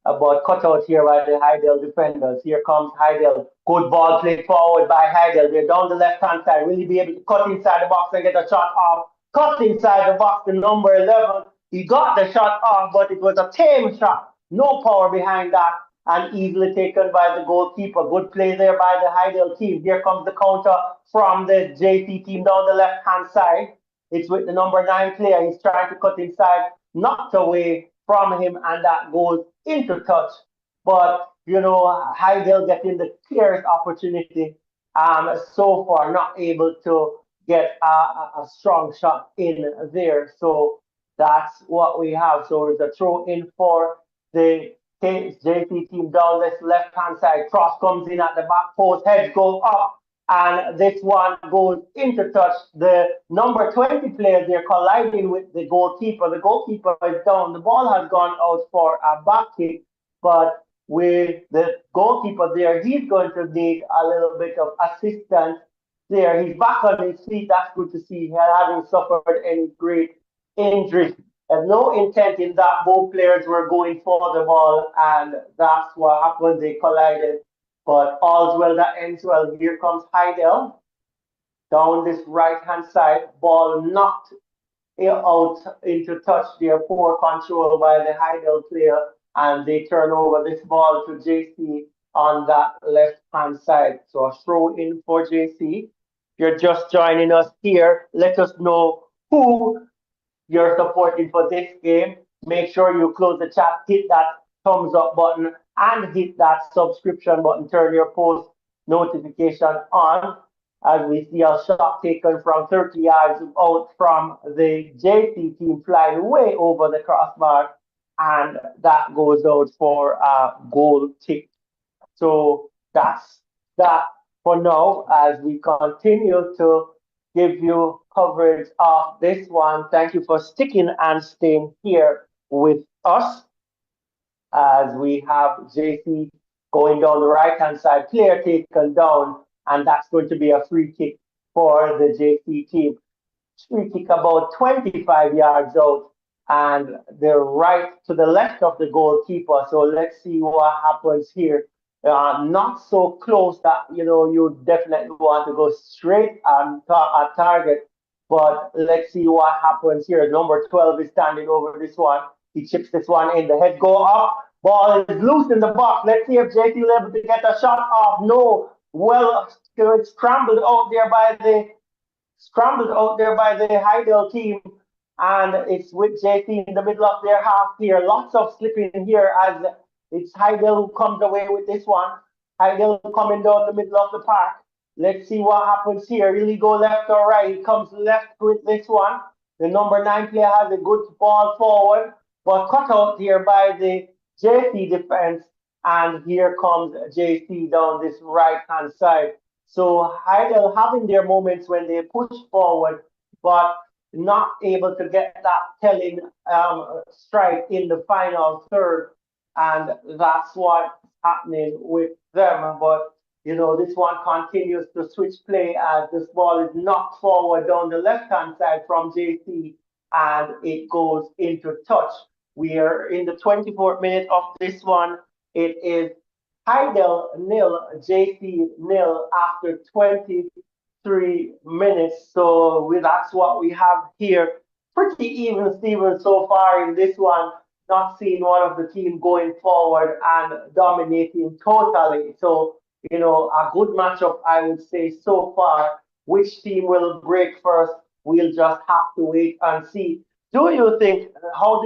[SPEAKER 2] But cut out here by the Hydel defenders. Here comes Hydel. Good ball played forward by Hydel. They're down the left-hand side. Will he be able to cut inside the box and get a shot off? Cut inside the box to number 11. He got the shot off, but it was a tame shot. No power behind that. And easily taken by the goalkeeper. Good play there by the Hydel team. Here comes the counter from the JC team down the left-hand side. It's with the number 9 player. He's trying to cut inside, knocked away from him, and that goes into touch. But, Hydel getting the clearest opportunity so far, not able to get a strong shot in there. So that's what we have. So it's a throw in for the JC team down this left-hand side. Cross comes in at the back post, heads go up, and this one goes into touch. The number 20 player, they're colliding with the goalkeeper. The goalkeeper is down. The ball has gone out for a back kick, but with the goalkeeper there, he's going to need a little bit of assistance there. He's back on his feet. That's good to see. He hasn't suffered any great injury. There's no intent in that. Both players were going for the ball, and that's what happened. They collided. But all's well that ends well. Here comes Hydel down this right-hand side. Ball knocked out into touch there. Poor control by the Hydel player. And they turn over this ball to JC on that left-hand side. So a throw in for JC. If you're just joining us here, let us know who you're supporting for this game. Make sure you close the chat, hit that thumbs up button, and hit that subscription button. Turn your post notification on as we see a shot taken from 30 yards out from the JC team, flying way over the crossbar, and that goes out for a goal kick. So that's that for now as we continue to give you coverage of this one. Thank you for sticking and staying here with us as we have JC going down the right-hand side, player taken down, and that's going to be a free kick for the JC team. Free kick about 25 yards out, and they're right to the left of the goalkeeper. So let's see what happens here. not so close that you definitely want to go straight on at target. But let's see what happens here. Number 12 is standing over this one. He chips this one in. The head go up. Ball is loose in the box. Let's see if JT will able to get a shot off. No. Well, it's scrambled out there by the Hydel team, and it's with JT in the middle of their half here. Lots of slipping here as it's Hydel who comes away with this one. Hydel coming down the middle of the park. Let's see what happens here. Will he go left or right? He comes left with this one. The number 9 player has a good ball forward, but cut out here by the JT defense. And here comes JC down this right hand side. So Hydel having their moments when they push forward, but not able to get that telling strike in the final third, and that's what's happening with them. But this one continues to switch play as this ball is knocked forward down the left hand side from JC, and it goes into touch. We are in the 24th minute of this one. It is Hydel nil, JC nil after 23 minutes. So that's what we have here. Pretty even, Steven, so far in this one. Not seeing one of the team going forward and dominating totally. So, a good matchup, I would say, so far. Which team will break first? We'll just have to wait and see. How do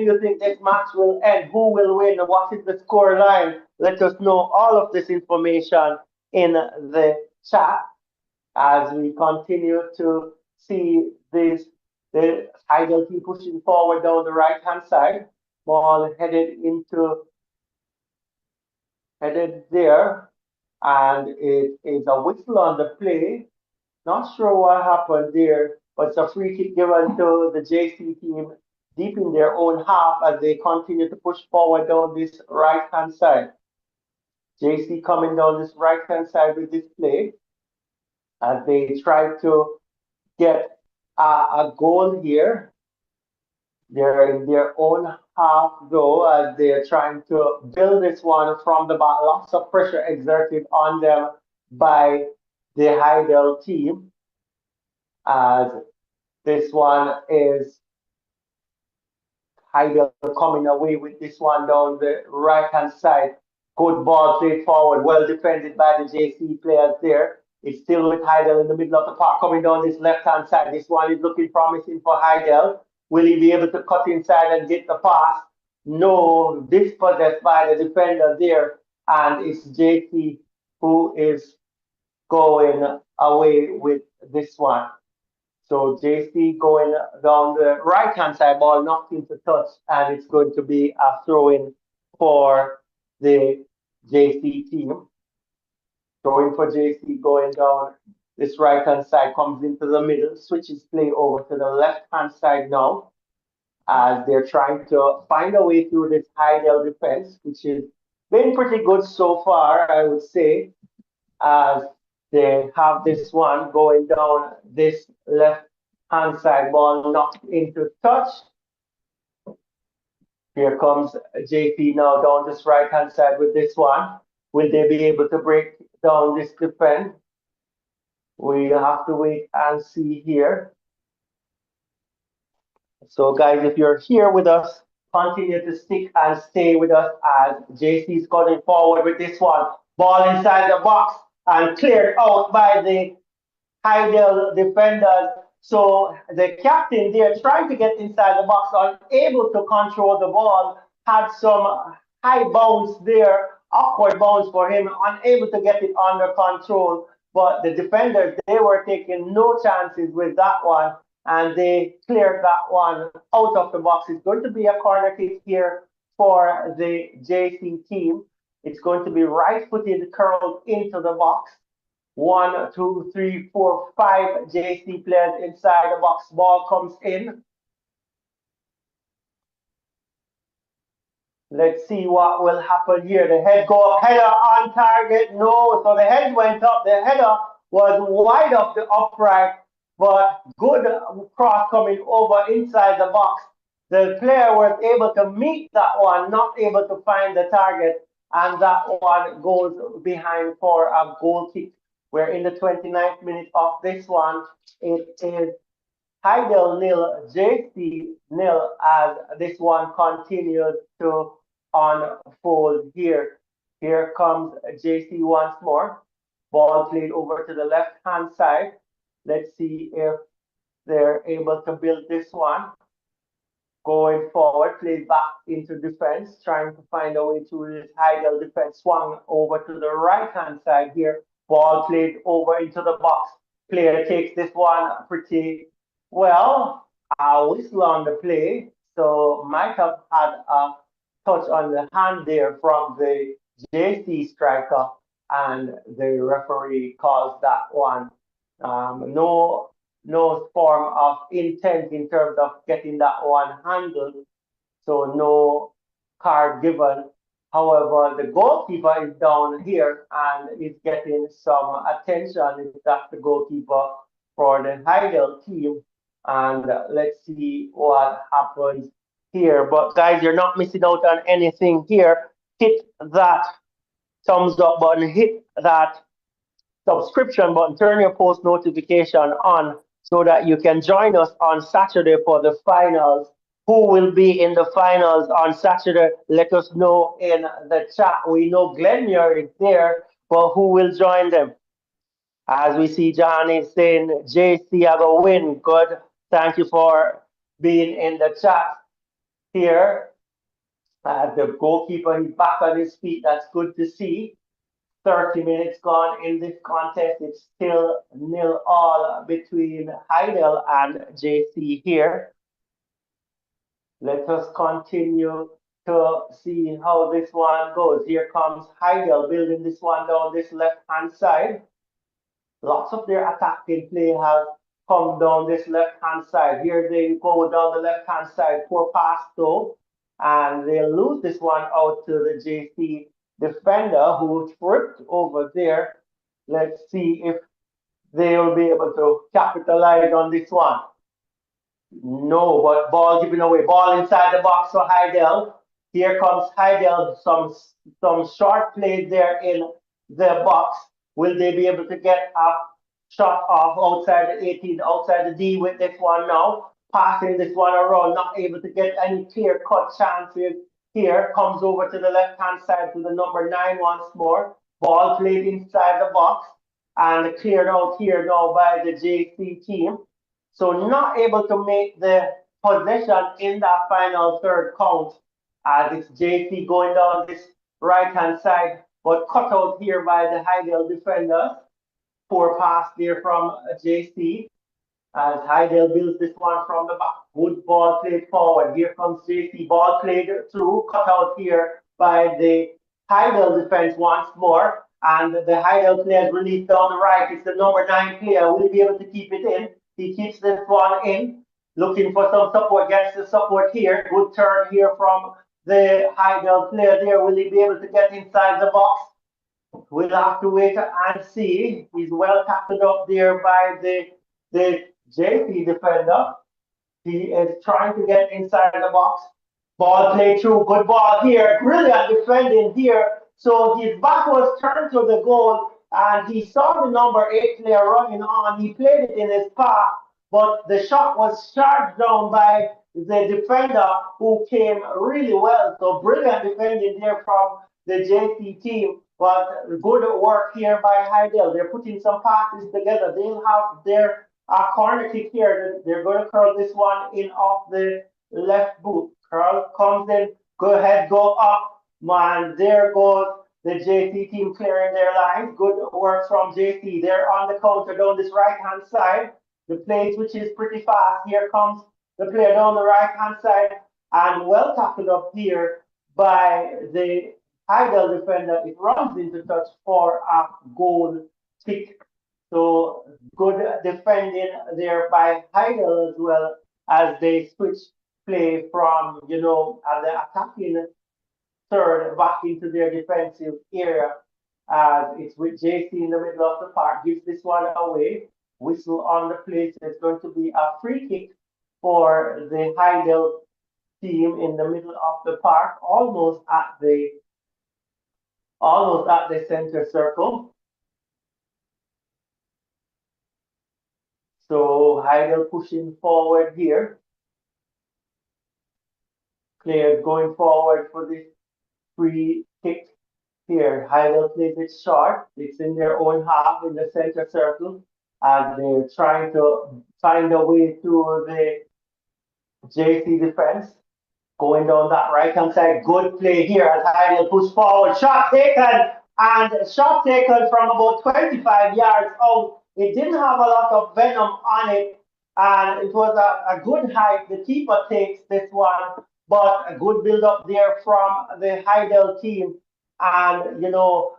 [SPEAKER 2] you think this match will end? Who will win? What is the score line? Let us know all of this information in the chat as we continue to see the Hydel team pushing forward down the right hand side. Ball headed there, and it is a whistle on the play. Not sure what happened there, but it's a free kick given to the JC team deep in their own half as they continue to push forward down this right hand side. JC coming down this right hand side with this play as they try to get a goal here. They're in their own half though as they're trying to build this one from the back. Lots of pressure exerted on them by the Hydel team as this one is Hydel coming away with this one down the right hand side. Good ball played forward, well defended by the JC players there. It's still with Hydel in the middle of the park coming down this left hand side. This one is looking promising for Hydel. Will he be able to cut inside and get the pass? No, dispossessed by the defender there, and it's JC who is going away with this one. So JC going down the right hand side, ball knocked into touch, and it's going to be a throw in for the JC team. Throwing for JC going down this right hand side, comes into the middle, switches play over to the left hand side now as they're trying to find a way through this Hydel defense, which has been pretty good so far, I would say, as they have this one going down this left hand side, ball knocked into touch. Here comes JP now down this right hand side with this one. Will they be able to break down this defense? We have to wait and see here. So guys, if you're here with us, continue to stick and stay with us as JC is going forward with this one. Ball inside the box and cleared out by the Hydel defenders. So the captain there trying to get inside the box, unable to control the ball, had some high bounce there, awkward bounce for him, unable to get it under control. But the defenders, they were taking no chances with that one, and they cleared that one out of the box. It's going to be a corner kick here for the JC team. It's going to be right-footed, curled into the box. 1, 2, 3, 4, 5 JC players inside the box. Ball comes in. Let's see what will happen here. The head go up, header on target. No, so the head went up. The header was wide of the upright, but good cross coming over inside the box. The player was able to meet that one, not able to find the target, and that one goes behind for a goal kick. We're in the 29th minute of this one. It is Hydel nil, JC nil, as this one continues to unfold here. Here comes JC once more. Ball played over to the left hand side. Let's see if they're able to build this one. Going forward, played back into defense, trying to find a way to this Hydel defense. Swung over to the right hand side here. Ball played over into the box. Player takes this one pretty well. A whistle on the play, so might have had a touch on the hand there from the JC striker, and the referee calls that one. No form of intent in terms of getting that one handled, so no card given. However, the goalkeeper is down here and is getting some attention. That's the goalkeeper for the Hydel team. And let's see what happens here. But guys, you're not missing out on anything here. Hit that thumbs up button, hit that subscription button, turn your post notification on so that you can join us on Saturday for the finals. Who will be in the finals on Saturday? Let us know in the chat. We know Glenmuir is there, but who will join them? As we see John is saying, JC I go win. Good. Thank you for being in the chat here. The goalkeeper is back on his feet. That's good to see. 30 minutes gone in this contest. It's still 0-all between Hydel and JC here. Let us continue to see how this one goes. Here comes Hydel building this one down this left-hand side. Lots of their attacking play has come down this left-hand side. Here they go down the left-hand side, poor pass though, and they lose this one out to the JC defender who tripped over there. Let's see if they'll be able to capitalize on this one. No, but ball given away. Ball inside the box for Hydel. Here comes Hydel. Some short plays there in the box. Will they be able to get a shot off outside the 18, outside the D with this one now? Passing this one around, not able to get any clear-cut chances. Here comes over to the left-hand side to the number 9 once more. Ball played inside the box and cleared out here now by the JC team. So not able to make the possession in that final third count as it's JC going down this right-hand side, but cut out here by the Hydel defenders. Poor pass there from JC as Hydel builds this one from the back. Good ball played forward. Here comes JC. Ball played through, cut out here by the Hydel defense once more. And the Hydel players released down the right. It's the number 9 player. Will he be able to keep it in? He keeps this one in, looking for some support, gets the support here. Good turn here from the Hydel player there. Will he be able to get inside the box? We'll have to wait and see. He's well tackled up there by the JP defender. He is trying to get inside the box. Ball played through, good ball here. Brilliant defending here. So his back was turned to the goal and he saw the number 8 player running on. He played it in his path, but the shot was charged down by the defender who came really well. So brilliant defending there from the JC team. But good work here by Hydel. They're putting some passes together. They'll have their corner kick here. They're going to curl this one in off the left boot. Curl comes in. Go ahead, go up. Man, there goes the JC team clearing their lines. Good work from JC. They're on the counter down this right-hand side. The play switches pretty fast. Here comes the player down the right-hand side. And well tackled up here by the Hydel defender. It runs into touch for a goal kick. So good defending there by Hydel as well as they switch play from, the attacking third back into their defensive area. It's with JC in the middle of the park, gives this one away. Whistle on the play. So it's going to be a free kick for the Hydel team in the middle of the park, almost at the almost at the center circle. So Hydel pushing forward here. Players going forward for this free kick here. Hydel plays it short. It's in their own half in the center circle as they're trying to find a way through the JC defense. Going down that right hand side, good play here as Hydel push forward. Shot taken, and shot taken from about 25 yards out. It didn't have a lot of venom on it, and it was a good height. The keeper takes this one, but a good build up there from the Hydel team. And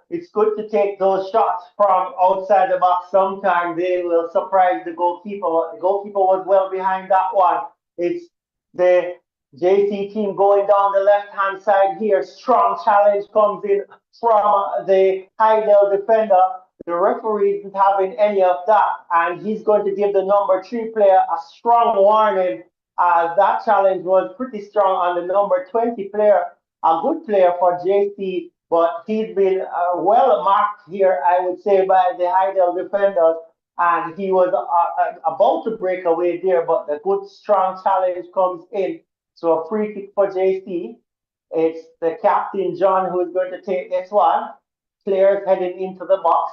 [SPEAKER 2] it's good to take those shots from outside the box. Sometimes they will surprise the goalkeeper. The goalkeeper was well behind that one. It's the JC team going down the left-hand side here. Strong challenge comes in from the Hydel defender. The referee isn't having any of that, and he's going to give the number 3 player a strong warning as that challenge was pretty strong on the number 20 player. A good player for JC, but he's been well marked here, I would say, by the Hydel defenders. And he was about to break away there, but the good strong challenge comes in. So a free kick for JC. It's the captain, John, who is going to take this one. Players heading into the box.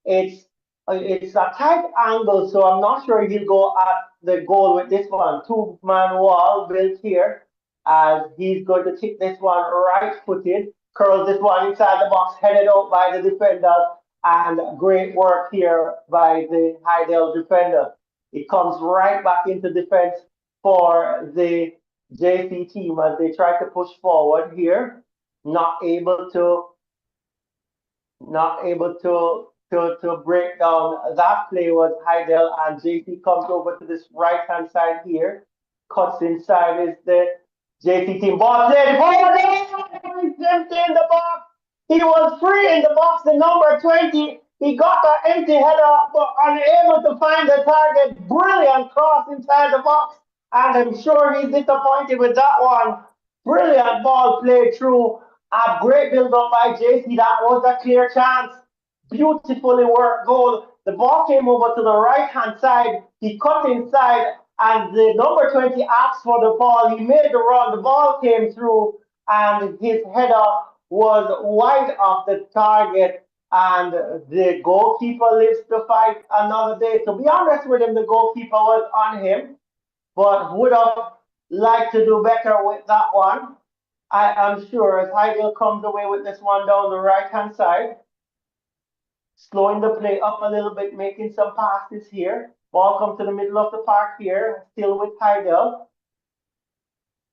[SPEAKER 2] It's a tight angle, so I'm not sure he'll go at the goal with this one. 2-man wall built here as he's going to kick this one right-footed. Curls this one inside the box, headed out by the defenders. And great work here by the Hydel defender. It comes right back into defense for the JC team as they try to push forward here. Not able to break down. That play was Hydel, and JC comes over to this right-hand side here. Cuts inside is the JC team. Ball played forward. Empty in the box. He was free in the box, the number 20. He got an empty header, but unable to find the target. Brilliant cross inside the box. And I'm sure he's disappointed with that one. Brilliant ball played through. A great build-up by JC. That was a clear chance. Beautifully worked goal. The ball came over to the right-hand side. He cut inside, and the number 20 asked for the ball. He made the run. The ball came through, and his header was wide of the target, and the goalkeeper lives to fight another day. To be honest with him, the goalkeeper was on him, but would have liked to do better with that one. I am sure as Hydel comes away with this one down the right-hand side, slowing the play up a little bit, making some passes here. Ball comes to the middle of the park here, still with Hydel.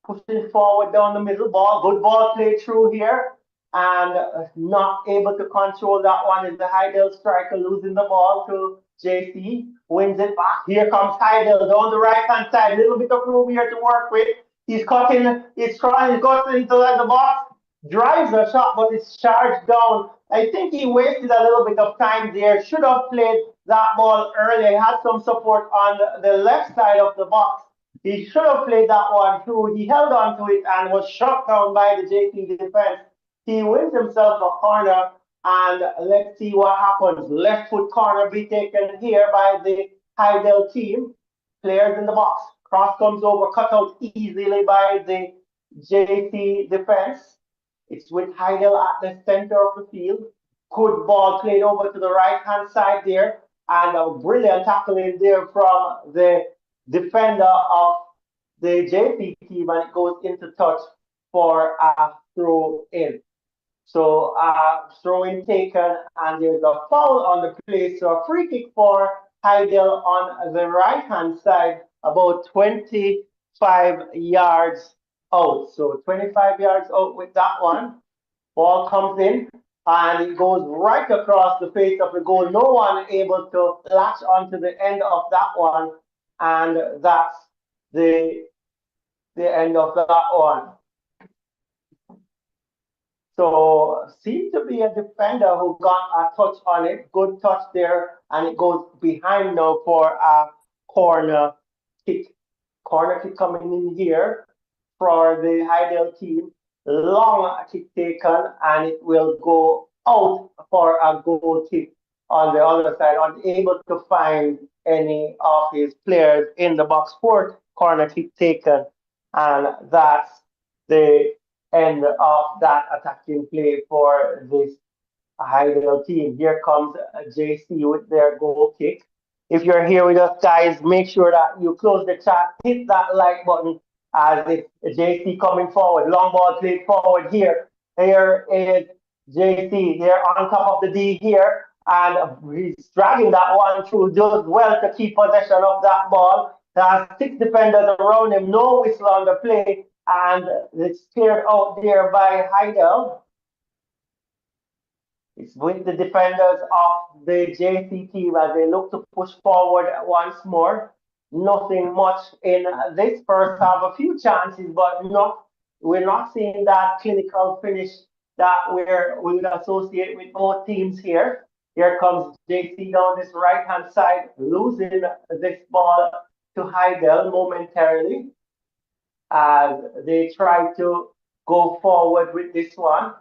[SPEAKER 2] Pushing forward down the middle, good ball played through here, and not able to control that one is the Hydel striker, losing the ball to JC, wins it back. Here comes Hydel down the right-hand side, little bit of room here to work with. He's cutting, he's trying, he's going into the box, drives a shot, but it's charged down. I think he wasted a little bit of time there, should have played that ball earlier. He had some support on the left side of the box. He should have played that one through. He held on to it and was shot down by the JC defense. He wins himself a corner, and let's see what happens. Left foot corner be taken here by the Hydel team. Players in the box. Cross comes over, cut out easily by the JC defense. It's with Hydel at the center of the field. Good ball played over to the right-hand side there, and a brilliant tackling there from the defender of the JC team, and it goes into touch for a throw in. So throw in taken, and there's a foul on the play. So a free kick for Hydel on the right-hand side, about 25 yards out. So 25 yards out with that one. Ball comes in, and it goes right across the face of the goal. No one able to latch onto the end of that one, and that's the end of that one. So seems to be a defender who got a touch on it. Good touch there, and it goes behind now for a corner kick. Corner kick coming in here for the Hydel team. Long kick taken, and it will go out for a goal kick on the other side, unable to find any of his players in the box. Fourth corner kick taken, and that's the end of that attacking play for this Hydel team. Here comes JC with their goal kick. If you're here with us, guys, make sure that you close the chat, hit that like button as it's JC coming forward. Long ball played forward here. Here is JC here on top of the D here, and he's dragging that one through. Does well to keep possession of that ball. There are six defenders around him, no whistle on the play, and it's cleared out there by Hydel. It's with the defenders of the JC team as they look to push forward once more. Nothing much in this first half. A few chances, but we're not seeing that clinical finish that we would associate with both teams here. Here comes JC down this right hand side, losing this ball to Hydel momentarily as they try to go forward with this one.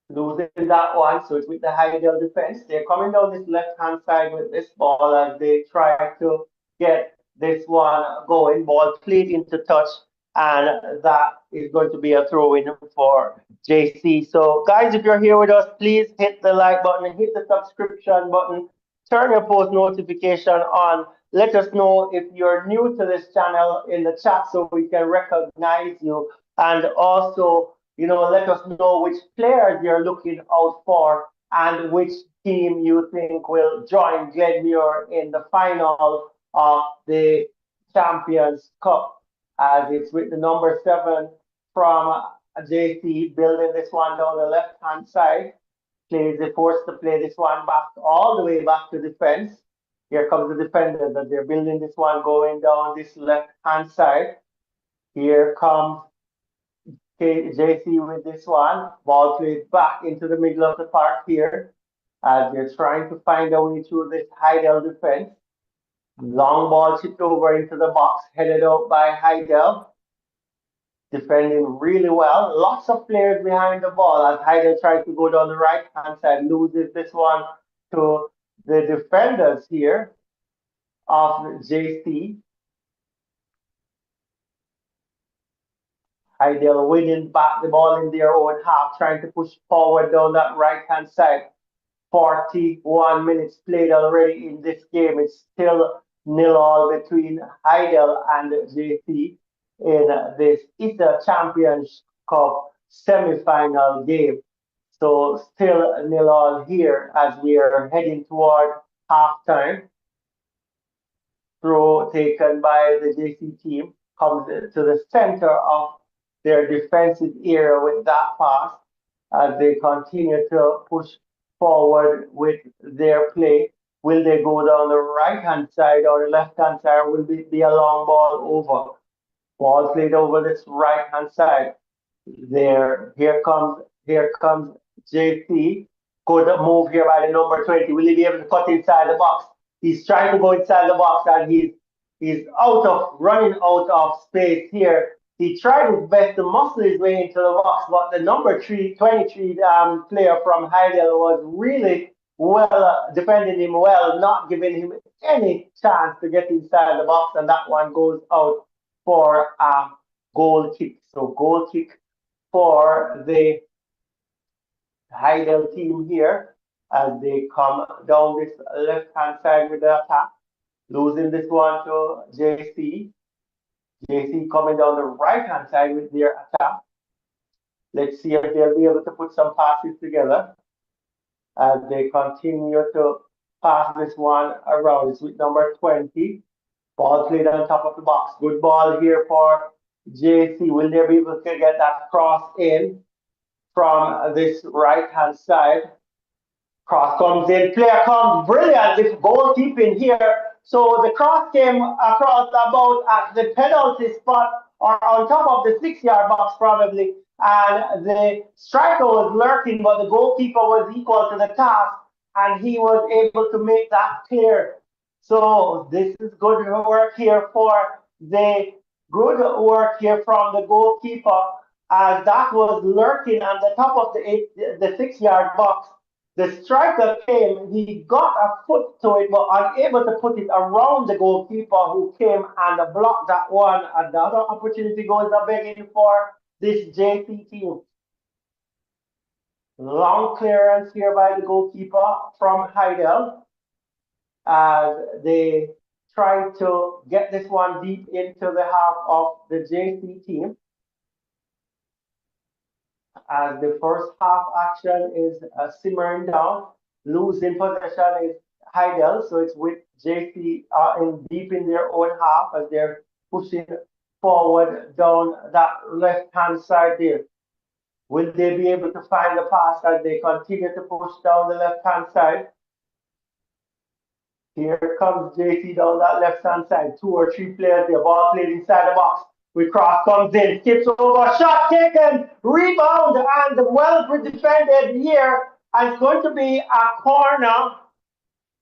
[SPEAKER 2] Losing that one, so it's with the Hydel defense. They're coming down this left-hand side with this ball as they try to get this one going. Ball played into touch, and that is going to be a throw-in for JC. So, guys, if you're here with us, please hit the like button and hit the subscription button. Turn your post notification on. Let us know if you're new to this channel in the chat so we can recognize you. And also, let us know which players you're looking out for and which team you think will join Glenmuir in the final of the Champions Cup, as it's with the number 7 from JC building this one down the left-hand side. They're forced to play this one back all the way back to defense. Here comes the defender that they're building this one going down this left-hand side. Here comes JC with this one. Ball played back into the middle of the park here as they're trying to find a way through this Hydel defense. Long ball chipped over into the box, headed out by Hydel. Defending really well. Lots of players behind the ball as Hydel tries to go down the right-hand side, loses this one to the defenders here of JC. Hydel winning back the ball in their own half, trying to push forward down that right-hand side. 41 minutes played already in this game. It's still 0-0 between Hydel and JC in this ISA Champions Cup semi-final game. So still 0-0 here as we are heading toward halftime. Throw taken by the JC team comes to the center of their defensive area with that pass as they continue to push forward with their play. Will they go down the right-hand side or the left-hand side, or will it be a long ball over? Ball played over this right-hand side. Here comes JC. Good move here by the number 20. Will he be able to cut inside the box? He's trying to go inside the box and he's running out of space here. He tried his best to muscle his way into the box, but the number 23 player from Hydel was really well defending him well, not giving him any chance to get inside the box, and that one goes out for a goal kick. So goal kick for the Hydel team here as they come down this left-hand side with the attack, losing this one to JC. JC coming down the right-hand side with their attack. Let's see if they'll be able to put some passes together as they continue to pass this one around. It's with number 20. Ball played on top of the box. Good ball here for JC. Will they be able to get that cross in from this right-hand side? Cross comes in, player comes, brilliant, this goalkeeping here. So the cross came across about at the penalty spot or on top of the 6-yard box probably. And the striker was lurking, but the goalkeeper was equal to the task and he was able to make that clear. So this is good work here from the goalkeeper as that was lurking on the top of the 6-yard box. The striker came, he got a foot to it, but unable to put it around the goalkeeper who came and blocked that one. Another opportunity goes a begging for this JC team. Long clearance here by the goalkeeper from Hydel. They try to get this one deep into the half of the JC team. As the first half action is simmering down, losing possession is Hydel, so it's with JC in deep in their own half as they're pushing forward down that left-hand side there. Will they be able to find the pass as they continue to push down the left-hand side? Here comes JC down that left-hand side. 2 or 3 players, the ball played inside the box. We cross comes in, skips over, shot taken, rebound, and well defended here. And it's going to be a corner,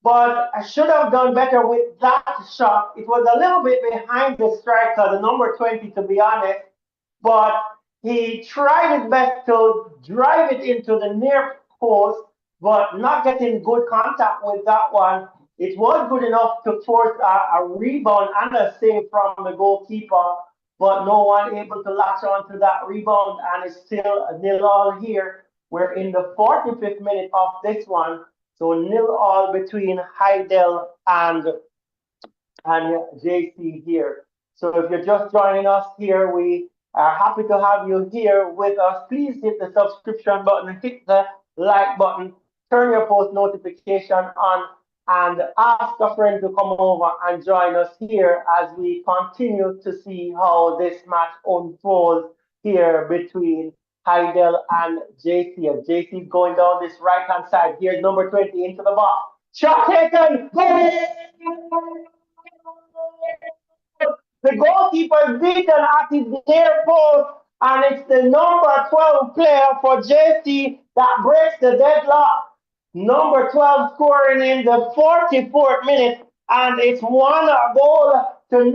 [SPEAKER 2] but I should have done better with that shot. It was a little bit behind the striker, the number 20, to be honest, but he tried his best to drive it into the near post, but not getting good contact with that one. It was good enough to force a rebound and a save from the goalkeeper, but no one able to latch on to that rebound, and it's still 0-0 here. We're in the 45th minute of this one, so 0-0 between Hydel and JC here. So if you're just joining us here, we are happy to have you here with us. Please hit the subscription button, hit the like button, turn your post notification on, and ask a friend to come over and join us here as we continue to see how this match unfolds here between Hydel and JC. As JC is going down this right-hand side. Here's number 20 into the box. Shot taken! The goalkeeper is beaten at his near post, and it's the number 12 player for JC that breaks the deadlock. Number 12 scoring in the 44th minute, and it's 1-0 in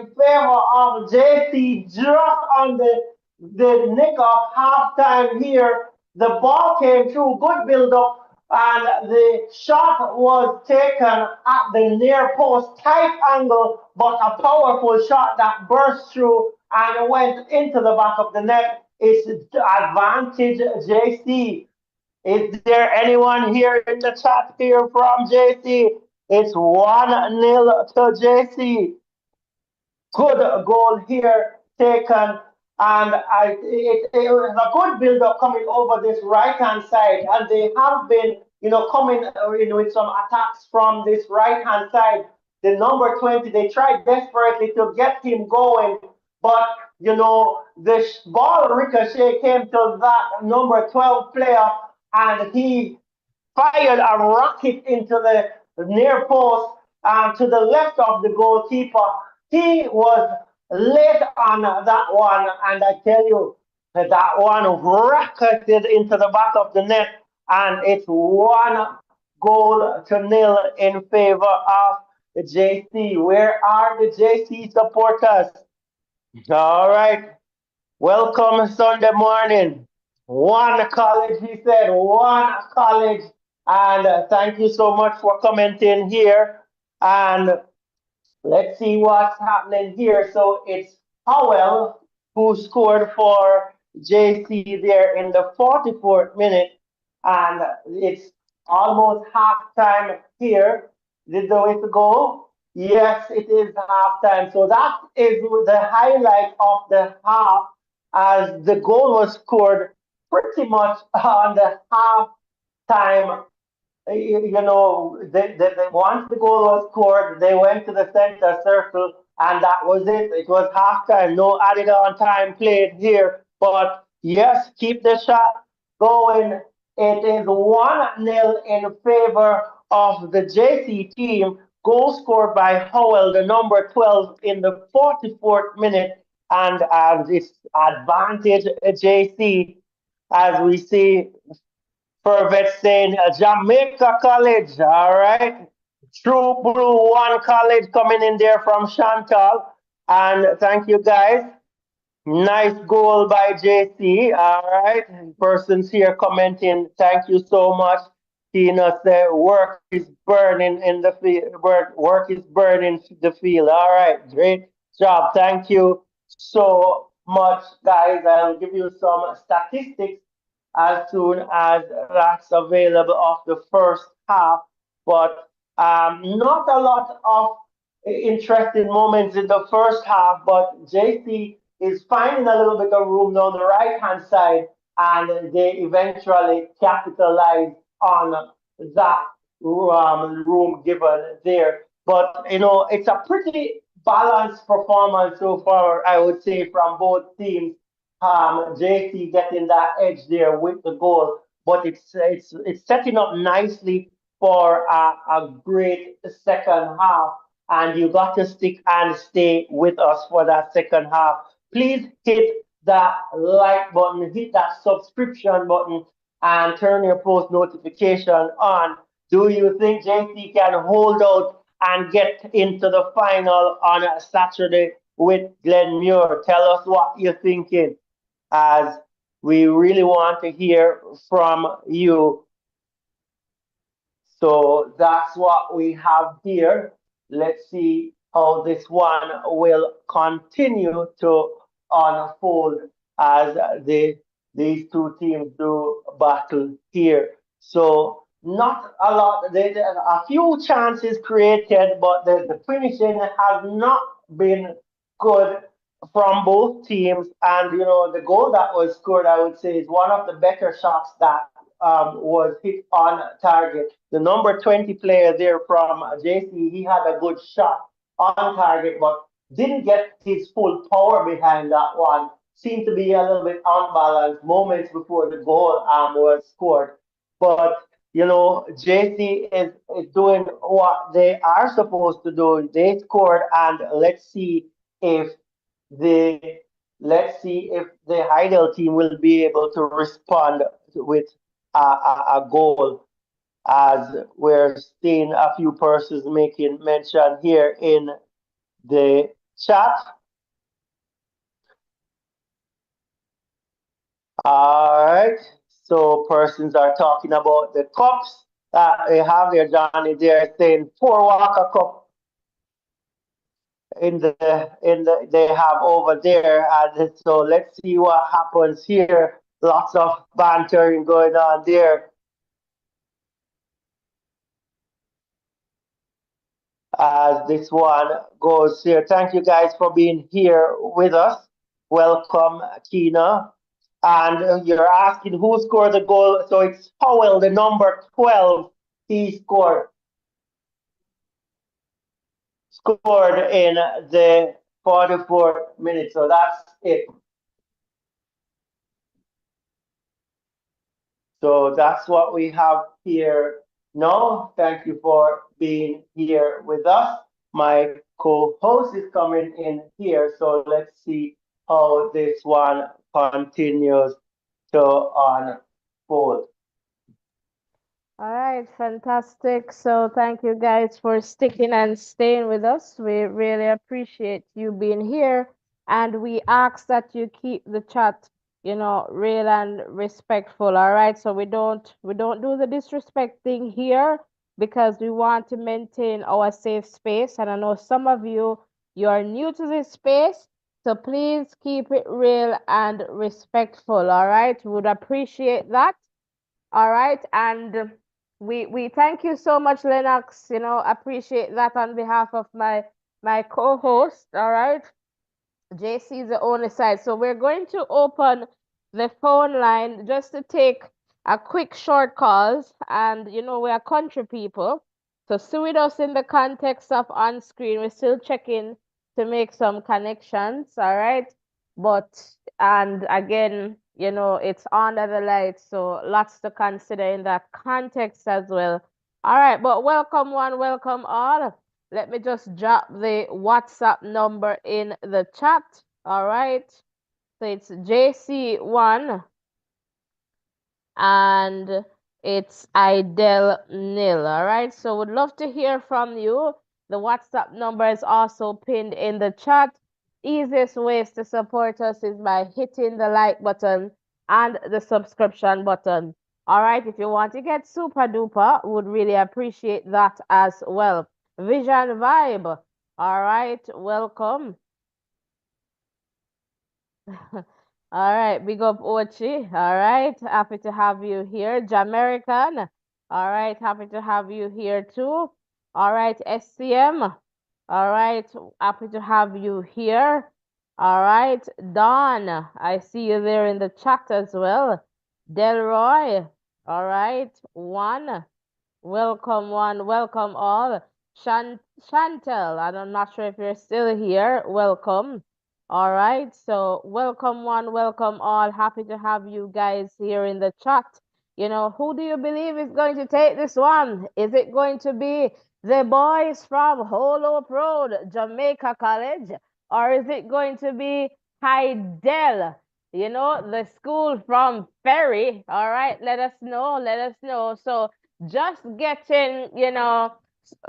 [SPEAKER 2] favor of JC just on the nick of halftime here. The ball came through, good build-up, and the shot was taken at the near post, tight angle, but a powerful shot that burst through and went into the back of the net. It's advantage JC. Is there anyone here in the chat here from JC? It's 1-0 to JC. Good goal here taken, and it was a good build-up coming over this right-hand side, and they have been, coming with some attacks from this right-hand side. The number 20, they tried desperately to get him going, but the ball ricochet came to that number 12 player, and he fired a rocket into the near post to the left of the goalkeeper. He was late on that one, and I tell you, that one rocketed into the back of the net, and it's 1-0 in favor of the JC. Where are the JC supporters? All right. Welcome Sunday morning. One college, he said, one college. And thank you so much for commenting here. And let's see what's happening here. So it's Howell who scored for JC there in the 44th minute. And it's almost halftime here. Is the way to go? Yes, it is halftime. So that is the highlight of the half, as the goal was scored pretty much on the halftime. Once the goal was scored, they went to the center circle, and that was it. It was halftime. No added on time played here. But yes, keep the shot going. It is 1-0 in favor of the JC team. Goal scored by Howell, the number 12, in the 44th minute. And it's advantage JC, as we see Fervet saying Jamaica College. All right. True Blue One College coming in there from Chantal. And thank you guys. Nice goal by JC. All right. Persons here commenting. Thank you so much. Tina said work is burning in the field. Work is burning the field. All right. Great job. Thank you so much, guys. I'll give you some statistics as soon as that's available of the first half. But not a lot of interesting moments in the first half, but JC is finding a little bit of room down the right hand side, and they eventually capitalize on that room given there. But you know, it's a pretty balanced performance so far, I would say, from both teams. JC getting that edge there with the goal, but it's setting up nicely for a great second half. And you got to stick and stay with us for that second half. Please hit that like button, hit that subscription button, and turn your post notification on. Do you think JC can hold out and get into the final on a Saturday with Glenmuir? Tell us what you're thinking, as we really want to hear from you. So that's what we have here. Let's see how this one will continue to unfold as these two teams do battle here. So not a lot, there are a few chances created, but the finishing has not been good from both teams. And you know, the goal that was scored, I would say, is one of the better shots that was hit on target. The number 20 player there from JC, he had a good shot on target, but didn't get his full power behind that one. Seemed to be a little bit unbalanced moments before the goal was scored. But you know, JC is doing what they are supposed to do. They scored, and if the let's see if the Hydel team will be able to respond with a goal, as we're seeing a few persons making mention here in the chat. All right, so persons are talking about the cups that they have there. Johnny there saying 4 Walker Cup in the they have over there, and so let's see what happens here. Lots of bantering going on there as this one goes here. Thank you guys for being here with us. Welcome, Kina. And you're asking who scored the goal. So it's Howell, the number 12. He scored in the 44th minute. So that's it. So that's what we have here. No, thank you for being here with us. My co-host is coming in here, so let's see how this one continues to unfold.
[SPEAKER 1] All right, fantastic. So thank you guys for sticking and staying with us. We really appreciate you being here. And we ask that you keep the chat, real and respectful. All right. So we don't do the disrespecting here because we want to maintain our safe space. And I know some of you are new to this space. So please keep it real and respectful. All right. Would appreciate that. All right. And we thank you so much, Lennox. Appreciate that on behalf of my co-host. All right. JC is the only side. So we're going to open the phone line just to take a quick short calls. And we are country people. So stay with us in the context of on screen. We're still checking to make some connections. All right. But and again, it's under the lights, so lots to consider in that context as well. All right, but welcome one, welcome all. Let me just drop the WhatsApp number in the chat. All right. So it's JC1 and it's Hydel nil. All right. So would love to hear from you. The WhatsApp number is also pinned in the chat. Easiest ways to support us is by hitting the like button and the subscription button. All right, if you want to get super duper, would really appreciate that as well. Vision Vibe. All right, welcome. All right, big up Ochi. All right, happy to have you here. Jamaican. All right, happy to have you here too. All right, SCM. All right, happy to have you here. All right, Don, I see you there in the chat as well. Delroy. All right, one, welcome all. Chantel, I'm not sure if you're still here. Welcome. All right, so welcome one, welcome all. Happy to have you guys here in the chat. You know, who do you believe is going to take this one? Is it going to be the boys from Hollow Road, Jamaica College? Or is it going to be Hydel? You know, the school from Ferry. All right, let us know, let us know. So just getting, you know,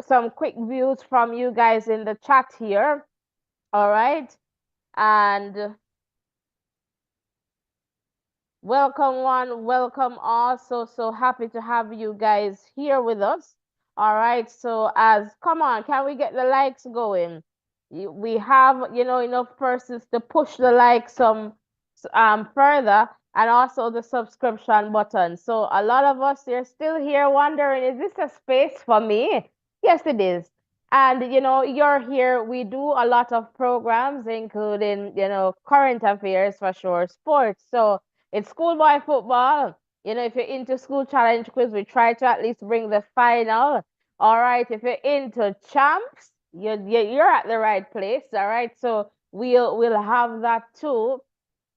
[SPEAKER 1] some quick views from you guys in the chat here. All right. And welcome one, welcome all. So happy to have you guys here with us. All right. So come on, can we get the likes going? We have, you know, enough persons to push the like some further, and also the subscription button. So a lot of us are still here wondering, is this a space for me? Yes, it is. And you know, you're here. We do a lot of programs, including, you know, current affairs for sure, sports. So it's schoolboy football. You know, if you're into school challenge quiz, we try to at least bring the final. All right. If you're into champs, you're at the right place. All right. So we'll have that too.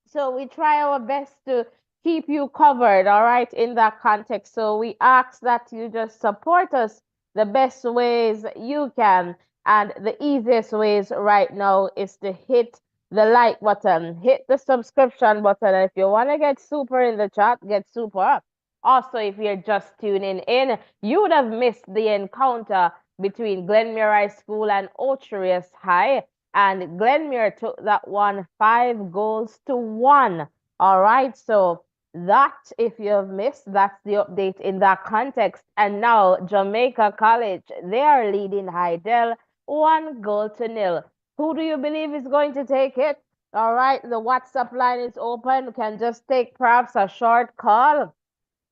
[SPEAKER 1] So we try our best to keep you covered, all right, in that context. So we ask that you just support us the best ways you can. And the easiest ways right now is to hit the like button, hit the subscription button. And if you want to get super in the chat, get super. Also, if you're just tuning in, you would have missed the encounter between Glenmuir High School and Ocho Rios High, and Glenmuir took that one 5 goals to 1. All right, so that, if you have missed, that's the update in that context. And now Jamaica College, they are leading Hydel 1 goal to 0. Who do you believe is going to take it? All right, the WhatsApp line is open. We can just take perhaps a short call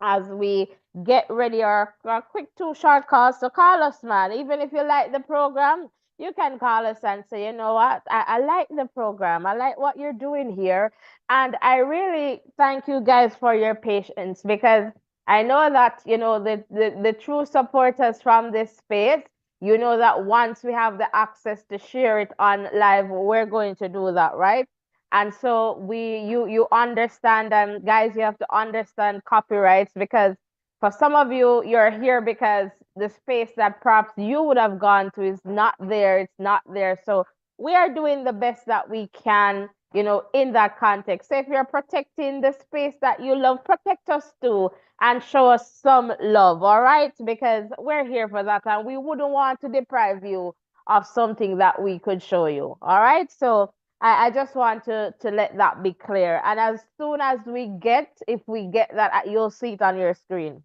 [SPEAKER 1] as we get ready, our quick 2 short calls. So call us, man. Even if you like the program, you can call us and say, you know what, I like the program. I like what you're doing here. And I really thank you guys for your patience, because I know that, you know, the true supporters from this space, you know that once we have the access to share it on live, we're going to do that, right? And so you understand, and guys, you have to understand copyrights, because for some of you, you're here because the space that perhaps you would have gone to is not there. It's not there. So we are doing the best that we can, you know, in that context. So if you're protecting the space that you love, protect us too and show us some love, all right? Because we're here for that, and we wouldn't want to deprive you of something that we could show you, all right? So I just want to let that be clear. And as soon as if we get that, you'll see it on your screen.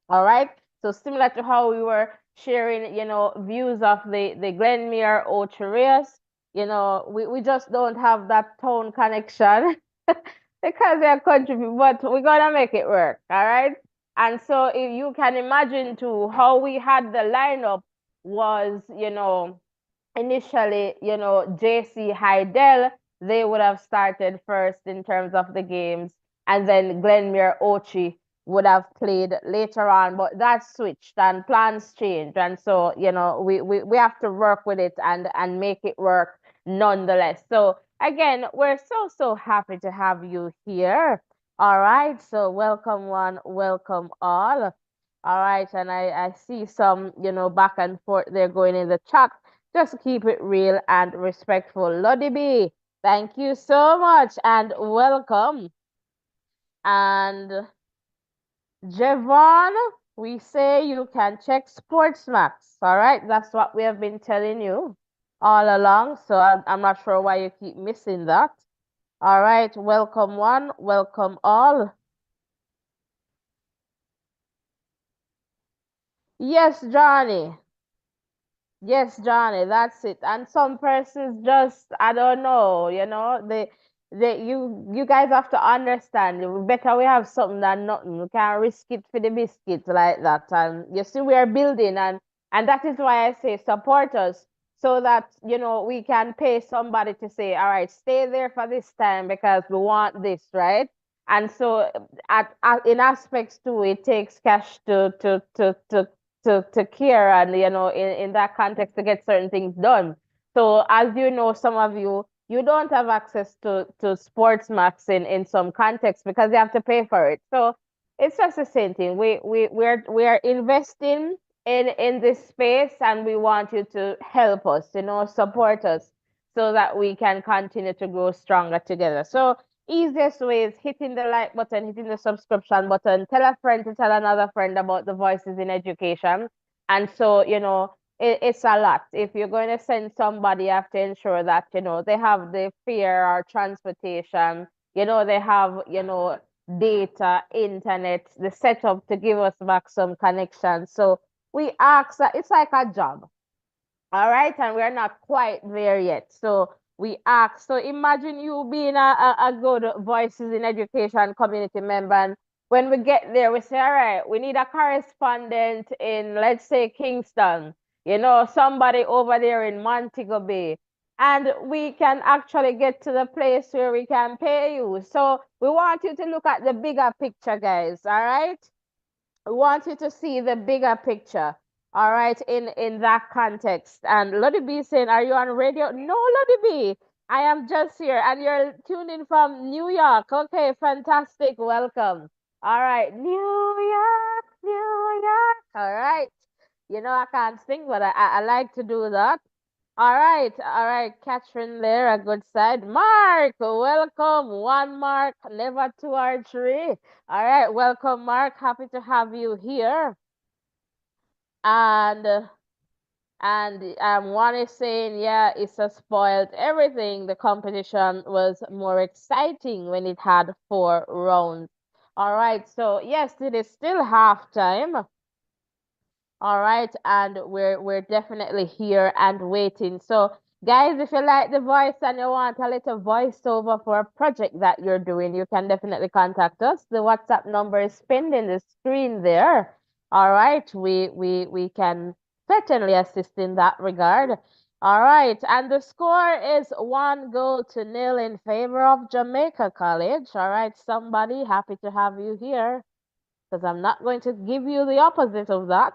[SPEAKER 1] All right. So similar to how we were sharing, you know, views of the Glenmuir Ocho Rios, you know, we just don't have that tone connection because they're country people, but we're gonna make it work. All right. And so if you can imagine too how we had the lineup was, you know, initially, you know, JC Hydel, they would have started first in terms of the games, and then Glenmuir Ochi would have played later on, but that switched and plans changed. And so, you know, we have to work with it and make it work nonetheless. So again, we're so happy to have you here. All right. So welcome one, welcome all. All right. And I see some, you know, back and forth there going in the chat. Just keep it real and respectful. Lodi B, thank you so much and welcome. And Javon, we say you can check Sportsmax. All right, that's what we have been telling you. all along. So I'm not sure why you keep missing that. All right, welcome one, welcome all. Yes, Johnny. Yes, Johnny, that's it. And some persons just, I don't know, you guys have to understand. Better we have something than nothing. We can't risk it for the biscuit like that. And you see, we are building, and that is why I say support us so that we can pay somebody to say, all right, stay there for this time because we want this, right? And so, in aspects too, it takes cash to care and in that context to get certain things done. So as you know, some of you don't have access to sports max in some contexts because you have to pay for it. So it's just the same thing. We are investing in this space and we want you to help us, support us so that we can continue to grow stronger together. So easiest way is hitting the like button, hitting the subscription button, tell a friend to tell another friend about the voices in education. And so, it's a lot. If you're going to send somebody, you have to ensure that, they have the fare or transportation, they have, data, internet, the setup to give us back some connection. So we ask that it's like a job. All right, and we're not quite there yet. So we ask. So imagine you being a good voices in education community member. And when we get there, we say, all right, we need a correspondent in, let's say, Kingston, somebody over there in Montego Bay. And we can actually get to the place where we can pay you. So we want you to look at the bigger picture, guys. All right. I want you to see the bigger picture. All right, in that context. And Lodi B saying, "Are you on radio?" No, Lodi B. I am just here, and you're tuned in from New York. Okay, fantastic. Welcome. All right, New York, New York. All right. I can't sing, but I like to do that. All right, Catherine there, a good side. Mark, welcome. One Mark, never two or three. All right, welcome, Mark. Happy to have you here. And one is saying, yeah, it's a spoiled everything. The competition was more exciting when it had 4 rounds. All right, so yes, it is still halftime. All right, and we're definitely here and waiting. So, guys, if you like the voice and you want a little voiceover for a project that you're doing, you can definitely contact us. The WhatsApp number is pinned in the screen there. All right, we can certainly assist in that regard. All right, and the score is 1-0 in favor of Jamaica College. All right, somebody, happy to have you here because I'm not going to give you the opposite of that.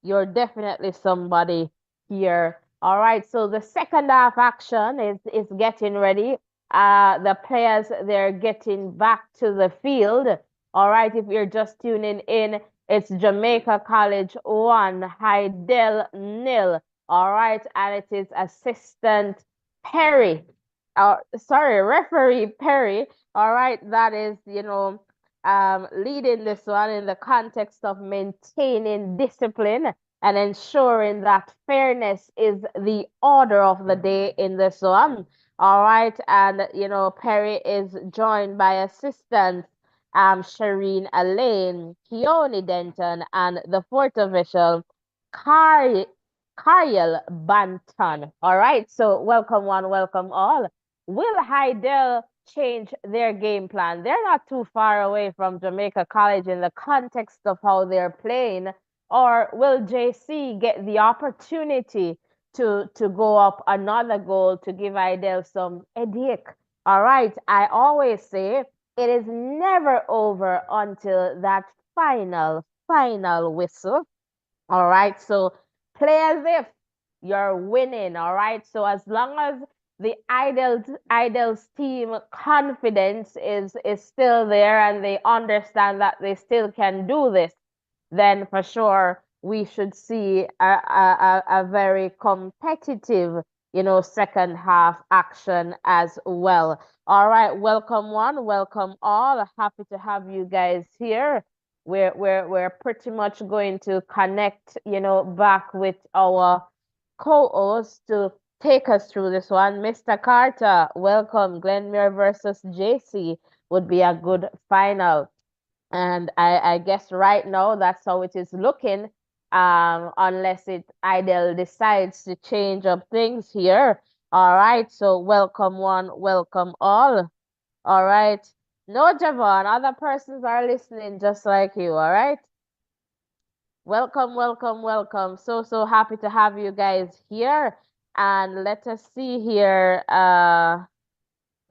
[SPEAKER 1] You're definitely somebody here. All right, so the second half action is getting ready. The players, they're getting back to the field. All right, if you're just tuning in, it's Jamaica College 1, Hydel 0. All right, and it is assistant Perry. Sorry, referee Perry. All right, that is, leading this one in the context of maintaining discipline and ensuring that fairness is the order of the day in this one. All right. And, Perry is joined by assistants Shireen Elaine, Keone Denton, and the fourth official, Kyle Banton. All right. So welcome one, welcome all. Will Hydel change their game plan? They're not too far away from Jamaica College in the context of how they're playing. Or will JC get the opportunity to go up another goal to give Hydel some headache? All right. I always say it is never over until that final whistle. All right. So play as if you're winning. All right. So as long as the Idols team confidence is still there and they understand that they still can do this, then for sure we should see a very competitive, second half action as well. All right, welcome one, welcome all. Happy to have you guys here. We're pretty much going to connect, back with our co-host to take us through this one. Mr. Carter, welcome. Glenmuir versus JC would be a good final. And I guess right now that's how it is looking, unless Hydel decides to change up things here. All right, so welcome one, welcome all. All right. No, Javon, other persons are listening just like you, all right? Welcome, welcome, welcome. So happy to have you guys here. And let us see here.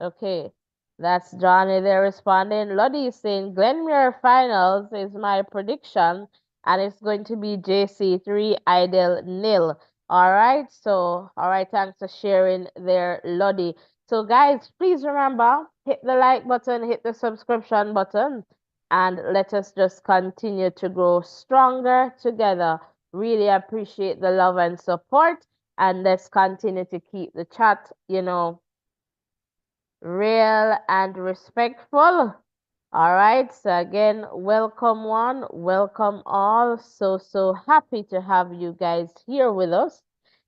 [SPEAKER 1] Okay, that's Johnny there responding. Lottie is saying Glenmuir finals is my prediction, and it's going to be JC3 Hydel nil. All right, so all right, thanks for sharing there, Lottie. So guys, please remember, hit the like button, hit the subscription button, and let us just continue to grow stronger together. Really appreciate the love and support, and let's continue to keep the chat, real and respectful. All right. So again, welcome one, welcome all. So happy to have you guys here with us.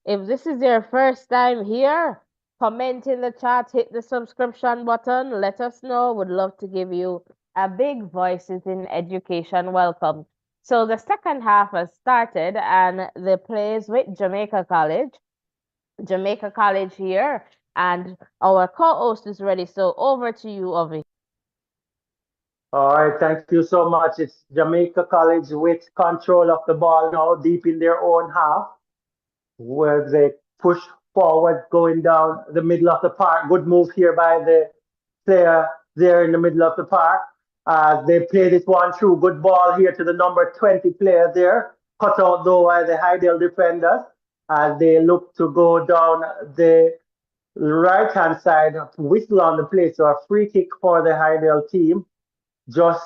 [SPEAKER 1] If this is your first time here, comment in the chat, hit the subscription button, let us know. Would love to give you a big Voices in Education welcome. So the second half has started and the plays with Jamaica College. Jamaica College here, and our co-host is ready. So over to you, Ovi.
[SPEAKER 2] All right, thank you so much. It's Jamaica College with control of the ball now, deep in their own half, where they push forward, going down the middle of the park. Good move here by the player there in the middle of the park. They play this one through. Good ball here to the number 20 player there. Cut out though by the Hydel defenders as they look to go down the right hand side, whistle on the play. So a free kick for the Hydel team, just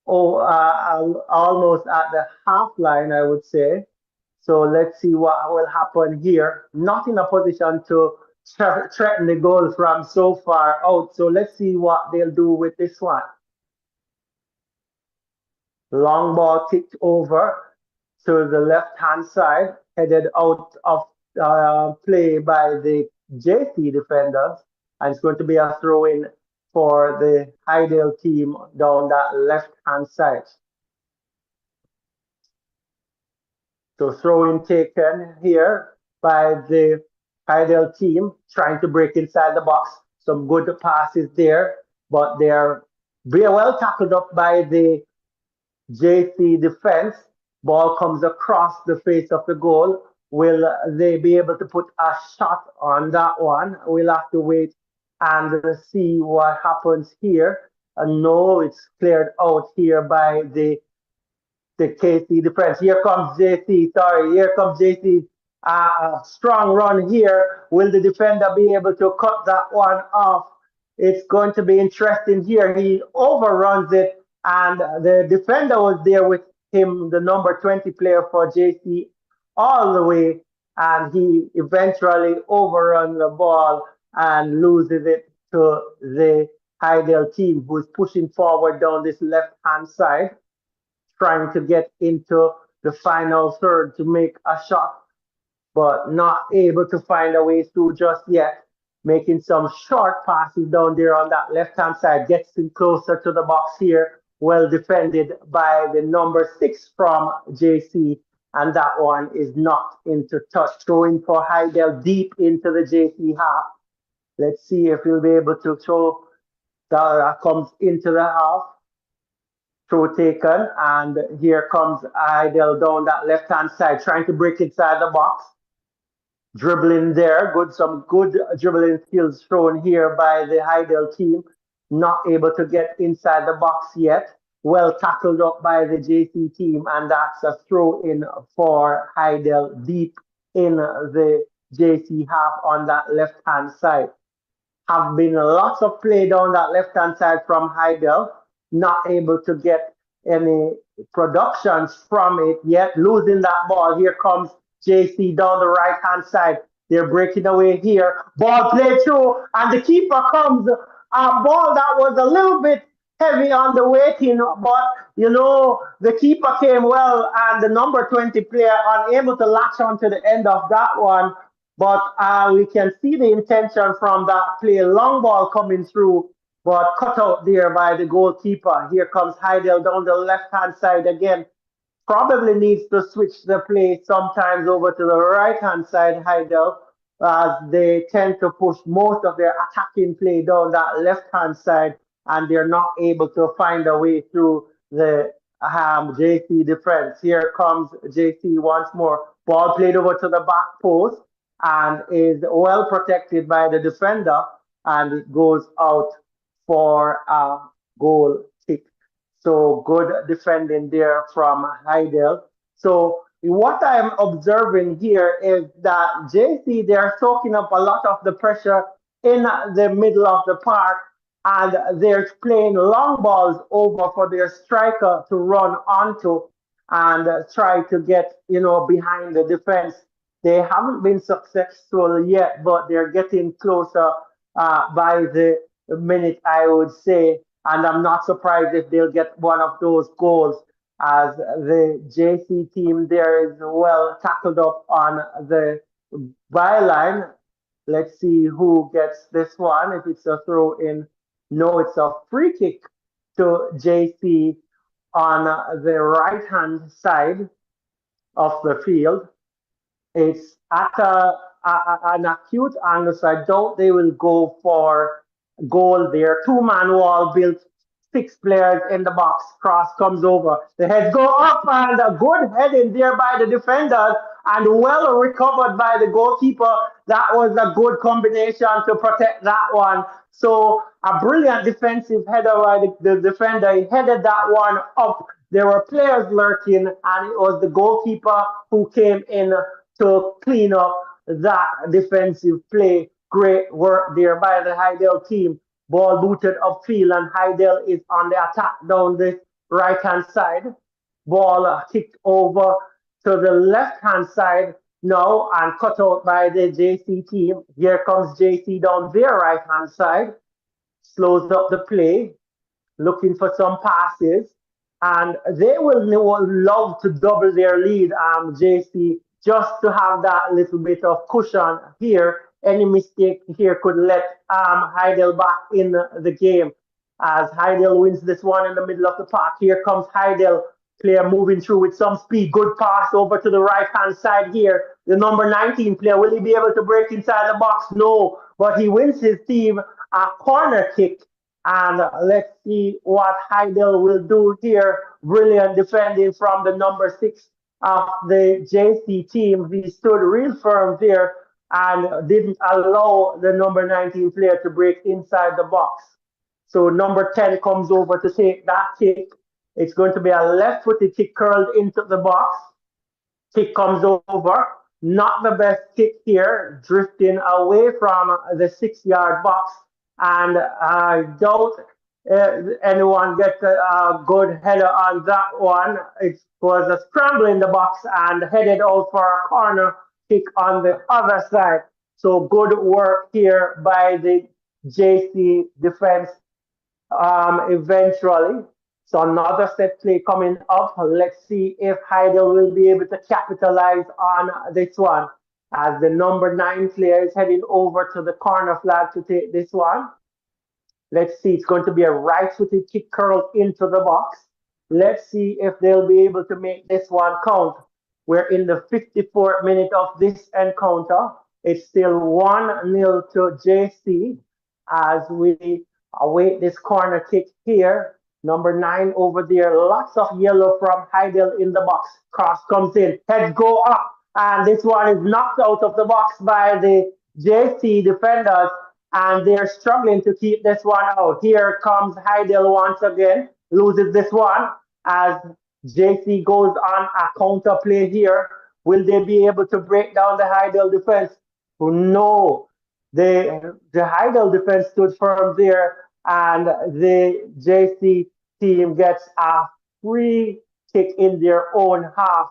[SPEAKER 2] almost at the half line, I would say. So let's see what will happen here. Not in a position to threaten the goal from so far out. So let's see what they'll do with this one. Long ball kicked over to the left hand side, headed out of play by the JC defenders. And it's going to be a throw in for the Hydel team down that left hand side. So throw-in taken here by the Hydel team, trying to break inside the box. Some good passes there, but they're very well tackled up by the JC defense. Ball comes across the face of the goal. Will they be able to put a shot on that one? We'll have to wait and see what happens here. No, it's cleared out here by the KC defense. Here comes JC. Sorry, here comes JC. Strong run here. Will the defender be able to cut that one off? It's going to be interesting here. He overruns it, and the defender was there with him, the number 20 player for JC, all the way, and he eventually overruns the ball and loses it to the Hydel team, who is pushing forward down this left-hand side, trying to get into the final third to make a shot, but not able to find a way through just yet. Making some short passes down there on that left-hand side, gets in closer to the box here. Well defended by the number 6 from JC, and that one is knocked into touch. Throwing for Hydel deep into the JC half. Let's see if he'll be able to throw. That comes into the half. Throw taken, and here comes Hydel down that left-hand side, trying to break inside the box. Dribbling there, some good dribbling skills thrown here by the Hydel team. Not able to get inside the box yet. Well tackled up by the JC team, and that's a throw in for Hydel deep in the JC half on that left-hand side. Have been lots of play down that left-hand side from Hydel. Not able to get any productions from it yet, losing that ball. Here comes JC down the right hand side. They're breaking away here. Ball played through, and the keeper comes. A ball that was a little bit heavy on the weighting, but the keeper came well, and the number 20 player unable to latch onto the end of that one. But we can see the intention from that play. Long ball coming through, but cut out there by the goalkeeper. Here comes Hydel down the left-hand side again. Probably needs to switch the play sometimes over to the right-hand side, Hydel, as they tend to push most of their attacking play down that left-hand side, and they're not able to find a way through the JC defense. Here comes JC once more. Ball played over to the back post and is well protected by the defender, and it goes out for a goal kick. So good defending there from Hydel. So what I'm observing here is that JC, they're soaking up a lot of the pressure in the middle of the park, and they're playing long balls over for their striker to run onto and try to get, behind the defense. They haven't been successful yet, but they're getting closer by the minute, I would say. And I'm not surprised if they'll get one of those goals, as the JC team there is well tackled up on the byline. Let's see who gets this one. If it's a throw in, no, it's a free kick to JC on the right hand side of the field. It's at an acute angle, so I doubt they will go for goal there. Two-man wall built, six players in the box. Cross comes over. The heads go up, and a good head in there by the defenders, and well recovered by the goalkeeper. That was a good combination to protect that one. So a brilliant defensive header by the defender. He headed that one up. There were players lurking, and it was the goalkeeper who came in to clean up that defensive play. Great work there by the Hydel team. Ball booted upfield, and Hydel is on the attack down the right hand side. Ball kicked over to the left hand side now and cut out by the JC team. Here comes JC down their right hand side. Slows up the play, looking for some passes, and they will love to double their lead, JC, just to have that little bit of cushion here. Any mistake here could let Hydel back in the game, as Hydel wins this one in the middle of the park. Here comes Hydel, player moving through with some speed. Good pass over to the right-hand side here. The number 19 player, will he be able to break inside the box? No, but he wins his team a corner kick. And let's see what Hydel will do here. Brilliant defending from the number 6 of the JC team. He stood real firm there and didn't allow the number 19 player to break inside the box. So number 10 comes over to take that kick. It's going to be a left-footed kick curled into the box. Kick comes over. Not the best kick here, drifting away from the 6-yard box. And I doubt anyone gets a good header on that one. It was a scramble in the box and headed out for a corner kick on the other side. So good work here by the JC defense eventually. So another set play coming up. Let's see if Hydel will be able to capitalize on this one, as the number 9 player is heading over to the corner flag to take this one. Let's see, it's going to be a right-footed kick curled into the box. Let's see if they'll be able to make this one count. We're in the 54th minute of this encounter. It's still 1-0 to JC as we await this corner kick here. Number 9 over there, lots of yellow from Hydel in the box. Cross comes in, heads go up, and this one is knocked out of the box by the JC defenders, and they're struggling to keep this one out. Here comes Hydel once again, loses this one as JC goes on a counter play here. Will they be able to break down the Hydel defense? Oh, no, the Hydel defense stood firm there, and the JC team gets a free kick in their own half.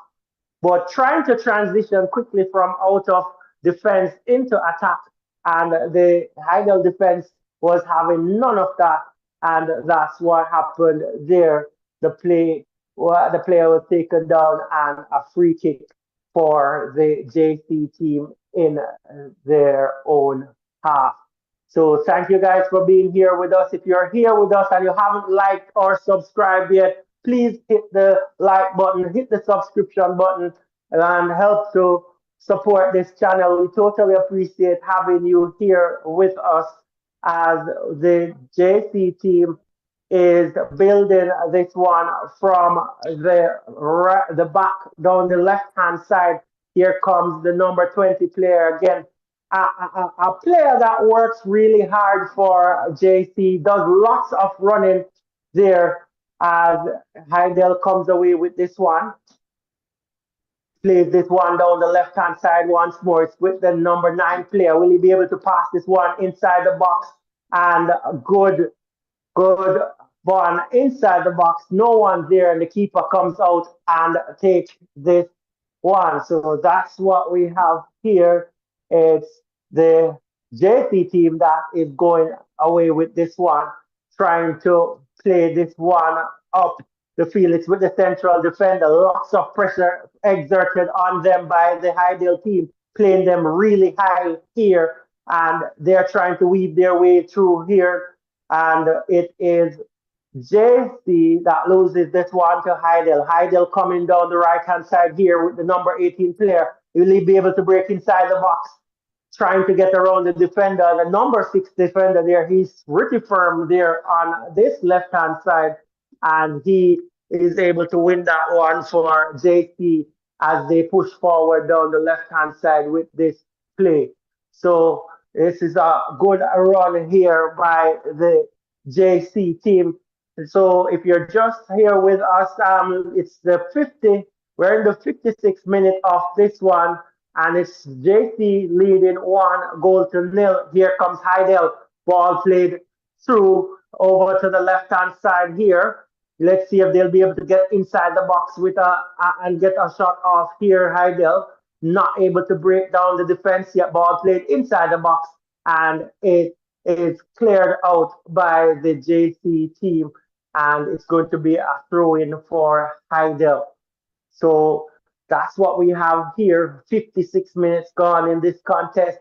[SPEAKER 2] But trying to transition quickly from out of defense into attack, and the Hydel defense was having none of that, and that's what happened there. The player was taken down, and a free kick for the JC team in their own half. So thank you guys for being here with us. If you're here with us and you haven't liked or subscribed yet, please hit the like button, hit the subscription button, and help to support this channel. We totally appreciate having you here with us as the JC team is building this one from the back down the left hand side. Here comes the number 20 player again. A player that works really hard for JC, does lots of running there as Hydel comes away with this one. Plays this one down the left hand side once more. It's with the number 9 player. Will he be able to pass this one inside the box? And good ball inside the box. No one there, and the keeper comes out and takes this one. So that's what we have here. It's the JC team that is going away with this one, trying to play this one up the field. It's with the central defender. Lots of pressure exerted on them by the Hydel team, playing them really high here, and they're trying to weave their way through here. And it is JC that loses this one to Hydel. Hydel coming down the right-hand side here with the number 18 player. Will he be able to break inside the box? Trying to get around the defender, the number 6 defender there. He's pretty firm there on this left-hand side, and he is able to win that one for JC as they push forward down the left-hand side with this play. So this is a good run here by the JC team. So if you're just here with us, it's we're in the 56th minute of this one, and it's JC leading 1-0. Here comes Hydel. Ball played through over to the left-hand side here. Let's see if they'll be able to get inside the box with and get a shot off here. Hydel not able to break down the defense yet. Ball played inside the box, and it is cleared out by the JC team, and it's going to be a throw-in for Hydel. So that's what we have here. 56 minutes gone in this contest.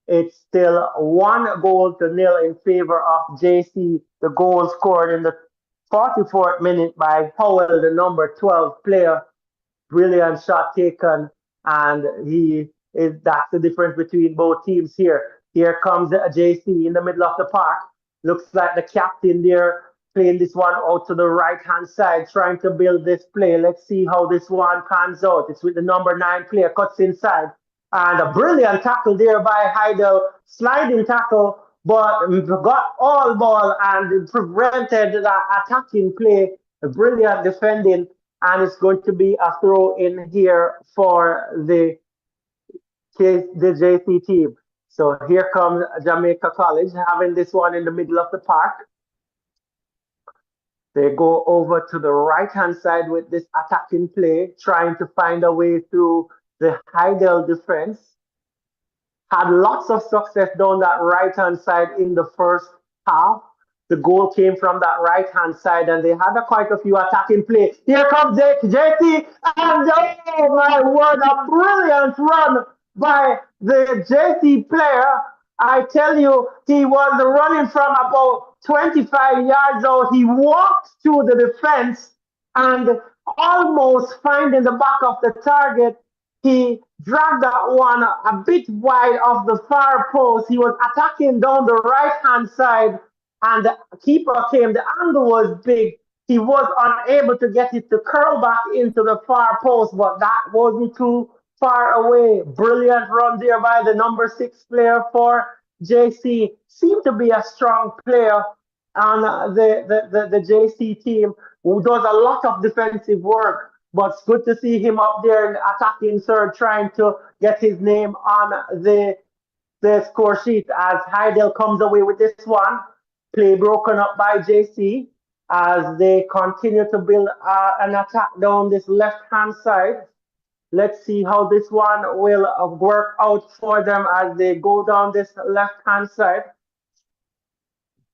[SPEAKER 2] It's still 1-0 in favor of JC. The goal scored in the 44th minute by Powell, the number 12 player. Brilliant shot taken, and that's the difference between both teams here. Here comes JC in the middle of the park. Looks like the captain there playing this one out to the right-hand side, trying to build this play. Let's see how this one pans out. It's with the number 9 player, cuts inside. And a brilliant tackle there by Hydel, sliding tackle, but got all ball and prevented the attacking play. A brilliant defending, and it's going to be a throw in here for the JC team. So here comes Jamaica College having this one in the middle of the park. They go over to the right-hand side with this attacking play, trying to find a way through the Hydel defense. Had lots of success down that right-hand side in the first half. The goal came from that right-hand side, and they had quite a few attacking plays. Here comes JC, and oh my word, a brilliant run by the JC player. I tell you, he was running from about 25 yards out. He walked through the defense and almost finding the back of the target. He dragged that one a bit wide of the far post. He was attacking down the right-hand side, and the keeper came. The angle was big. He was unable to get it to curl back into the far post, but that wasn't too far away. Brilliant run there by the number 6 player for JC. Seemed to be a strong player on the JC team, who does a lot of defensive work. But it's good to see him up there in attacking third, trying to get his name on the score sheet as Hydel comes away with this one. Play broken up by JC as they continue to build an attack down this left-hand side. Let's see how this one will work out for them as they go down this left-hand side.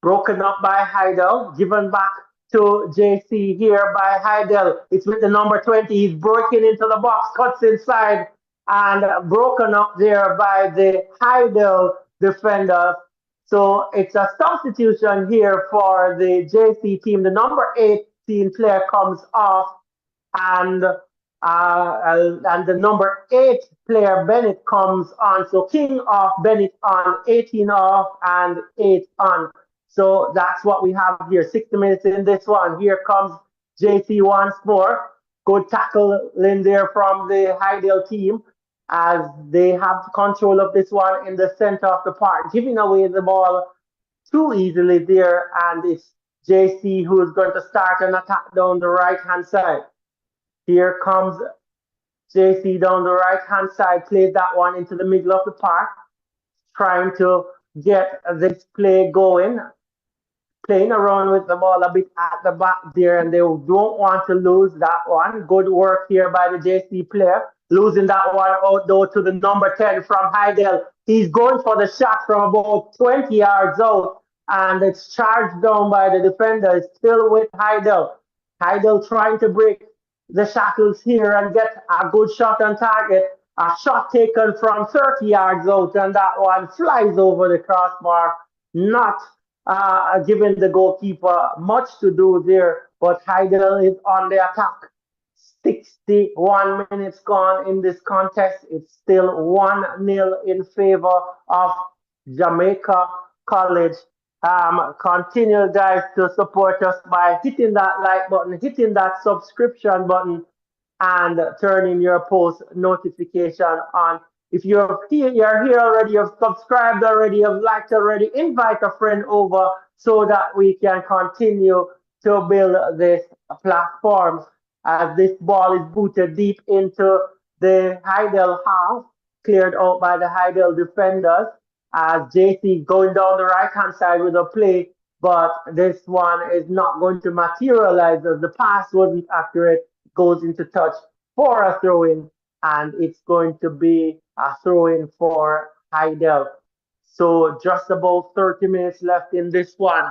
[SPEAKER 2] Broken up by Hydel, given back to JC here by Hydel. It's with the number 20. He's breaking into the box, cuts inside, and broken up there by the Hydel defenders. So it's a substitution here for the JC team. The number 18 player comes off, and and the number 8 player Bennett comes on. So King off, Bennett on, 18 off, and 8 on. So that's what we have here. 60 minutes in this one. Here comes JC once more. Good tackle in there from the Hydel team as they have control of this one in the center of the park, giving away the ball too easily there. And it's JC who is going to start an attack down the right hand side. Here comes JC down the right hand side, plays that one into the middle of the park, trying to get this play going, playing around with the ball a bit at the back there, and they don't want to lose that one. Good work here by the JC player. Losing that one out though to the number 10 from Hydel. He's going for the shot from about 20 yards out, and it's charged down by the defender. It's still with Hydel. Hydel trying to break the shackles here and get a good shot on target. A shot taken from 30 yards out, and that one flies over the crossbar. Not giving the goalkeeper much to do there, but Hydel is on the attack. 61 minutes gone in this contest. It's still 1-0 in favor of Jamaica College. Continue, guys, to support us by hitting that like button, hitting that subscription button, and turning your post notification on. If you're here already, you've subscribed already, you've liked already, invite a friend over so that we can continue to build this platform. As this ball is booted deep into the Hydel half, cleared out by the Hydel defenders. As JC going down the right hand side with a play, but this one is not going to materialize as the pass wasn't accurate, goes into touch for a throw in, and it's going to be a throw in for Hydel. So just about 30 minutes left in this one.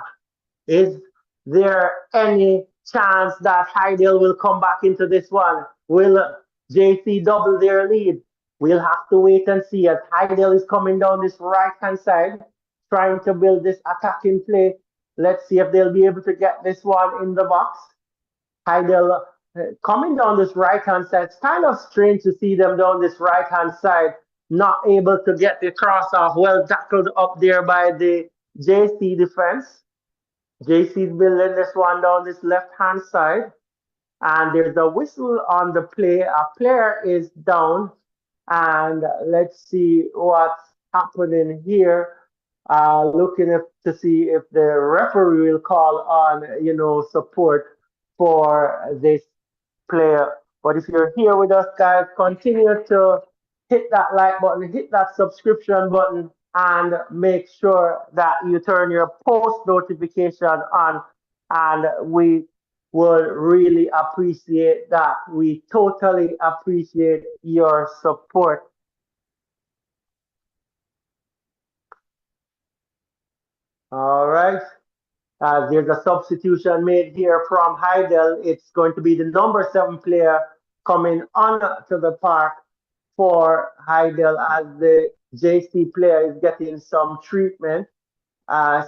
[SPEAKER 2] Is there any chance that Hydel will come back into this one? Will JC double their lead? We'll have to wait and see as Hydel is coming down this right hand side, trying to build this attacking play. Let's see if they'll be able to get this one in the box. Hydel coming down this right hand side. It's kind of strange to see them down this right hand side, not able to get the cross off. Well tackled up there by the JC defense. JC's building this one down this left hand side, and there's a whistle on the play. A player is down, and let's see what's happening here. Looking to see if the referee will call on, support for this player. But if you're here with us, guys, continue to hit that like button, hit that subscription button, and make sure that you turn your post notification on, and we would really appreciate that. We totally appreciate your support. All right. There's a substitution made here from Hydel. It's going to be the number 7 player coming on to the park for Hydel as the JC player is getting some treatment.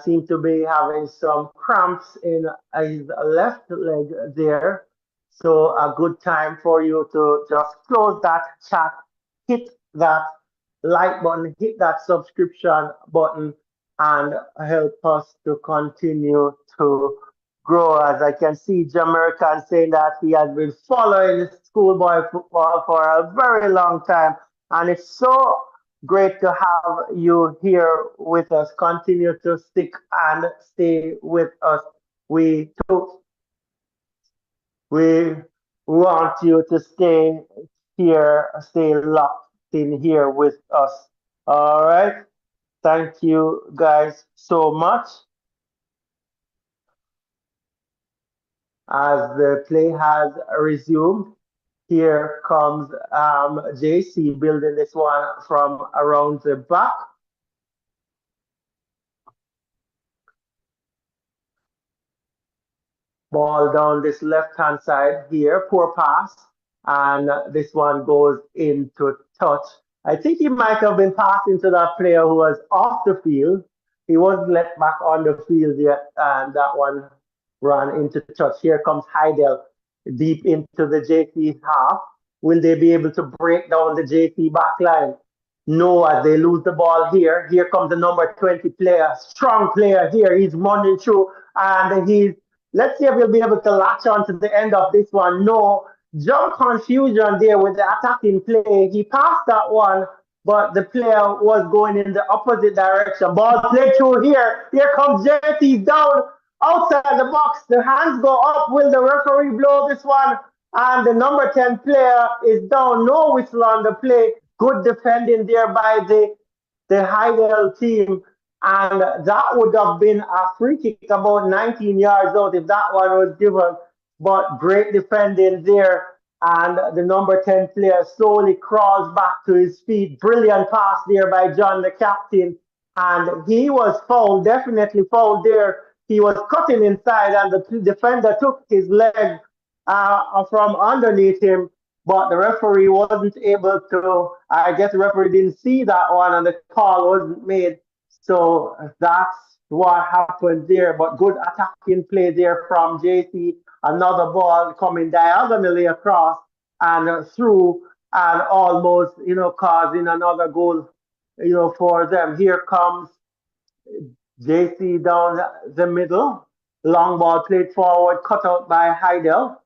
[SPEAKER 2] Seem to be having some cramps in his left leg there. So a good time for you to just close that chat, hit that like button, hit that subscription button, and help us to continue to grow. As I can see, Jamaica saying that he has been following schoolboy football for a very long time, and it's so great to have you here with us. Continue to stick and stay with us. We want you to stay here, stay locked in here with us. All right. Thank you guys so much. As the play has resumed, here comes JC building this one from around the back. Ball down this left-hand side here, poor pass. And this one goes into touch. I think he might have been passing to that player who was off the field. He wasn't let back on the field yet, and that one ran into touch. Here comes Hydel deep into the JC half. Will they be able to break down the JC back line? No, as they lose the ball here. Here comes the number 20 player, strong player here. He's running through and let's see if he'll be able to latch on to the end of this one. No, jump confusion there with the attacking play. He passed that one, but the player was going in the opposite direction. Ball played through here. Here comes JT down outside the box. The hands go up. Will the referee blow this one? And the number 10 player is down. No whistle on the play. Good defending there by the Hydel team. And that would have been a free kick about 19 yards out if that one was given. But great defending there. And the number 10 player slowly crawls back to his feet. Brilliant pass there by John, the captain. And he was fouled, definitely fouled there. He was cutting inside, and the defender took his leg from underneath him. But the referee wasn't able to, I guess the referee didn't see that one, and the call wasn't made. So that's what happened there. But good attacking play there from JC. Another ball coming diagonally across and through and almost, causing another goal, for them. Here comes JC down the middle. Long ball played forward, cut out by Hydel.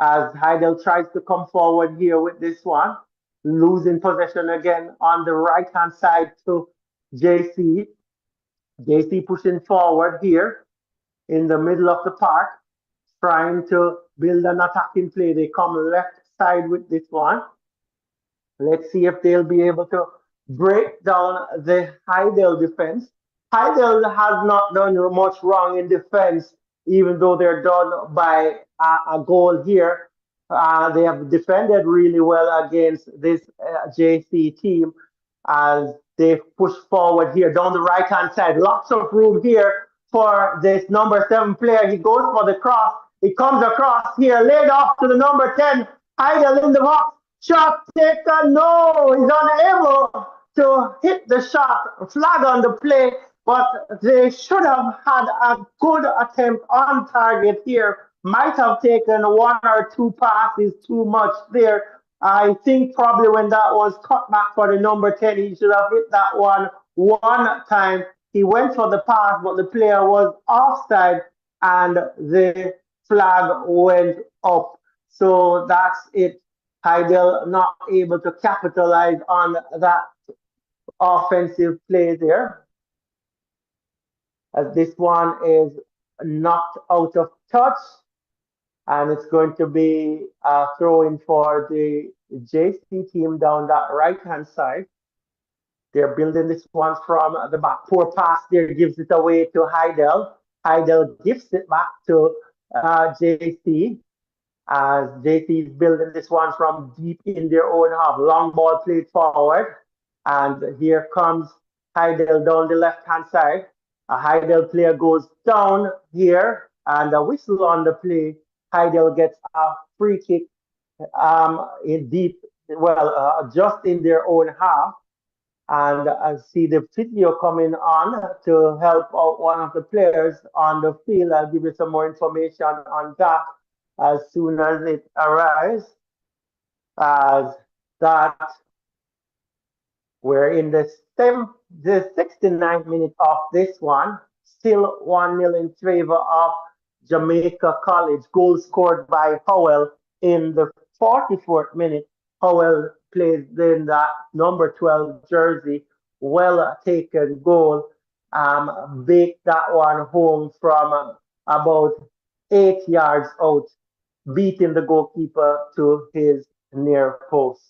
[SPEAKER 2] As Hydel tries to come forward here with this one, losing possession again on the right-hand side to JC. JC pushing forward here in the middle of the park, trying to build an attacking play. They come left side with this one. Let's see if they'll be able to break down the Hydel defense. Hydel has not done much wrong in defense, even though they're done by a goal here. They have defended really well against this JC team as they push forward here down the right-hand side. Lots of room here for this number 7 player. He goes for the cross. He comes across here, laid off to the number 10. Hydel in the box. Shot taken. No, he's unable to hit the shot. Flag on the play, but they should have had a good attempt on target here. Might have taken 1 or 2 passes too much there. I think probably when that was cut back for the number 10, he should have hit that one time. He went for the pass, but the player was offside and the flag went up. So that's it. Hydel not able to capitalize on that offensive play there. As this one is knocked out of touch. And it's going to be a throw-in for the JC team down that right-hand side. They're building this one from the back. Poor pass there gives it away to Hydel. Hydel gives it back to JC. As JC is building this one from deep in their own half. Long ball played forward. And here comes Hydel down the left-hand side. A Hydel player goes down here. And a whistle on the play. Hydel gets a free kick in deep, just in their own half. And I see the physio coming on to help out one of the players on the field. I'll give you some more information on that as soon as it arrives. As that, we're in the 69th minute of this one. Still 1-0 in favor of Jamaica College. Goal scored by Howell in the 44th minute. Howell plays in that number 12 jersey. Well taken goal. Baked that one home from about 8 yards out, beating the goalkeeper to his near post.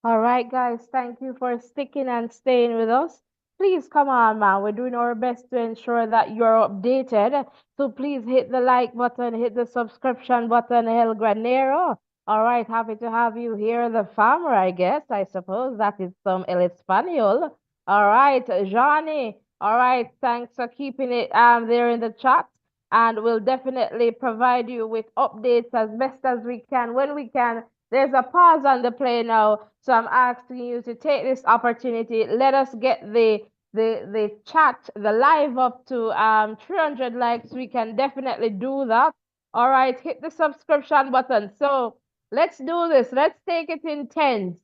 [SPEAKER 1] All right, guys, thank you for sticking and staying with us. Please come on, man. We're doing our best to ensure that you're updated. So please hit the like button, hit the subscription button, El Granero. All right, happy to have you here, the farmer, I guess. I suppose that is some El Espanol. All right, Johnny. All right, thanks for keeping it there in the chat. And we'll definitely provide you with updates as best as we can when we can. There's a pause on the play now, so I'm asking you to take this opportunity. Let us get the chat, the live up to 300 likes. We can definitely do that. All right, hit the subscription button. So let's do this. Let's take it in tens.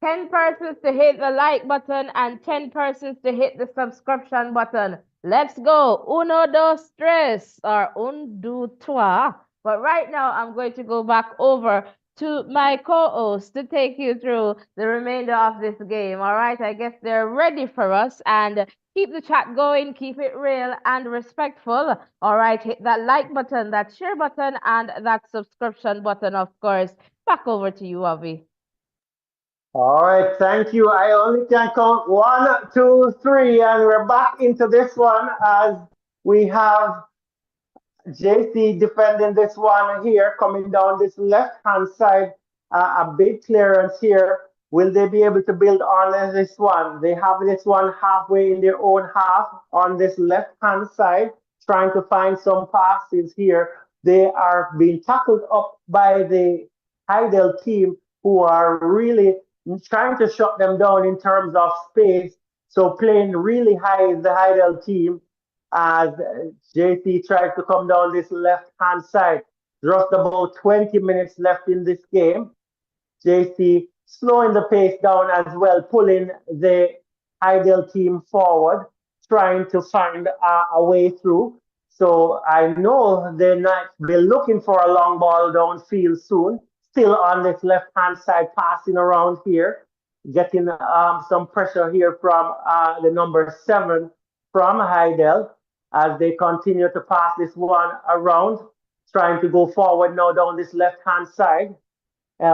[SPEAKER 1] 10 persons to hit the like button and 10 persons to hit the subscription button. Let's go. Uno, dos, tres, or un, deux, trois. But right now, I'm going to go back over to my co-host to take you through the remainder of this game. All right, I guess they're ready for us. And keep the chat going, keep it real and respectful. All right, hit that like button, that share button, and that subscription button, of course. Back over to you, Avi.
[SPEAKER 2] All right, thank you. I only can count 1, 2, 3, and we're back into this one as we have JC defending this one here, coming down this left-hand side, a big clearance here. Will they be able to build on this one? They have this one halfway in their own half on this left-hand side, trying to find some passes here. They are being tackled up by the Hydel team, who are really trying to shut them down in terms of space. So playing really high is the Hydel team as JC tries to come down this left hand side. Just about 20 minutes left in this game. JC slowing the pace down as well, pulling the Hydel team forward, trying to find a way through. So I know they're not be looking for a long ball downfield soon. Still on this left hand side, passing around here, getting some pressure here from the number 7 from Hydel as they continue to pass this one around, trying to go forward now down this left hand side,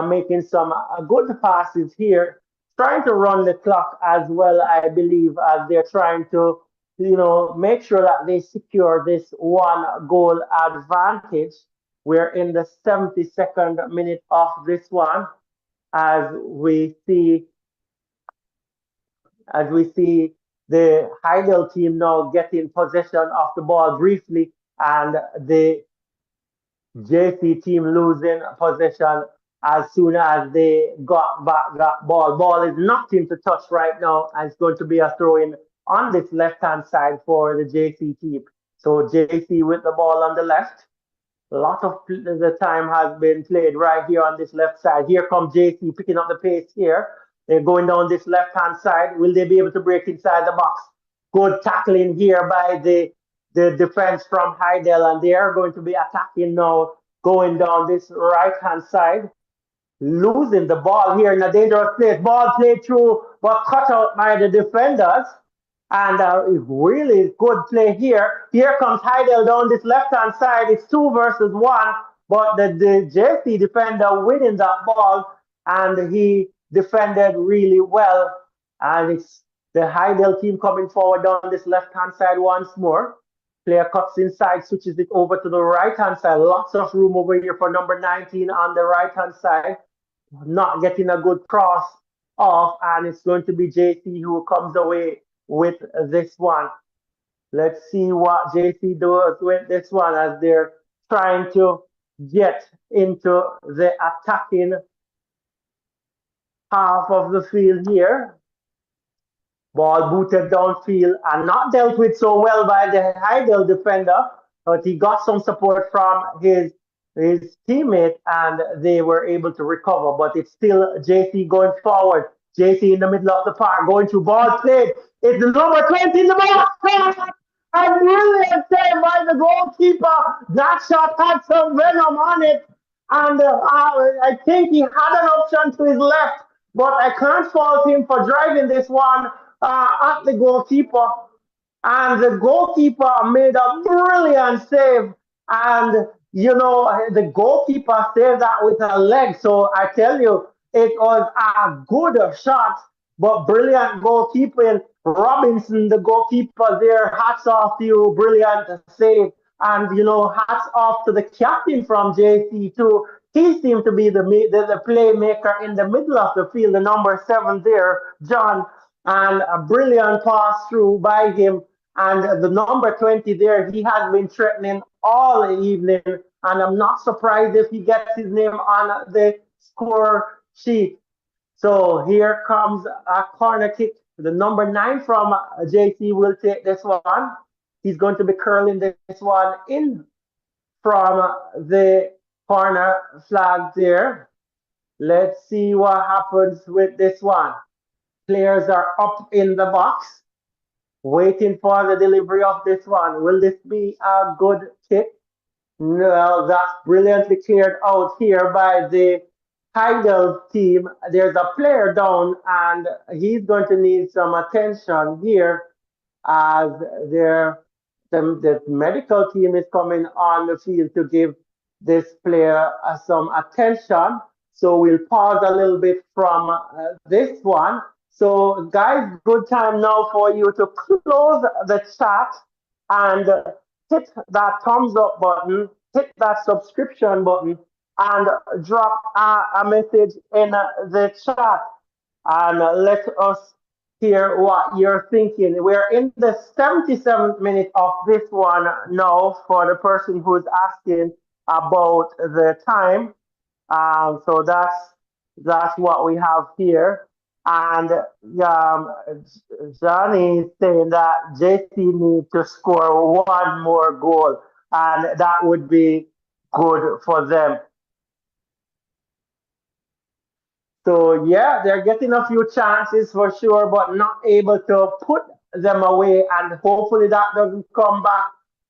[SPEAKER 2] making some good passes here, trying to run the clock as well, I believe, as they're trying to, make sure that they secure this one goal advantage. We're in the 72nd minute of this one as we see the Hydel team now getting possession of the ball briefly, and the JC team losing possession as soon as they got back that ball. Ball is not in to touch right now, and it's going to be a throw in on this left hand side for the JC team. So JC with the ball on the left. A lot of the time has been played right here on this left side. Here comes JC picking up the pace here. They're going down this left-hand side. Will they be able to break inside the box? Good tackling here by the defense from Hydel, and they are going to be attacking now, going down this right-hand side. Losing the ball here in a dangerous place. Ball played through, but cut out by the defenders. And really good play here. Here comes Hydel down this left-hand side. It's 2 versus 1, but the JC defender winning that ball, and he defended really well. And it's the Hydel team coming forward down this left-hand side once more. Player cuts inside, switches it over to the right-hand side. Lots of room over here for number 19 on the right-hand side. Not getting a good cross off, and it's going to be JC who comes away with this one. Let's see what JC does with this one as they're trying to get into the attacking half of the field here. Ball booted downfield and not dealt with so well by the Hydel defender, but he got some support from his teammate and they were able to recover. But it's still JC going forward. JC in the middle of the park, going through ball played. It's the number 20 in the box. A brilliant save by the goalkeeper. That shot had some venom on it. And I think he had an option to his left, but I can't fault him for driving this one at the goalkeeper. And the goalkeeper made a brilliant save. And, the goalkeeper saved that with a leg. So I tell you, it was a good shot, but brilliant goalkeeping. Robinson, the goalkeeper there, hats off to you, brilliant save. And, hats off to the captain from JC too. he seemed to be the playmaker in the middle of the field, the number 7 there, John, and a brilliant pass through by him. And the number 20 there, he has been threatening all evening, and I'm not surprised if he gets his name on the score sheet. So here comes a corner kick. The number 9 from JC will take this one. He's going to be curling this one in from the corner flag there. Let's see what happens with this one. Players are up in the box, waiting for the delivery of this one. Will this be a good kick? No, that's brilliantly cleared out here by the Hydel team. There's a player down, and he's going to need some attention here as the medical team is coming on the field to give this player some attention. So we'll pause a little bit from this one. So guys, good time now for you to close the chat and hit that thumbs up button, hit that subscription button, and drop a message in the chat. And let us hear what you're thinking. We're in the 77th minute of this one now for the person who's asking about the time. So that's what we have here. And Johnny is saying that JC needs to score one more goal, and that would be good for them. So yeah, they're getting a few chances for sure, but not able to put them away, and hopefully that doesn't come back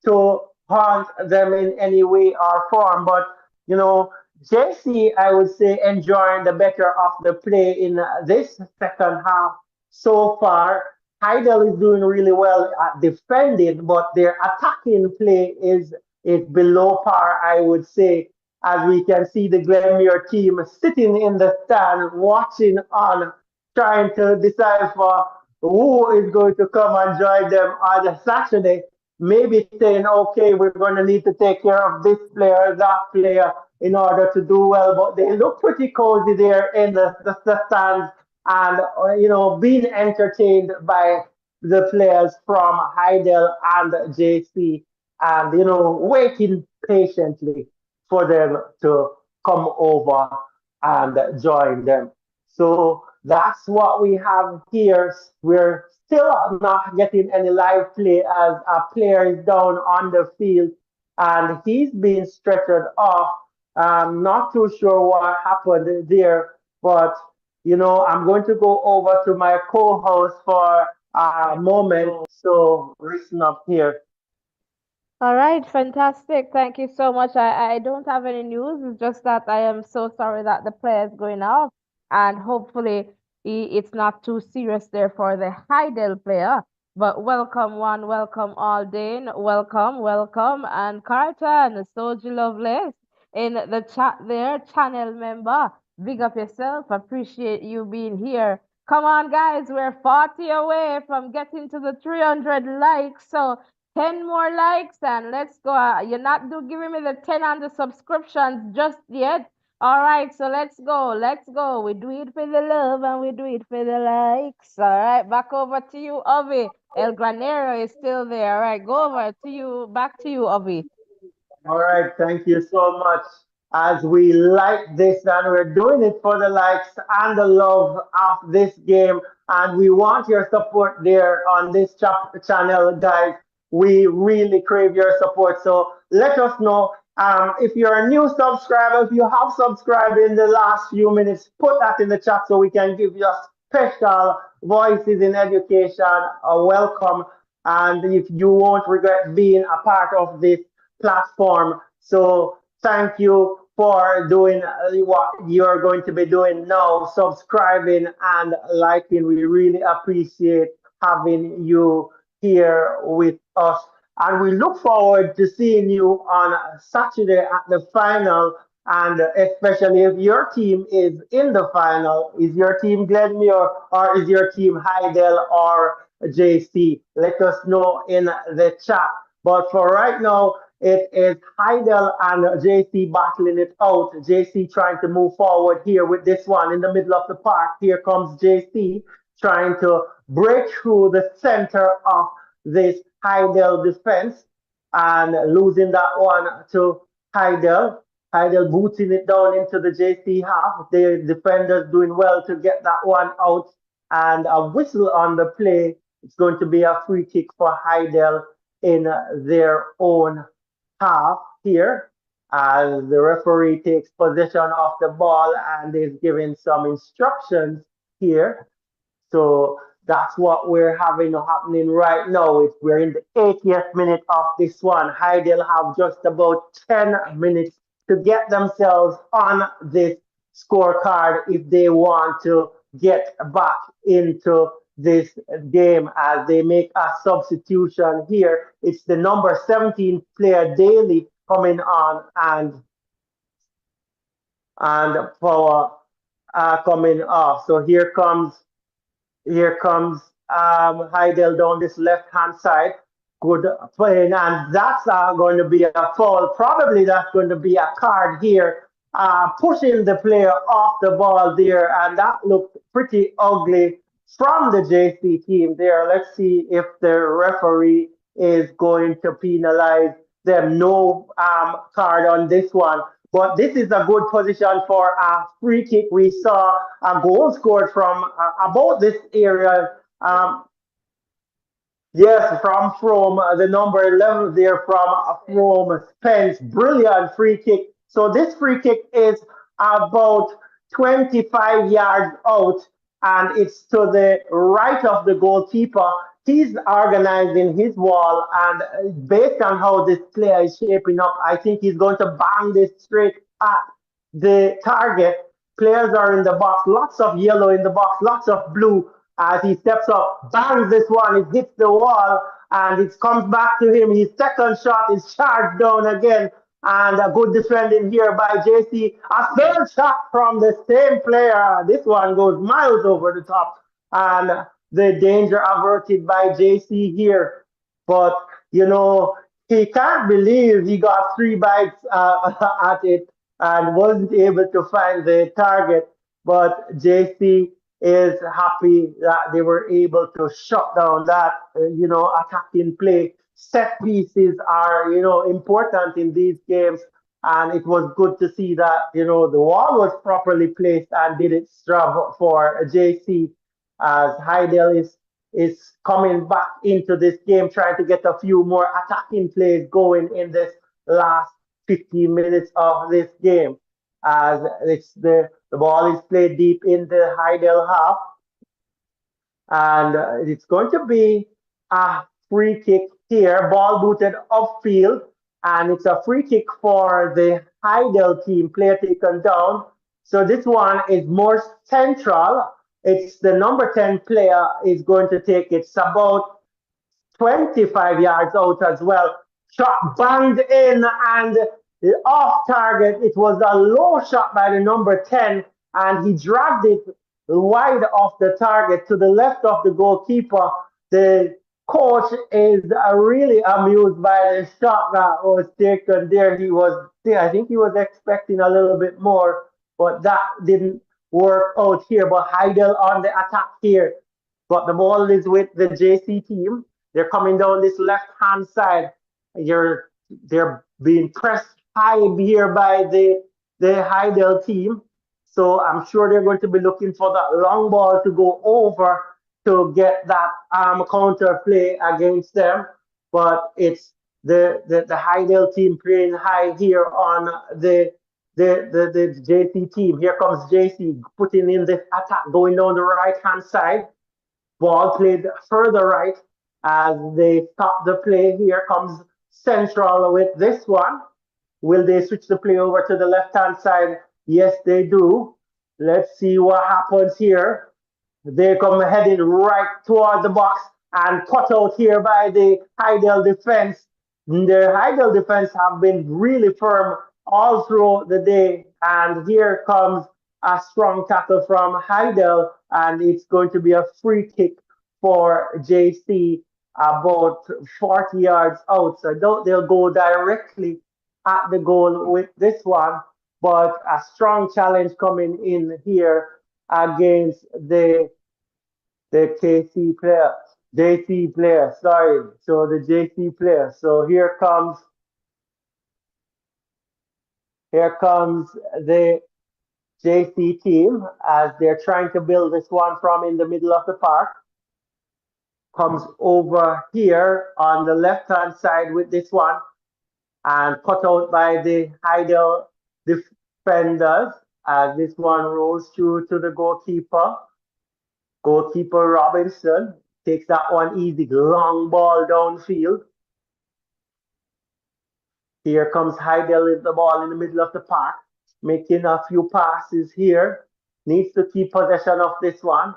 [SPEAKER 2] to haunt them in any way or form. But you know, JC, I would say, enjoying the better of the play in this second half so far. Hydel is doing really well at defending, but their attacking play is below par, I would say, as we can see the Glenmuir team sitting in the stand, watching on, trying to decide for who is going to come and join them on the Saturday. Maybe saying, okay, we're going to need to take care of this player, that player, in order to do well. But they look pretty cozy there in the stands, and being entertained by the players from Hydel and JC, and waiting patiently for them to come over and join them. So that's what we have here. We're still not getting any live play as a player is down on the field and he's being stretchered off. I'm not too sure what happened there, but I'm going to go over to my co-host for a moment. So listen up here.
[SPEAKER 1] All right, fantastic. Thank you so much. I don't have any news. It's just that I am so sorry that the player is going off, and hopefully it's not too serious there for the Hydel player. But welcome one, welcome all, Dane. Welcome, welcome. And Carlton, Soji Lovelace in the chat there, channel member. Big up yourself. Appreciate you being here. Come on, guys. We're 40 away from getting to the 300 likes. So 10 more likes and let's go. You're not giving me the 10 on the subscriptions just yet. All right, so let's go. Let's go. We do it for the love and we do it for the likes. All right, back over to you, Ovi. El Granero is still there. All right, go over to you. Back to you, Ovi.
[SPEAKER 2] All right, thank you so much. As we like this, and we're doing it for the likes and the love of this game, and we want your support there on this channel, guys. We really crave your support. So let us know if you're a new subscriber, if you have subscribed in the last few minutes, put that in the chat so we can give you special voices in education a welcome. And if you won't regret being a part of this platform. So thank you for doing what you're going to be doing now, subscribing and liking. We really appreciate having you here with us. And we look forward to seeing you on Saturday at the final. And especially if your team is in the final, is your team Glenmuir or is your team Hydel or JC? Let us know in the chat. But for right now, It is Hydel and JC battling it out. JC trying to move forward here with this one in the middle of the park. Here comes JC trying to break through the center of this Hydel defense and losing that one to Hydel. Hydel booting it down into the JC half. The defenders doing well to get that one out. And a whistle on the play. It's going to be a free kick for Hydel in their own half here as the referee takes possession of the ball and is giving some instructions here. So that's what we're having happening right now. We're in the 80th minute of this one. Hydel have just about 10 minutes to get themselves on this scorecard if they want to get back into this game as they make a substitution here. It's the number 17 player Daly coming on and Power coming off. So here comes Hydel down this left-hand side. Good playing, and that's going to be a foul. Probably that's going to be a card here, pushing the player off the ball there, and that looked pretty ugly from the JC team there. Let's see if the referee is going to penalize them. No card on this one. But this is a good position for a free kick. We saw a goal scored from about this area. Yes, from the number 11 there from Spence. Brilliant free kick. So this free kick is about 25 yards out and it's to the right of the goalkeeper. He's organizing his wall and based on how this player is shaping up, I think he's going to bang this straight at the target. Players are in the box, lots of yellow in the box, lots of blue as he steps up, bangs this one, it hits the wall, and it comes back to him. His second shot is charged down again, and a good defending here by JC. A third shot from the same player. This one goes miles over the top, and the danger averted by JC here. But, you know, he can't believe he got three bites at it and wasn't able to find the target. But JC is happy that they were able to shut down that, attacking play. Set pieces are, important in these games. And it was good to see that, the wall was properly placed and did its job for JC as Hydel is coming back into this game, trying to get a few more attacking plays going in this last 15 minutes of this game. As it's the ball is played deep in the Hydel half, and it's going to be a free kick here, ball booted upfield, and it's a free kick for the Hydel team, player taken down. So this one is more central. It's the number 10 player is going to take it. It's about 25 yards out as well. Shot banged in and off target. It was a low shot by the number 10, and he dragged it wide off the target to the left of the goalkeeper. The coach is really amused by the shot that was taken there. I think he was expecting a little bit more, but that didn't work out here. But Hydel on the attack here. But the ball is with the JC team. They're coming down this left-hand side. They're being pressed high here by the Hydel team. So I'm sure they're going to be looking for that long ball to go over to get that counter play against them. But it's the Hydel team playing high here on the JC team. Here comes JC putting in this attack, going down the right-hand side. Ball played further right as they stop the play. Here comes Central with this one. Will they switch the play over to the left-hand side? Yes, they do. Let's see what happens here. They come heading right toward the box and cut out here by the Hydel defense. The Hydel defense have been really firm all through the day. And here comes a strong tackle from Hydel, and it's going to be a free kick for JC about 40 yards out. So they'll go directly at the goal with this one, but a strong challenge coming in here against the JC player, sorry. So the JC player. So here comes the JC team as they're trying to build this one from in the middle of the park. Comes over here on the left hand side with this one and cut out by the Hydel defenders as this one rolls through to the goalkeeper. Goalkeeper Robinson takes that one easy, long ball downfield. Here comes Hydel with the ball in the middle of the park, making a few passes here. Needs to keep possession of this one.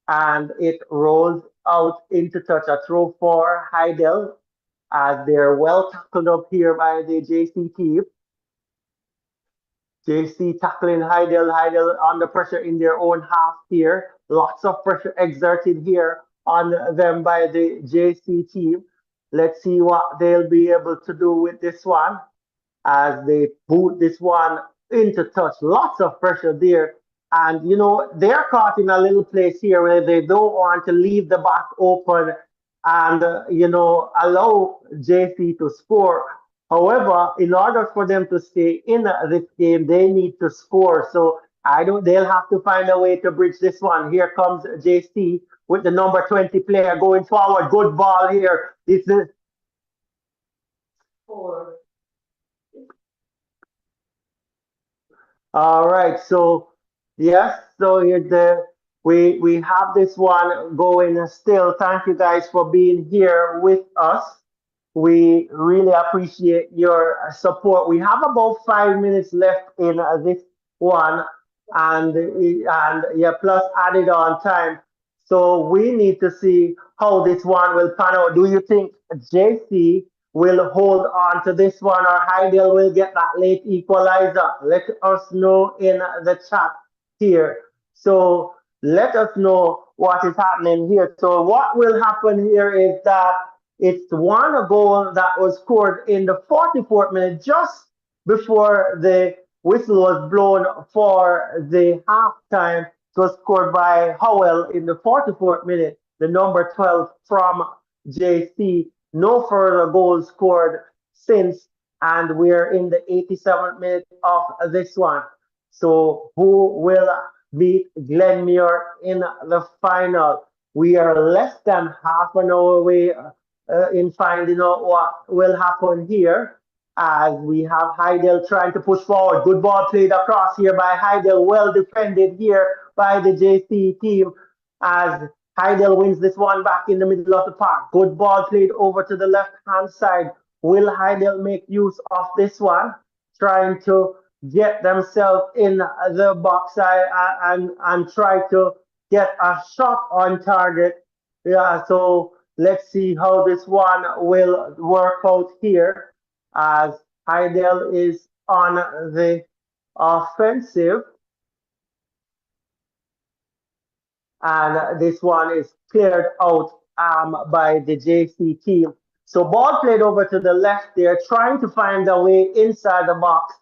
[SPEAKER 2] And it rolls out into touch. A throw for Hydel as they're well tackled up here by the JC team. JC tackling Hydel. Hydel under pressure in their own half here. Lots of pressure exerted here on them by the JC team. Let's see what they'll be able to do with this one as they boot this one into touch. Lots of pressure there. And, they're caught in a little place here where they don't want to leave the back open and, allow JC to score. However, in order for them to stay in this game, they need to score. So they'll have to find a way to bridge this one. Here comes JC with the number 20 player going forward. Good ball here. This is four. All right, so yes, so we have this one going still. Thank you guys for being here with us. We really appreciate your support. We have about 5 minutes left in this one, and yeah, plus added on time. So we need to see how this one will pan out. Do you think JC will hold on to this one or Hydel will get that late equalizer? Let us know in the chat here. So let us know what is happening here. So what will happen here is that it's one goal that was scored in the 44th minute, just before the whistle was blown for the halftime. It was scored by Howell in the 44th minute, the number 12 from JC. No further goals scored since, and we're in the 87th minute of this one. So who will beat Glenmuir in the final? We are less than half an hour away in finding out what will happen here as we have Hydel trying to push forward. Good ball played across here by Hydel. Well defended here by the JC team as Hydel wins this one back in the middle of the park. Good ball played over to the left-hand side. Will Hydel make use of this one? Trying to get themselves in the box and try to get a shot on target. Yeah, so let's see how this one will work out here as Hydel is on the offensive. And this one is cleared out by the JC team. So ball played over to the left there, trying to find a way inside the box.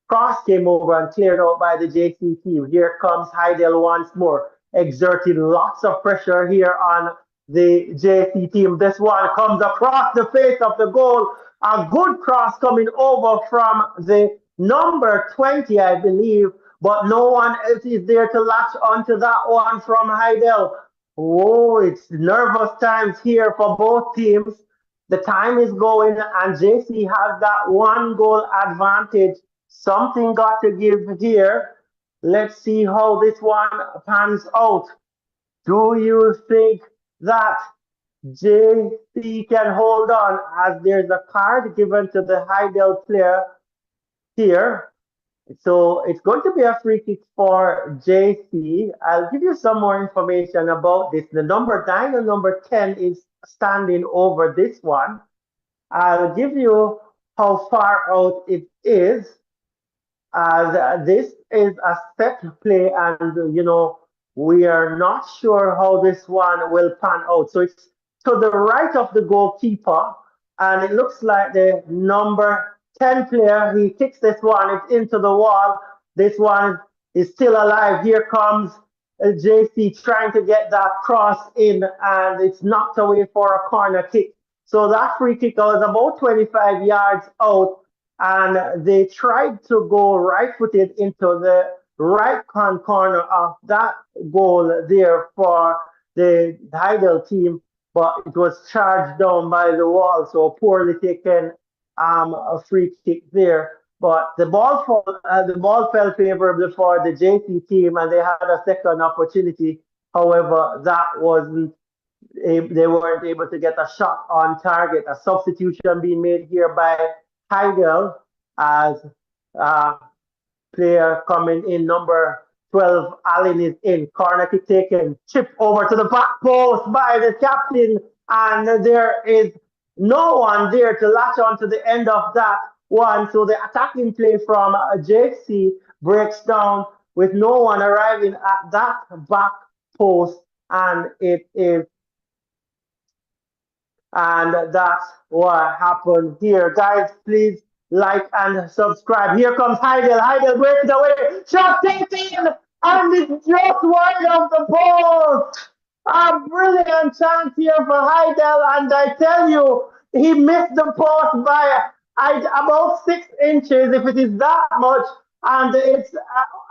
[SPEAKER 2] Cross came over and cleared out by the JC team. Here comes Hydel once more, exerting lots of pressure here on the JC team. This one comes across the face of the goal. A good cross coming over from the number 20, I believe, but no one else is there to latch onto that one from Hydel. Oh, it's nervous times here for both teams. The time is going, and JC has that one goal advantage. Something got to give here. Let's see how this one pans out. Do you think that JC can hold on as there's a card given to the Hydel player here? So it's going to be a free kick for JC. I'll give you some more information about this. The number 9 and number 10 is standing over this one. I'll give you how far out it is, as this is a set play, and we are not sure how this one will pan out. So it's to the right of the goalkeeper, and it looks like the number 10 player, he kicks this one, it's into the wall. This one is still alive. Here comes JC trying to get that cross in, and it's knocked away for a corner kick. So that free kick was about 25 yards out, and they tried to go right-footed into the right-hand corner of that goal there for the Hydel team, but it was charged down by the wall, so poorly taken a free kick there. But the ball fell favorably for the JC team, and they had a second opportunity. However, they weren't able to get a shot on target. A substitution being made here by Hydel as player coming in, number 12, Allen is in. Corner kick taken, chip over to the back post by the captain, and there is no one there to latch on to the end of that one. So the attacking play from JC breaks down with no one arriving at that back post, and that's what happened here. Guys, please like and subscribe. Here comes Hydel. Hydel breaks it away. Shot taken, and it's just wide of the ball. A brilliant chance here for Hydel, and I tell you, he missed the post by about 6 inches, if it is that much. And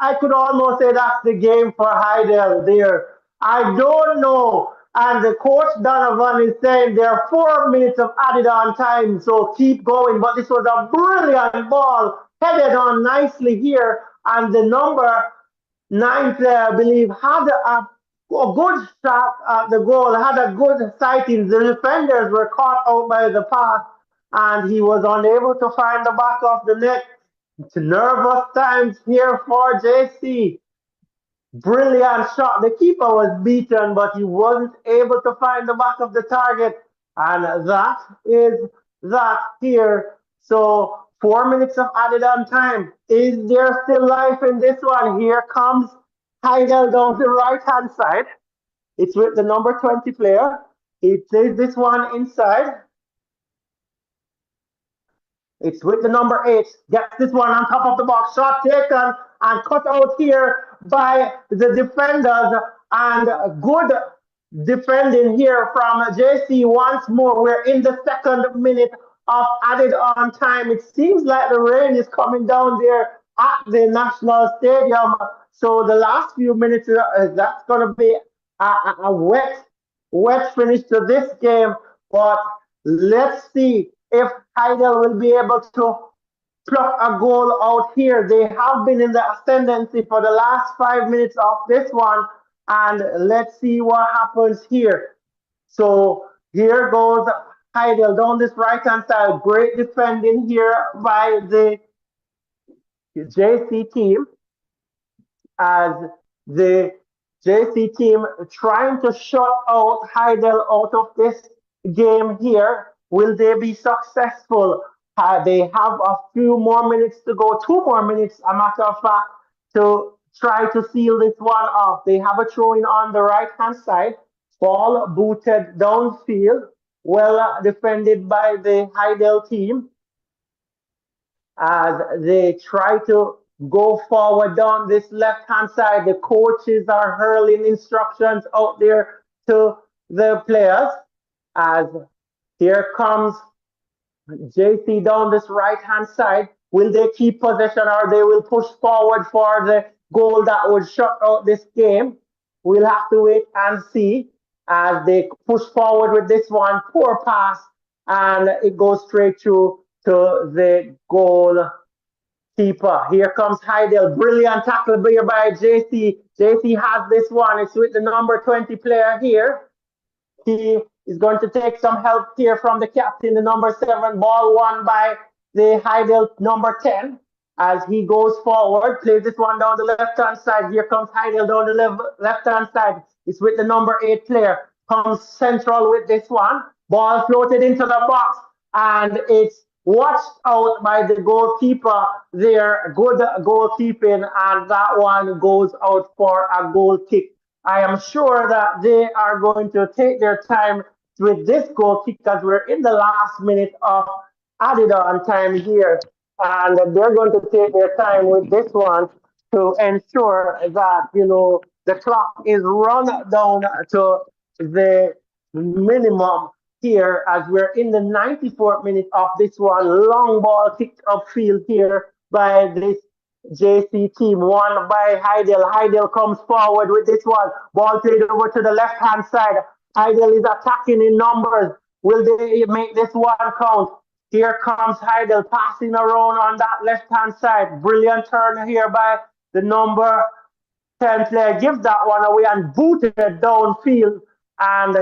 [SPEAKER 2] I could almost say that's the game for Hydel there. I don't know. And the coach Donovan is saying there are 4 minutes of added on time, so keep going. But this was a brilliant ball, headed on nicely here. And the number 9 player, I believe, had a good shot at the goal, had a good sighting. The defenders were caught out by the pass, and he was unable to find the back of the net. It's nervous times here for JC. Brilliant shot. The keeper was beaten, but he wasn't able to find the back of the target. And that is that here. So 4 minutes of added on time. Is there still life in this one? Here comes Hydel down the right-hand side. It's with the number 20 player. He plays this one inside. It's with the number 8. Gets this one on top of the box. Shot taken and cut out here by the defenders. And good defending here from JC once more. We're in the 2nd minute of added on time. It seems like the rain is coming down there at the National Stadium. So the last few minutes, that's going to be a wet finish to this game. But let's see if Hydel will be able to pluck a goal out here. They have been in the ascendancy for the last 5 minutes of this one, and let's see what happens here. So here goes Hydel down this right-hand side. Great defending here by the JC team, as the JC team trying to shut out Hydel out of this game here. Will they be successful? They have a few more minutes to go, 2 more minutes, a matter of fact, to try to seal this one off. They have a throw-in on the right-hand side, ball booted downfield, well defended by the Hydel team, as they try to go forward down this left-hand side. The coaches are hurling instructions out there to the players, as here comes JC down this right-hand side. Will they keep possession, or they will push forward for the goal that would shut out this game? We'll have to wait and see as they push forward with this one. Poor pass, and it goes straight through to the goal keeper. Here comes Hydel. Brilliant tackle here by JC. JC has this one. It's with the number 20 player here. He is going to take some help here from the captain, the number 7. Ball won by the Hydel number 10. As he goes forward, plays this one down the left-hand side. Here comes Hydel down the left-hand side. It's with the number 8 player. Comes central with this one. Ball floated into the box, and it's watched out by the goalkeeper there. Good goalkeeping, and that one goes out for a goal kick. I am sure that they are going to take their time with this goal because we're in the last minute of added on time here. And they're going to take their time with this one to ensure that, the clock is run down to the minimum here as we're in the 94th minute of this one. Long ball kicked upfield here by this JC team, won by Hydel. Hydel comes forward with this one. Ball played over to the left hand side. Hydel is attacking in numbers. Will they make this one count? Here comes Hydel passing around on that left hand side. Brilliant turn here by the number 10 player. Gives that one away and booted downfield. And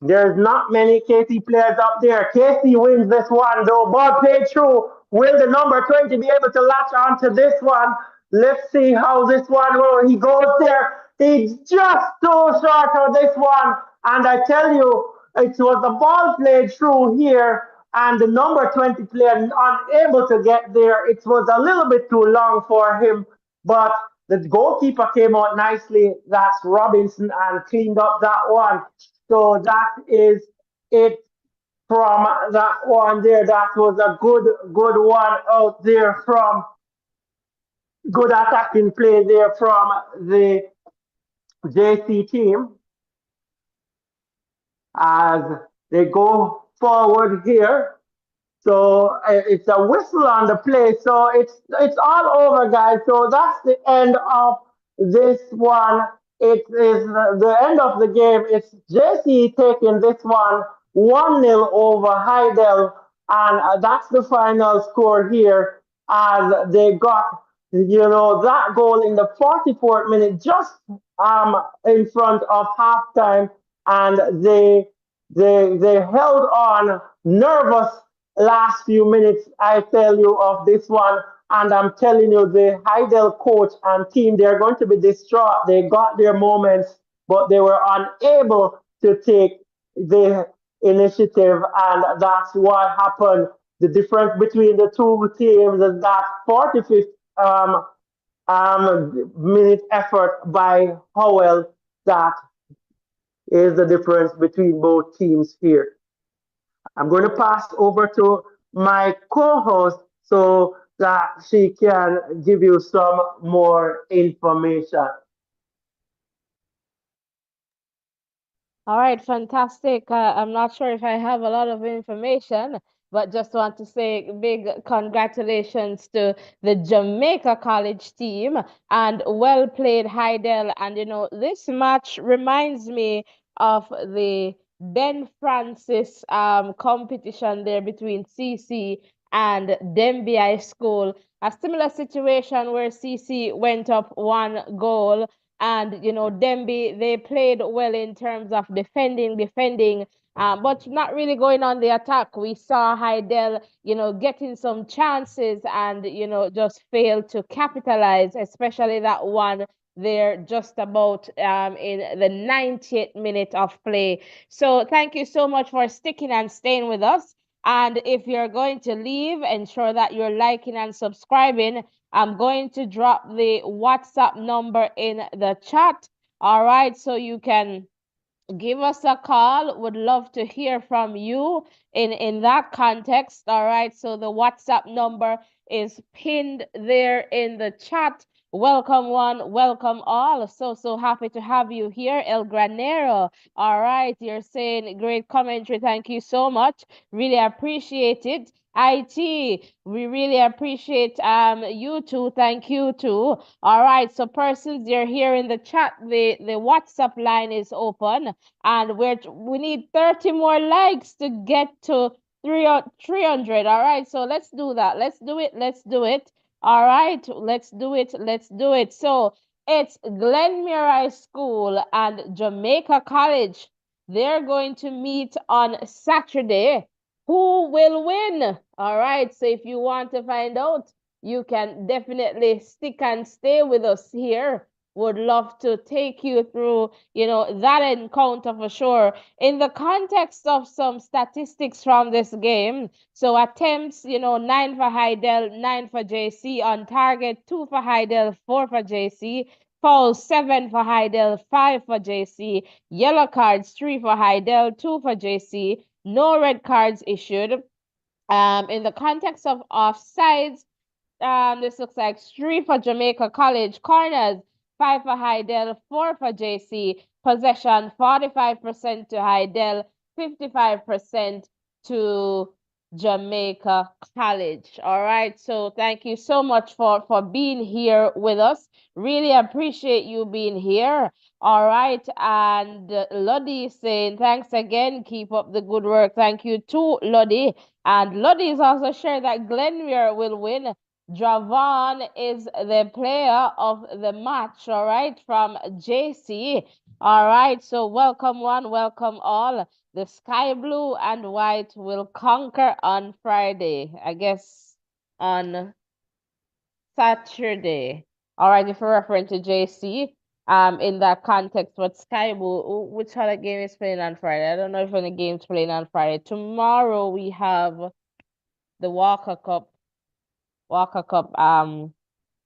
[SPEAKER 2] there's not many KC players up there. KC wins this one though. Ball played through. Will the number 20 be able to latch onto this one? Let's see how this one will. He goes there. He's just so short of this one. And I tell you, it was the ball played through here. And the number 20 player unable to get there. It was a little bit too long for him. But the goalkeeper came out nicely. That's Robinson and cleaned up that one. So that is it from that one there. That was a good one out there from good attacking play there from the JC team as they go forward here. So it's a whistle on the play. So it's all over, guys. So that's the end of this one. It is the end of the game. It's JC taking this one 1-0 over Hydel, and that's the final score here. As they got, that goal in the 44th minute, just in front of halftime, and they held on nervous last few minutes, I tell you, of this one. And I'm telling you, the Hydel coach and team, they're going to be distraught. They got their moments, but they were unable to take the initiative. And that's what happened. The difference between the two teams is that 45th minute effort by Howell. That is the difference between both teams here. I'm going to pass over to my co-host so that she can give you some more information.
[SPEAKER 1] All right, fantastic. I'm not sure if I have a lot of information, but just want to say big congratulations to the Jamaica College team and well played, Hydel. And this match reminds me of the Ben Francis competition there between CC and Denby High School. A similar situation where CC went up 1 goal. And, Denby, they played well in terms of defending, but not really going on the attack. We saw Hydel, getting some chances and, just failed to capitalize, especially that one there just about in the 90th minute of play. So thank you so much for sticking and staying with us. And if you're going to leave, ensure that you're liking and subscribing. I'm going to drop the WhatsApp number in the chat. All right, so you can give us a call. Would love to hear from you in that context. All right, so the WhatsApp number is pinned there in the chat. Welcome one, welcome all. So happy to have you here, El Granero. All right, you're saying great commentary. Thank you so much. Really appreciate it. IT, we really appreciate you too. Thank you too. All right, so persons, you're here in the chat. The WhatsApp line is open, and we need 30 more likes to get to 300. All right, so let's do that. Let's do it. All right, let's do it. So it's Glenmuir High School and Jamaica College. They're going to meet on Saturday. Who will win? All right, so if you want to find out, you can definitely stick and stay with us here. Would love to take you through, that encounter for sure. In the context of some statistics from this game, so attempts, 9 for Hydel, 9 for JC, on target, 2 for Hydel, 4 for JC, Foul 7 for Hydel, 5 for JC. Yellow cards 3 for Hydel, 2 for JC. No red cards issued. In the context of offsides, this looks like 3 for Jamaica College. Corners 5 for Hydel, 4 for JC. Possession 45% to Hydel, 55% to Jamaica College. All right. So thank you so much for being here with us. Really appreciate you being here. All right. And Lodi is saying, thanks again. Keep up the good work. Thank you too, Lodi. And Lodi is also sharing that Glenmuir will win. Javon is the player of the match, all right, from JC. All right, so welcome one, welcome all. The sky blue and white will conquer on Friday, I guess on Saturday. All right, if we're referring to JC, in that context, what sky blue, which other game is playing on Friday? I don't know if any game's playing on Friday. Tomorrow we have the Walker Cup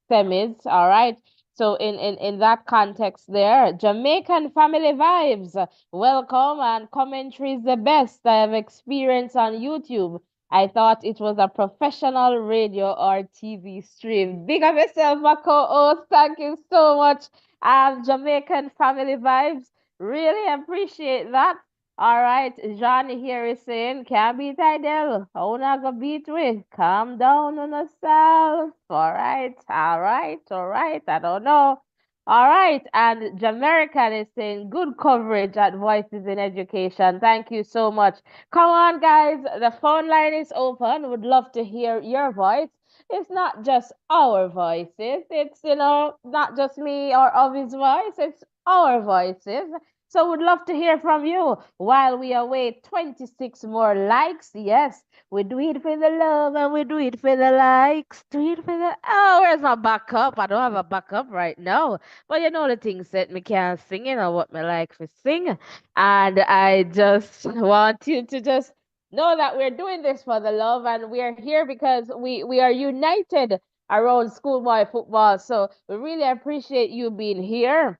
[SPEAKER 1] semis. All right. So in that context there, Jamaican family vibes. Welcome, and commentary is the best I have experienced on YouTube. I thought it was a professional radio or TV stream. Big up yourself, my co-host. Thank you so much. Jamaican family vibes. Really appreciate that. All right, Johnny here is saying, can't beat Hydel. How not gonna beat we? Calm down on yourself. All right, all right, all right. I don't know. All right, and Jamaican is saying, good coverage at Voices in Education. Thank you so much. Come on, guys. The phone line is open. Would love to hear your voice. It's not just our voices. It's, not just me or Ovi's voice. It's our voices. So would love to hear from you while we await 26 more likes. Yes, we do it for the love and we do it for the likes. Do it for the... Oh, where's my backup? I don't have a backup right now. But you know the things that me can't sing, what me like for sing. And I just want you to just know that we're doing this for the love, and we are here because we are united around schoolboy football. So we really appreciate you being here.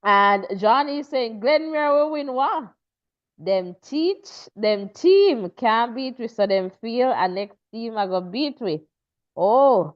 [SPEAKER 1] And Johnny saying, Glenmuir will win what? Them team can't beat we, so them feel and next team I go beat we. Okay.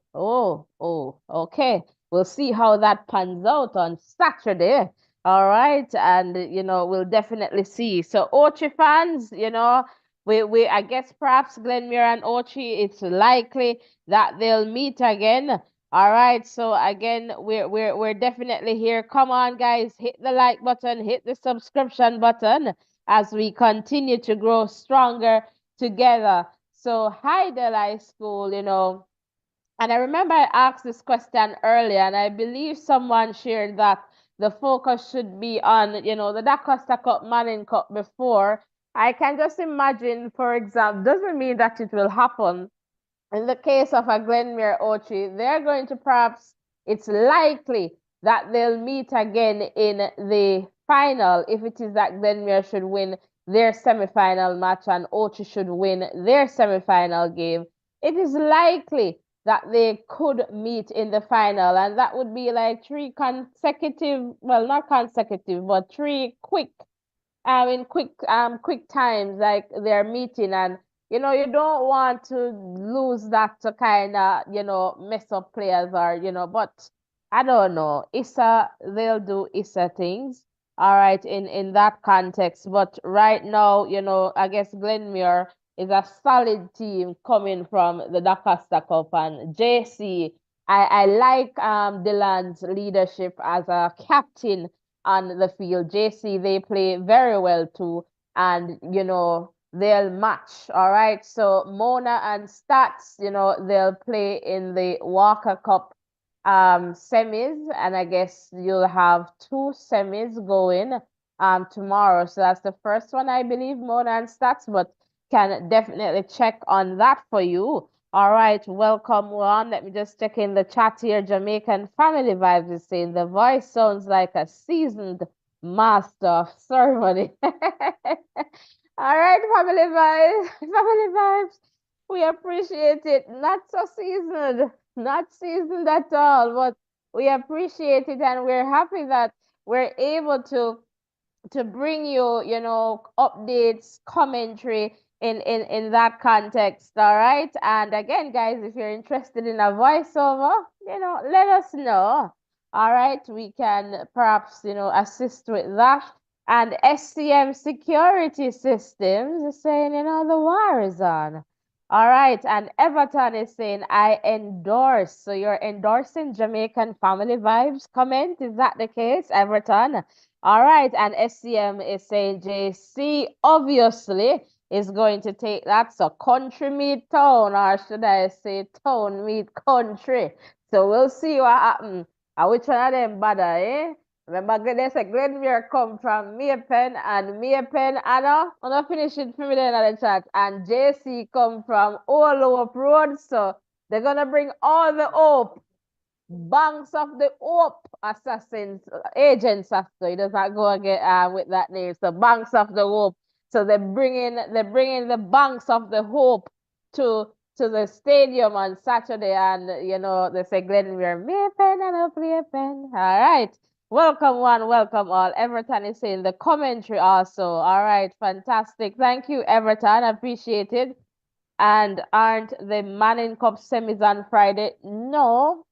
[SPEAKER 1] We'll see how that pans out on Saturday. All right. And we'll definitely see. So Ochi fans, we I guess perhaps Glenmuir and Ochi, it's likely that they'll meet again. All right, so again, we're definitely here. Come on, guys, hit the like button, hit the subscription button as we continue to grow stronger together. So Hydel High School, and I remember I asked this question earlier, and I believe someone shared that the focus should be on, the DaCosta Cup, Manning Cup before. I can just imagine, for example, doesn't mean that it will happen. In the case of a Glenmuir Ochi, they're going to perhaps, it's likely that they'll meet again in the final if it is that Glenmuir should win their semifinal match and Ochi should win their semifinal game. It is likely that they could meet in the final, and that would be like three consecutive, well, not consecutive, but three quick times, like they're meeting, and you don't want to lose that to kind of mess up players, or but I don't know, Issa, they'll do Issa things, all right, in that context. But right now, I guess Glenmuir is a solid team coming from the DaCosta Cup, and JC, I like Dylan's leadership as a captain on the field. JC, they play very well too, and they'll match. All right. So Mona and Stats, they'll play in the Walker Cup semis, and I guess you'll have two semis going tomorrow. So that's the first one, I believe, Mona and Stats, but can definitely check on that for you. All right, welcome one. Let me just check in the chat here. Jamaican Family Vibes is saying the voice sounds like a seasoned master of ceremony. All right, family vibes, family vibes. We appreciate it. Not so seasoned, not seasoned at all, but We appreciate it, and we're happy that we're able to bring you, you know, updates, commentary in that context. All right. And again, guys, if you're interested in a voiceover, you know, let us know. All right. We can perhaps, you know, assist with that. And SCM Security Systems is saying, you know, the war is on. All right. And Everton is saying, I endorse. So you're endorsing Jamaican family vibes comment. Is that the case, Everton? All right, and SCM is saying JC obviously is going to take that. So country meet town, or should I say town meet country. So we'll see what happens. And which one of them bother, eh? Remember, they say Glenmuir come from Maypen, and Maypen, Anna, I'm gonna finish it for me then in the chat. And JC come from Old Hope Road, so they're gonna bring all the hope. Banks of the Hope assassins, agents after it does not go again with that name. So Banks of the Hope. So they're bringing the Banks of the Hope to the stadium on Saturday, and you know they say Glenmuir, me pen and I'll play a pen. All right. Welcome one, welcome all. Everton is saying the commentary also. All right, fantastic. Thank you, Everton. Appreciate it. And aren't the Manning Cup semis on Friday? No,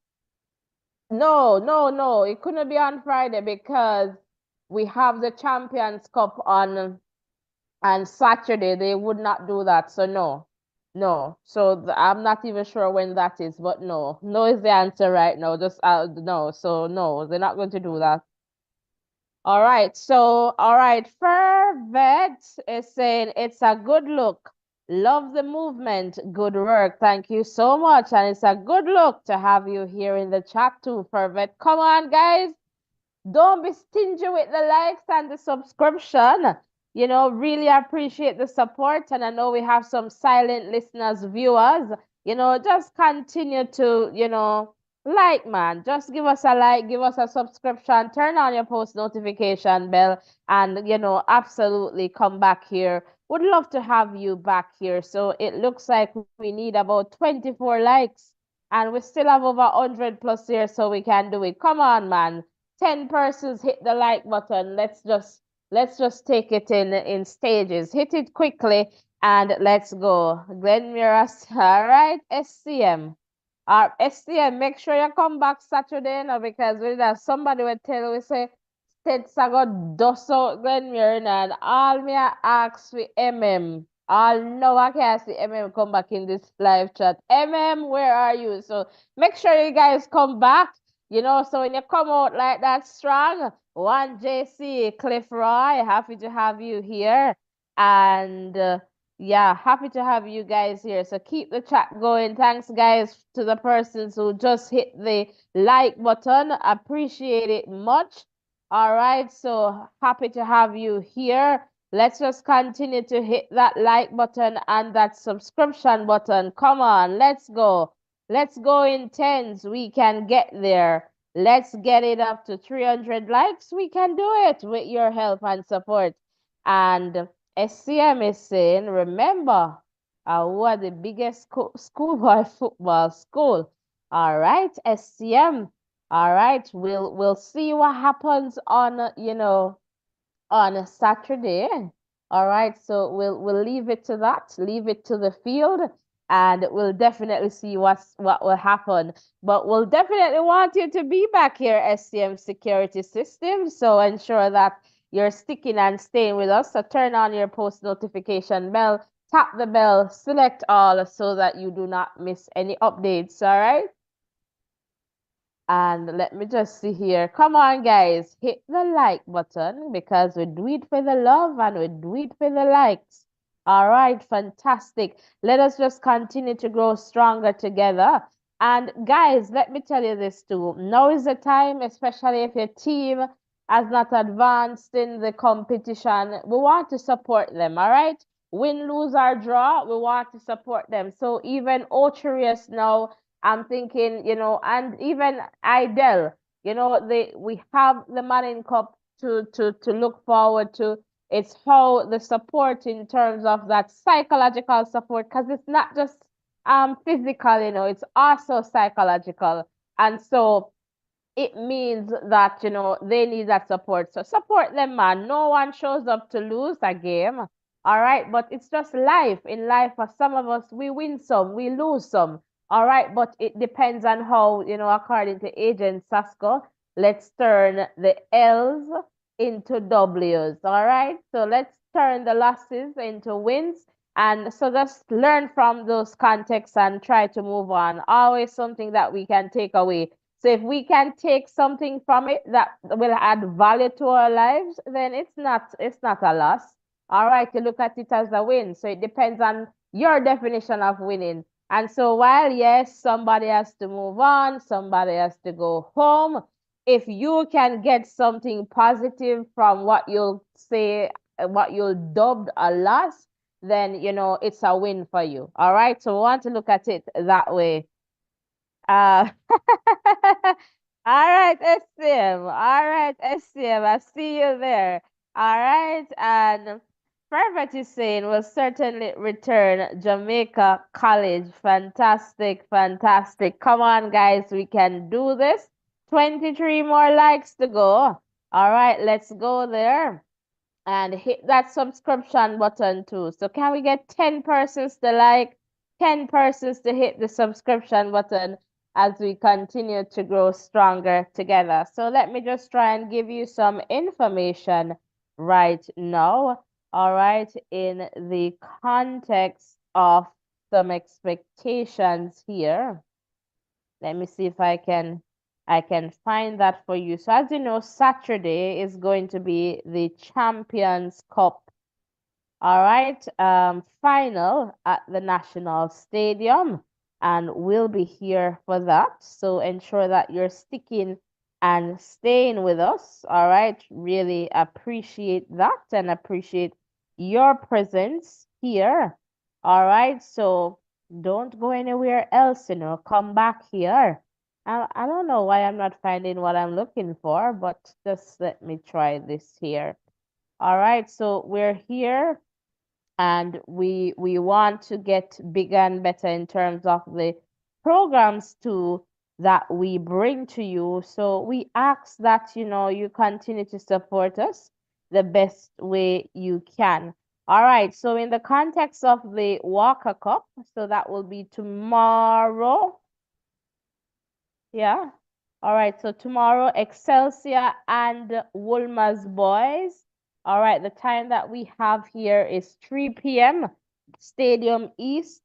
[SPEAKER 1] no. It couldn't be on Friday because we have the Champions Cup on Saturday. They would not do that. So no. So I'm not even sure when that is, but no. No is the answer right now. Just no. So no, they're not going to do that. All right. So all right. Fervet is saying it's a good look. Love the movement. Good work. Thank you so much. And it's a good look to have you here in the chat too, Fervet. Come on, guys. Don't be stingy with the likes and the subscription. You know, really appreciate the support. And I know we have some silent listeners, viewers. You know, just continue to, you know, like, man. Just give us a like, give us a subscription, turn on your post notification bell, and, you know, absolutely come back here. Would love to have you back here. So it looks like we need about 24 likes, and we still have over 100 plus here, so we can do it. Come on, man. 10 persons hit the like button. Let's just take it in stages. Hit it quickly and let's go. Glenmuir, all right, SCM. SCM, make sure you come back Saturday now, because we have somebody will tell we say Ted Sago does out Glenmuir and all me I ask for MM. All know I can't see MM come back in this live chat. MM, where are you? So make sure you guys come back. You know, so when you come out like that strong, one JC, Cliff Roy, happy to have you here. And yeah, happy to have you guys here. So keep the chat going. Thanks, guys, to the persons who just hit the like button. Appreciate it much. All right, so happy to have you here. Let's just continue to hit that like button and that subscription button. Come on, let's go. Let's go in tens. We can get there. Let's get it up to 300 likes. We can do it with your help and support. And SCM is saying, remember, we're the biggest schoolboy football school. All right, SCM. All right, we'll see what happens on, you know, on a Saturday. All right, so we'll leave it to that, leave it to the field, and we'll definitely see what will happen. But we'll definitely want you to be back here, SCM Security Systems. So ensure that you're sticking and staying with us. So turn on your post notification bell, tap the bell, select all so that you do not miss any updates. All right. And let me just see here. Come on, guys. Hit the like button, because we do it for the love and we do it for the likes. All right, fantastic. Let us just continue to grow stronger together. And guys, let me tell you this too. Now is the time, especially if your team has not advanced in the competition. We want to support them, all right? Win, lose, or draw, we want to support them. So even Ocho Rios now, I'm thinking, you know, and even Hydel, you know, we have the Manning Cup to look forward to. It's how the support in terms of that psychological support, because it's not just physical, you know, it's also psychological. And so it means that, you know, they need that support. So support them, man. No one shows up to lose a game. All right. But it's just life. In life, for some of us, we win some, we lose some. All right. But it depends on how, you know, according to Agent Sasko, let's turn the L's into W's. All right. So let's turn the losses into wins. And so just learn from those contexts and try to move on. Always something that we can take away. So if we can take something from it that will add value to our lives, then it's not a loss. All right, you look at it as a win. So it depends on your definition of winning. And so while yes, somebody has to move on, somebody has to go home, if you can get something positive from what you'll say, what you'll dub a loss, then you know it's a win for you. All right. So we want to look at it that way. Uh, all right, SCM. All right, SCM. I see you there. All right. And Perfect is saying will certainly return Jamaica College. Fantastic, fantastic. Come on, guys. We can do this. 23 more likes to go. All right, let's go there and hit that subscription button too. So can we get 10 persons to like, 10 persons to hit the subscription button as we continue to grow stronger together? So let me just try and give you some information right now. All right, in the context of some expectations here. Let me see if I can find that for you. So as you know, Saturday is going to be the Champions Cup. All right, final at the National Stadium, and we'll be here for that. So ensure that you're sticking and staying with us. All right, really appreciate that and appreciate your presence here. All right, so don't go anywhere else, you know, come back here. I don't know why I'm not finding what I'm looking for, but just let me try this here. All right, so we're here and we want to get bigger and better in terms of the programs too that we bring to you. So we ask that, you know, you continue to support us the best way you can. All right, so in the context of the Walker Cup, so that will be tomorrow. Yeah. All right, so tomorrow, Excelsior and Wolmer's boys. All right, the time that we have here is 3 p.m. Stadium East.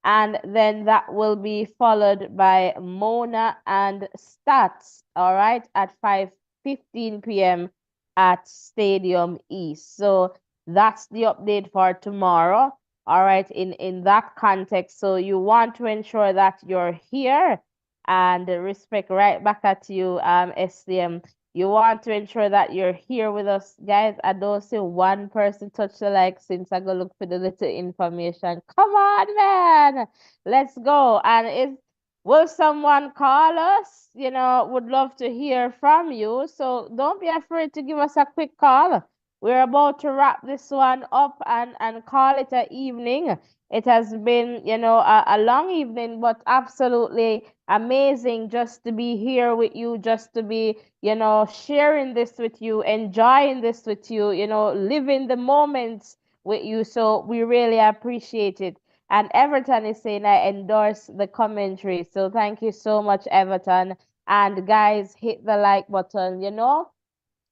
[SPEAKER 1] And then that will be followed by Mona and Stats, all right, at 5:15 p.m. at Stadium East. So that's the update for tomorrow. All right, in that context. So you want to ensure that you're here and respect right back at you, SCM. You want to ensure that you're here with us, guys. I don't see one person touch the like since I go look for the little information. Come on, man. Let's go. And will someone call us? You know, would love to hear from you. So don't be afraid to give us a quick call. We're about to wrap this one up and call it an evening. It has been, you know, a long evening, but absolutely amazing just to be here with you, just to be, you know, sharing this with you, enjoying this with you, you know, living the moments with you. So we really appreciate it. And Everton is saying I endorse the commentary. So thank you so much, Everton. And guys, hit the like button, you know,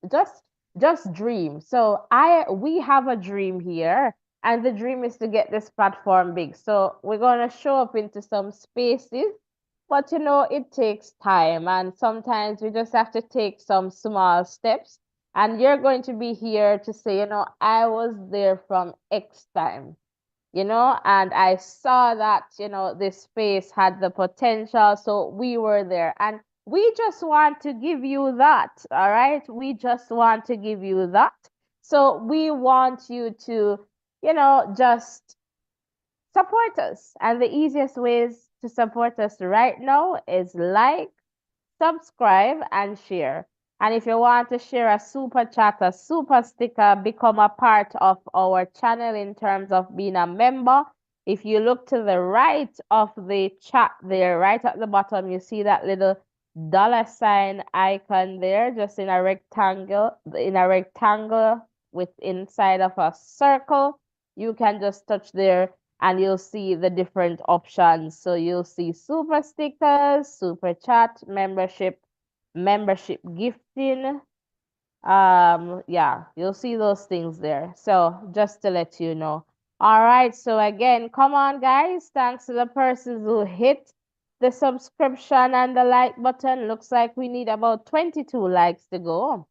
[SPEAKER 1] just just dream. So we have a dream here, and the dream is to get this platform big. So we're gonna show up into some spaces, but you know it takes time, and sometimes we just have to take some small steps. And you're going to be here to say, you know, I was there from X time, you know, and I saw that, you know, this space had the potential. So we were there. And we just want to give you that. All right. We just want to give you that. So we want you to, you know, just support us. And the easiest ways to support us right now is like, subscribe, and share. And if you want to share a super chat, a super sticker, become a part of our channel in terms of being a member. If you look to the right of the chat there, right at the bottom, you see that little $ icon there, just in a rectangle, with inside of a circle. You can just touch there and you'll see the different options. So you'll see super stickers, super chat, membership gifting. Yeah, you'll see those things there. So just to let you know. All right, so again, come on, guys. Thanks to the persons who hit the subscription and the like button. Looks like we need about 22 likes to go.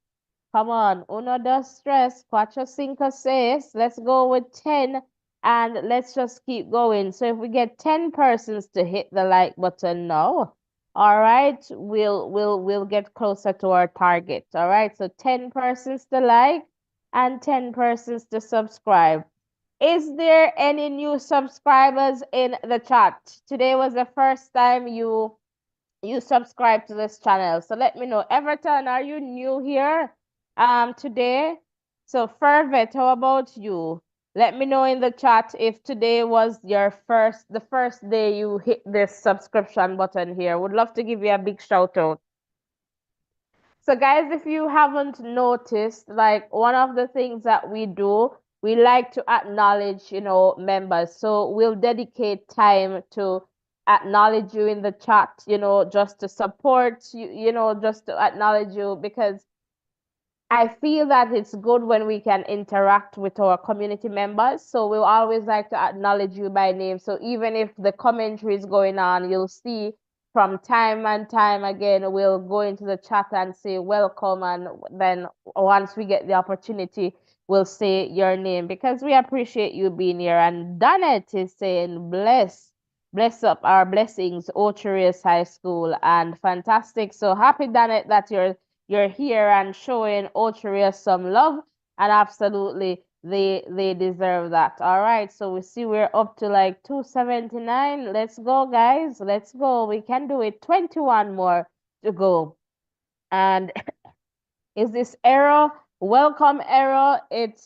[SPEAKER 1] Come on, uno, dos, tres, cuatro, cinco, seis. Let's go with 10 and let's just keep going. So if we get 10 persons to hit the like button now, all right, we'll get closer to our target. All right, so 10 persons to like and 10 persons to subscribe. Is there any new subscribers in the chat? Today was the first time you subscribe to this channel. So let me know. Everton, are you new here today? So Fervet, how about you? Let me know in the chat if today was the first day you hit this subscription button here. Would love to give you a big shout out. So guys, if you haven't noticed, like one of the things that we do, we like to acknowledge, members. So we'll dedicate time to acknowledge you in the chat, just to support you, just to acknowledge you, because I feel that it's good when we can interact with our community members. So we'll always like to acknowledge you by name. So even if the commentary is going on, you'll see from time and time again, we'll go into the chat and say welcome. And then once we get the opportunity, we'll say your name because we appreciate you being here. And Danet is saying bless up our blessings, Ocho Rios High School, and fantastic. So happy, Danet, that you're here and showing Ocho Rios some love, and absolutely they deserve that. All right, so we see we're up to like 279. Let's go, guys. Let's go. We can do it. 21 more to go. And is this error? Welcome error. It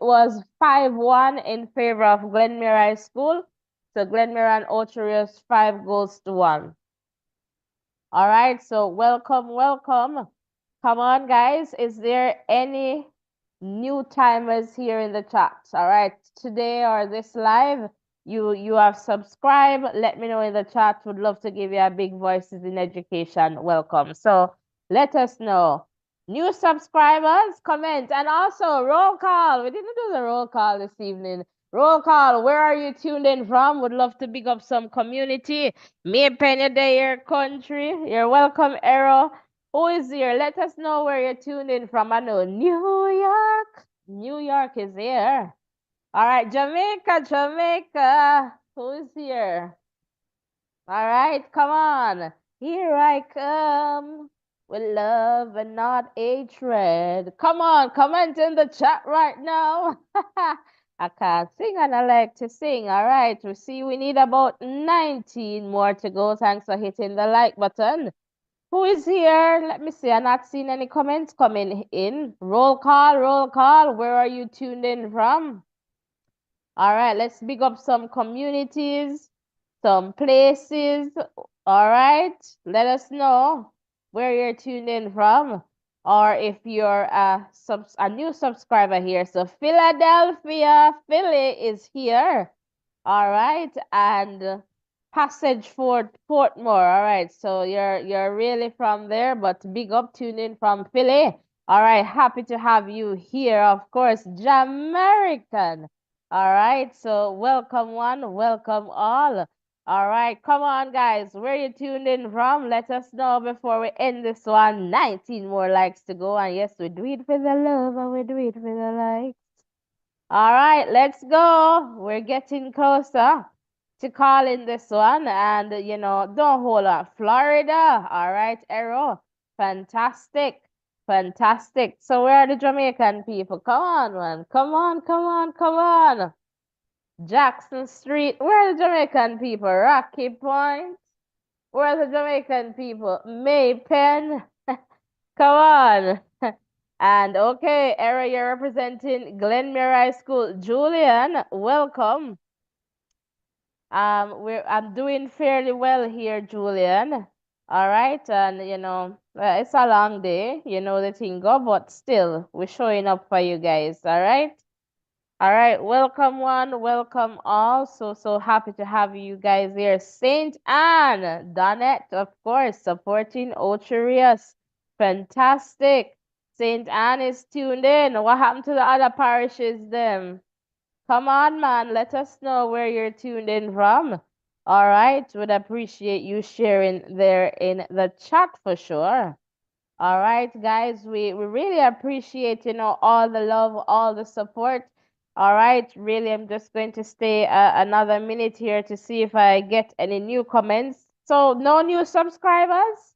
[SPEAKER 1] was 5-1 in favor of Glenmuir High School. So Glenmuir and Ocho Rios 5 goals to 1. All right, so welcome. Come on, guys. Is there any new timers here in the chat? All right, today or this live, you have subscribed. Let me know in the chat. Would love to give you a big Voices in Education welcome. So let us know. New subscribers, comment, and also roll call. We didn't do the roll call this evening. Roll call, where are you tuned in from? Would love to big up some community. Me Penny Day, your country. You're welcome, Arrow. Who is here? Let us know where you're tuned in from. I know New York. New York is here. All right, Jamaica. Who is here? All right, come on. Here I come with love and not hatred. Come on, comment in the chat right now. I can't sing and I like to sing. All right, we see we need about 19 more to go. Thanks for hitting the like button. Who is here? Let me see. I'm not seeing any comments coming in. Roll call. Where are you tuned in from? All right, let's big up some communities, some places. All right, let us know where you're tuned in from, or if you're a new subscriber here. So Philadelphia, Philly is here. All right, and Passage Fort Portmore. All right, so you're really from there, but big up, tune in from Philly. All right, happy to have you here. Of course, Jamaican. All right, so welcome one, welcome all. All right, come on, guys. Where you tuned in from? Let us know before we end this one. 19 more likes to go, and yes, we do it for the love, and we do it for the likes. All right, let's go. We're getting closer to calling this one, and don't hold on. Florida. All right, Arrow. Fantastic. So where are the Jamaican people? Come on, man. Come on. Jackson Street. Where are the Jamaican people? Rocky Point. Where are the Jamaican people? May Pen. Come on. And okay, Era, you're representing Glenmuir High School. Julian, welcome. I'm doing fairly well here, Julian. All right, and it's a long day, the thing go, but still, we're showing up for you guys. All right. All right, welcome one, welcome all. So happy to have you guys here. Saint Anne, Donette, of course, supporting Ocho Rios. Fantastic. Saint Anne is tuned in. What happened to the other parishes then? Come on, man. Let us know where you're tuned in from. All right, would appreciate you sharing there in the chat for sure. All right, guys, we really appreciate, all the love, all the support. All right, really, I'm just going to stay another minute here to see if I get any new comments. So, no new subscribers?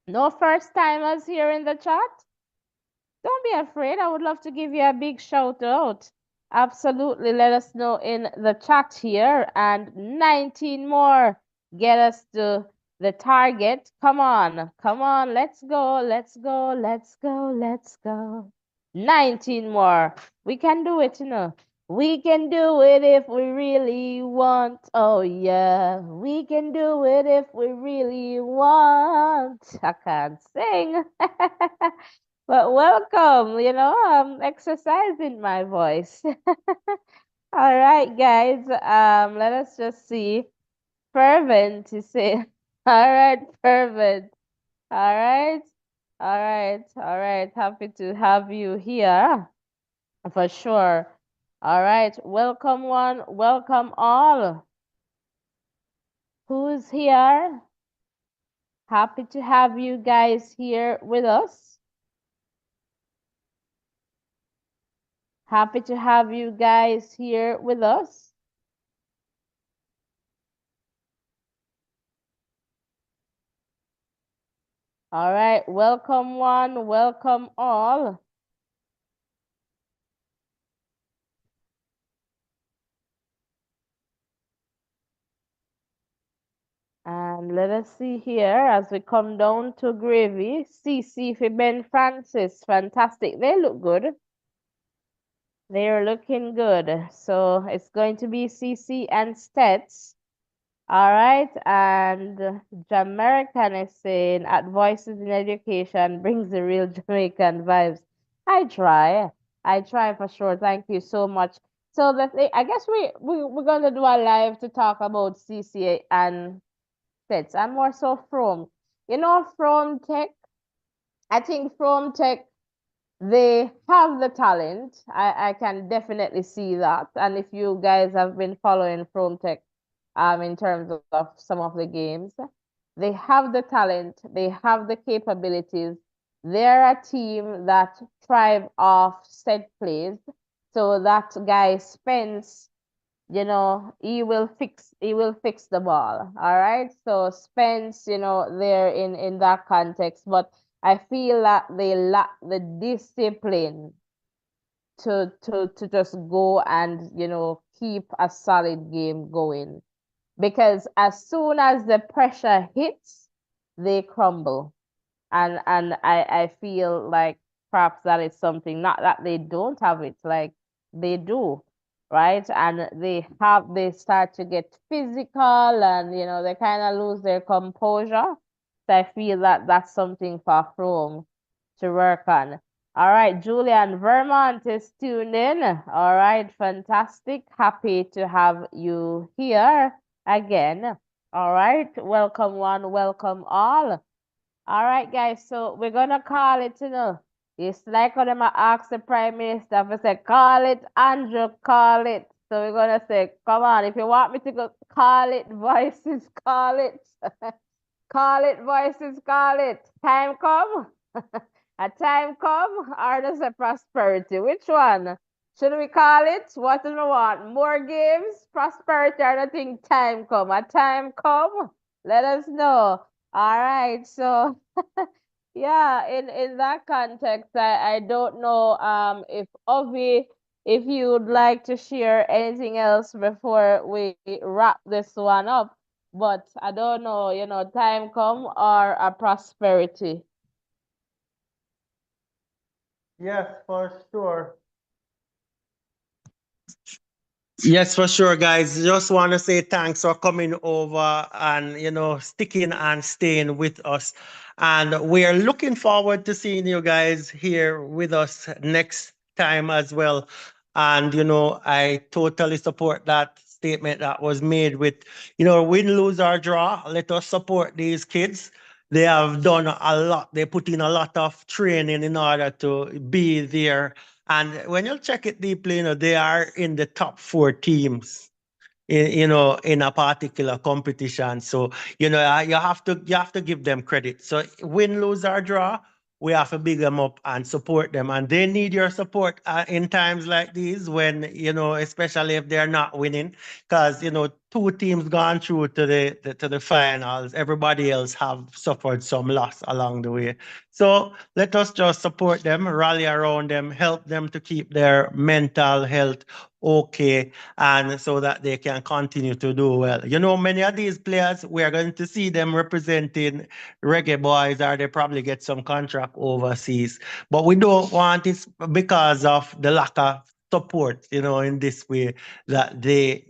[SPEAKER 1] No first timers here in the chat? Don't be afraid. I would love to give you a big shout out. Absolutely. Let us know in the chat here. And 19 more get us to the target. Come on. Come on. Let's go. Let's go. Let's go. Let's go. 19 more. We can do it, We can do it if we really want. Oh, yeah. We can do it if we really want. I can't sing. But welcome, I'm exercising my voice. All right, guys. Let us just see. Fervent, you say. All right, fervent. All right. All right. All right. Happy to have you here for sure. All right. Welcome one. Welcome all. Who's here? Happy to have you guys here with us. Happy to have you guys here with us. All right, welcome one, welcome all. And let us see here as we come down to gravy. CC for Ben Francis, fantastic. They look good. They're looking good. So it's going to be CC and Stets. All right, and Jamaican is saying at Voices in Education brings the real Jamaican vibes. I try. I try for sure. Thank you so much. So the thing, I guess we're gonna do a live to talk about CCA and sets and more so from. From Tech, I think from Tech they have the talent. I can definitely see that. And if you guys have been following From Tech in terms of some of the games. They have the talent, they have the capabilities. They're a team that thrive off set plays. So that guy Spence, he will fix the ball. All right. So Spence, there in that context. But I feel that they lack the discipline to just go and keep a solid game going, because as soon as the pressure hits, they crumble. And I feel like perhaps that is something, not that they don't have it, like they do, right? And they start to get physical, and they kind of lose their composure. So I feel that that's something for Chrome to work on. All right, Julian Vermont is tuned in. All right, fantastic. Happy to have you here again. All right, welcome one, welcome all. All right, guys, so we're gonna call it, It's like when I ask the Prime Minister, if I say, call it, Andrew, call it. So we're gonna say, come on, if you want me to go, call it, voices, call it. Call it, voices, call it. Time come? A time come, or does a prosperity? Which one? Should we call it? What do we want? More games, prosperity, or nothing? Time come? A time come? Let us know. All right. So, yeah, in that context, I don't know if Ovi, if you would like to share anything else before we wrap this one up. But I don't know, time come or a prosperity.
[SPEAKER 2] Yes, for sure. Yes, for sure, guys. Just want to say thanks for coming over and sticking and staying with us. And we are looking forward to seeing you guys here with us next time as well. And I totally support that statement that was made with, win, lose or draw. Let us support these kids. They have done a lot. They put in a lot of training in order to be there. And when you check it deeply, they are in the top four teams in a particular competition. So you have to give them credit. So win, lose or draw, we have to big them up and support them, and they need your support in times like these when especially if they're not winning, because two teams gone through to the finals. Everybody else have suffered some loss along the way. So let us just support them, rally around them, help them to keep their mental health okay, and so that they can continue to do well. Many of these players, we are going to see them representing Reggae Boys, or they probably get some contract overseas. But we don't want it because of the lack of support, in this way, that they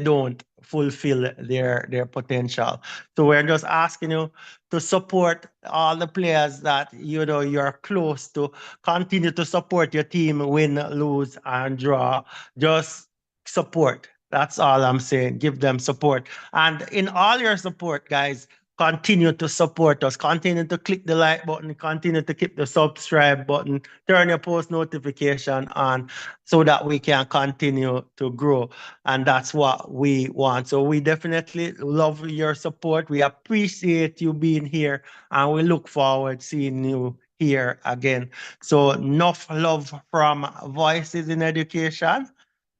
[SPEAKER 2] don't fulfill their potential. So we're just asking you to support all the players that you're close to. Continue to support your team, win, lose, and draw. Just support. That's all I'm saying. Give them support. And in all your support, guys, continue to support us. Continue to click the like button. Continue to click the subscribe button. Turn your post notification on so that we can continue to grow. And that's what we want. So we definitely love your support. We appreciate you being here, and we look forward seeing you here again. So enough love from Voices in Education.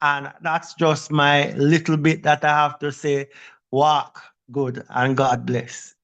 [SPEAKER 2] And that's just my little bit that I have to say. Walk good and God bless.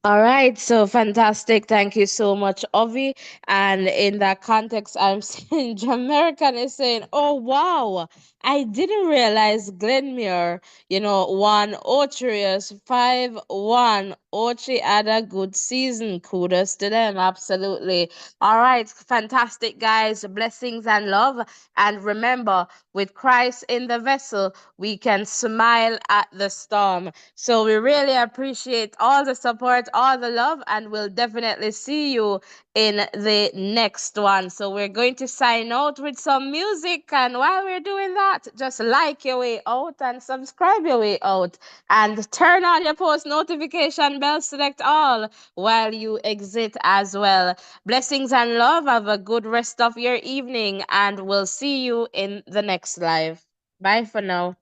[SPEAKER 1] All right, so fantastic. Thank you so much, Ovi. And in that context, I'm seeing Jamaican is saying, "Oh wow, I didn't realize Glenmuir, won Ocho Rios 5-1. Ochi had a good season. Kudos to them, absolutely. All right, fantastic, guys. Blessings and love. And remember, with Christ in the vessel, we can smile at the storm. So we really appreciate all the support, all the love, and we'll definitely see you in the next one. So we're going to sign out with some music. And while we're doing that, just like your way out and subscribe your way out. And turn on your post notification bell, select all while you exit as well. Blessings and love. Have a good rest of your evening, and we'll see you in the next live. Bye for now.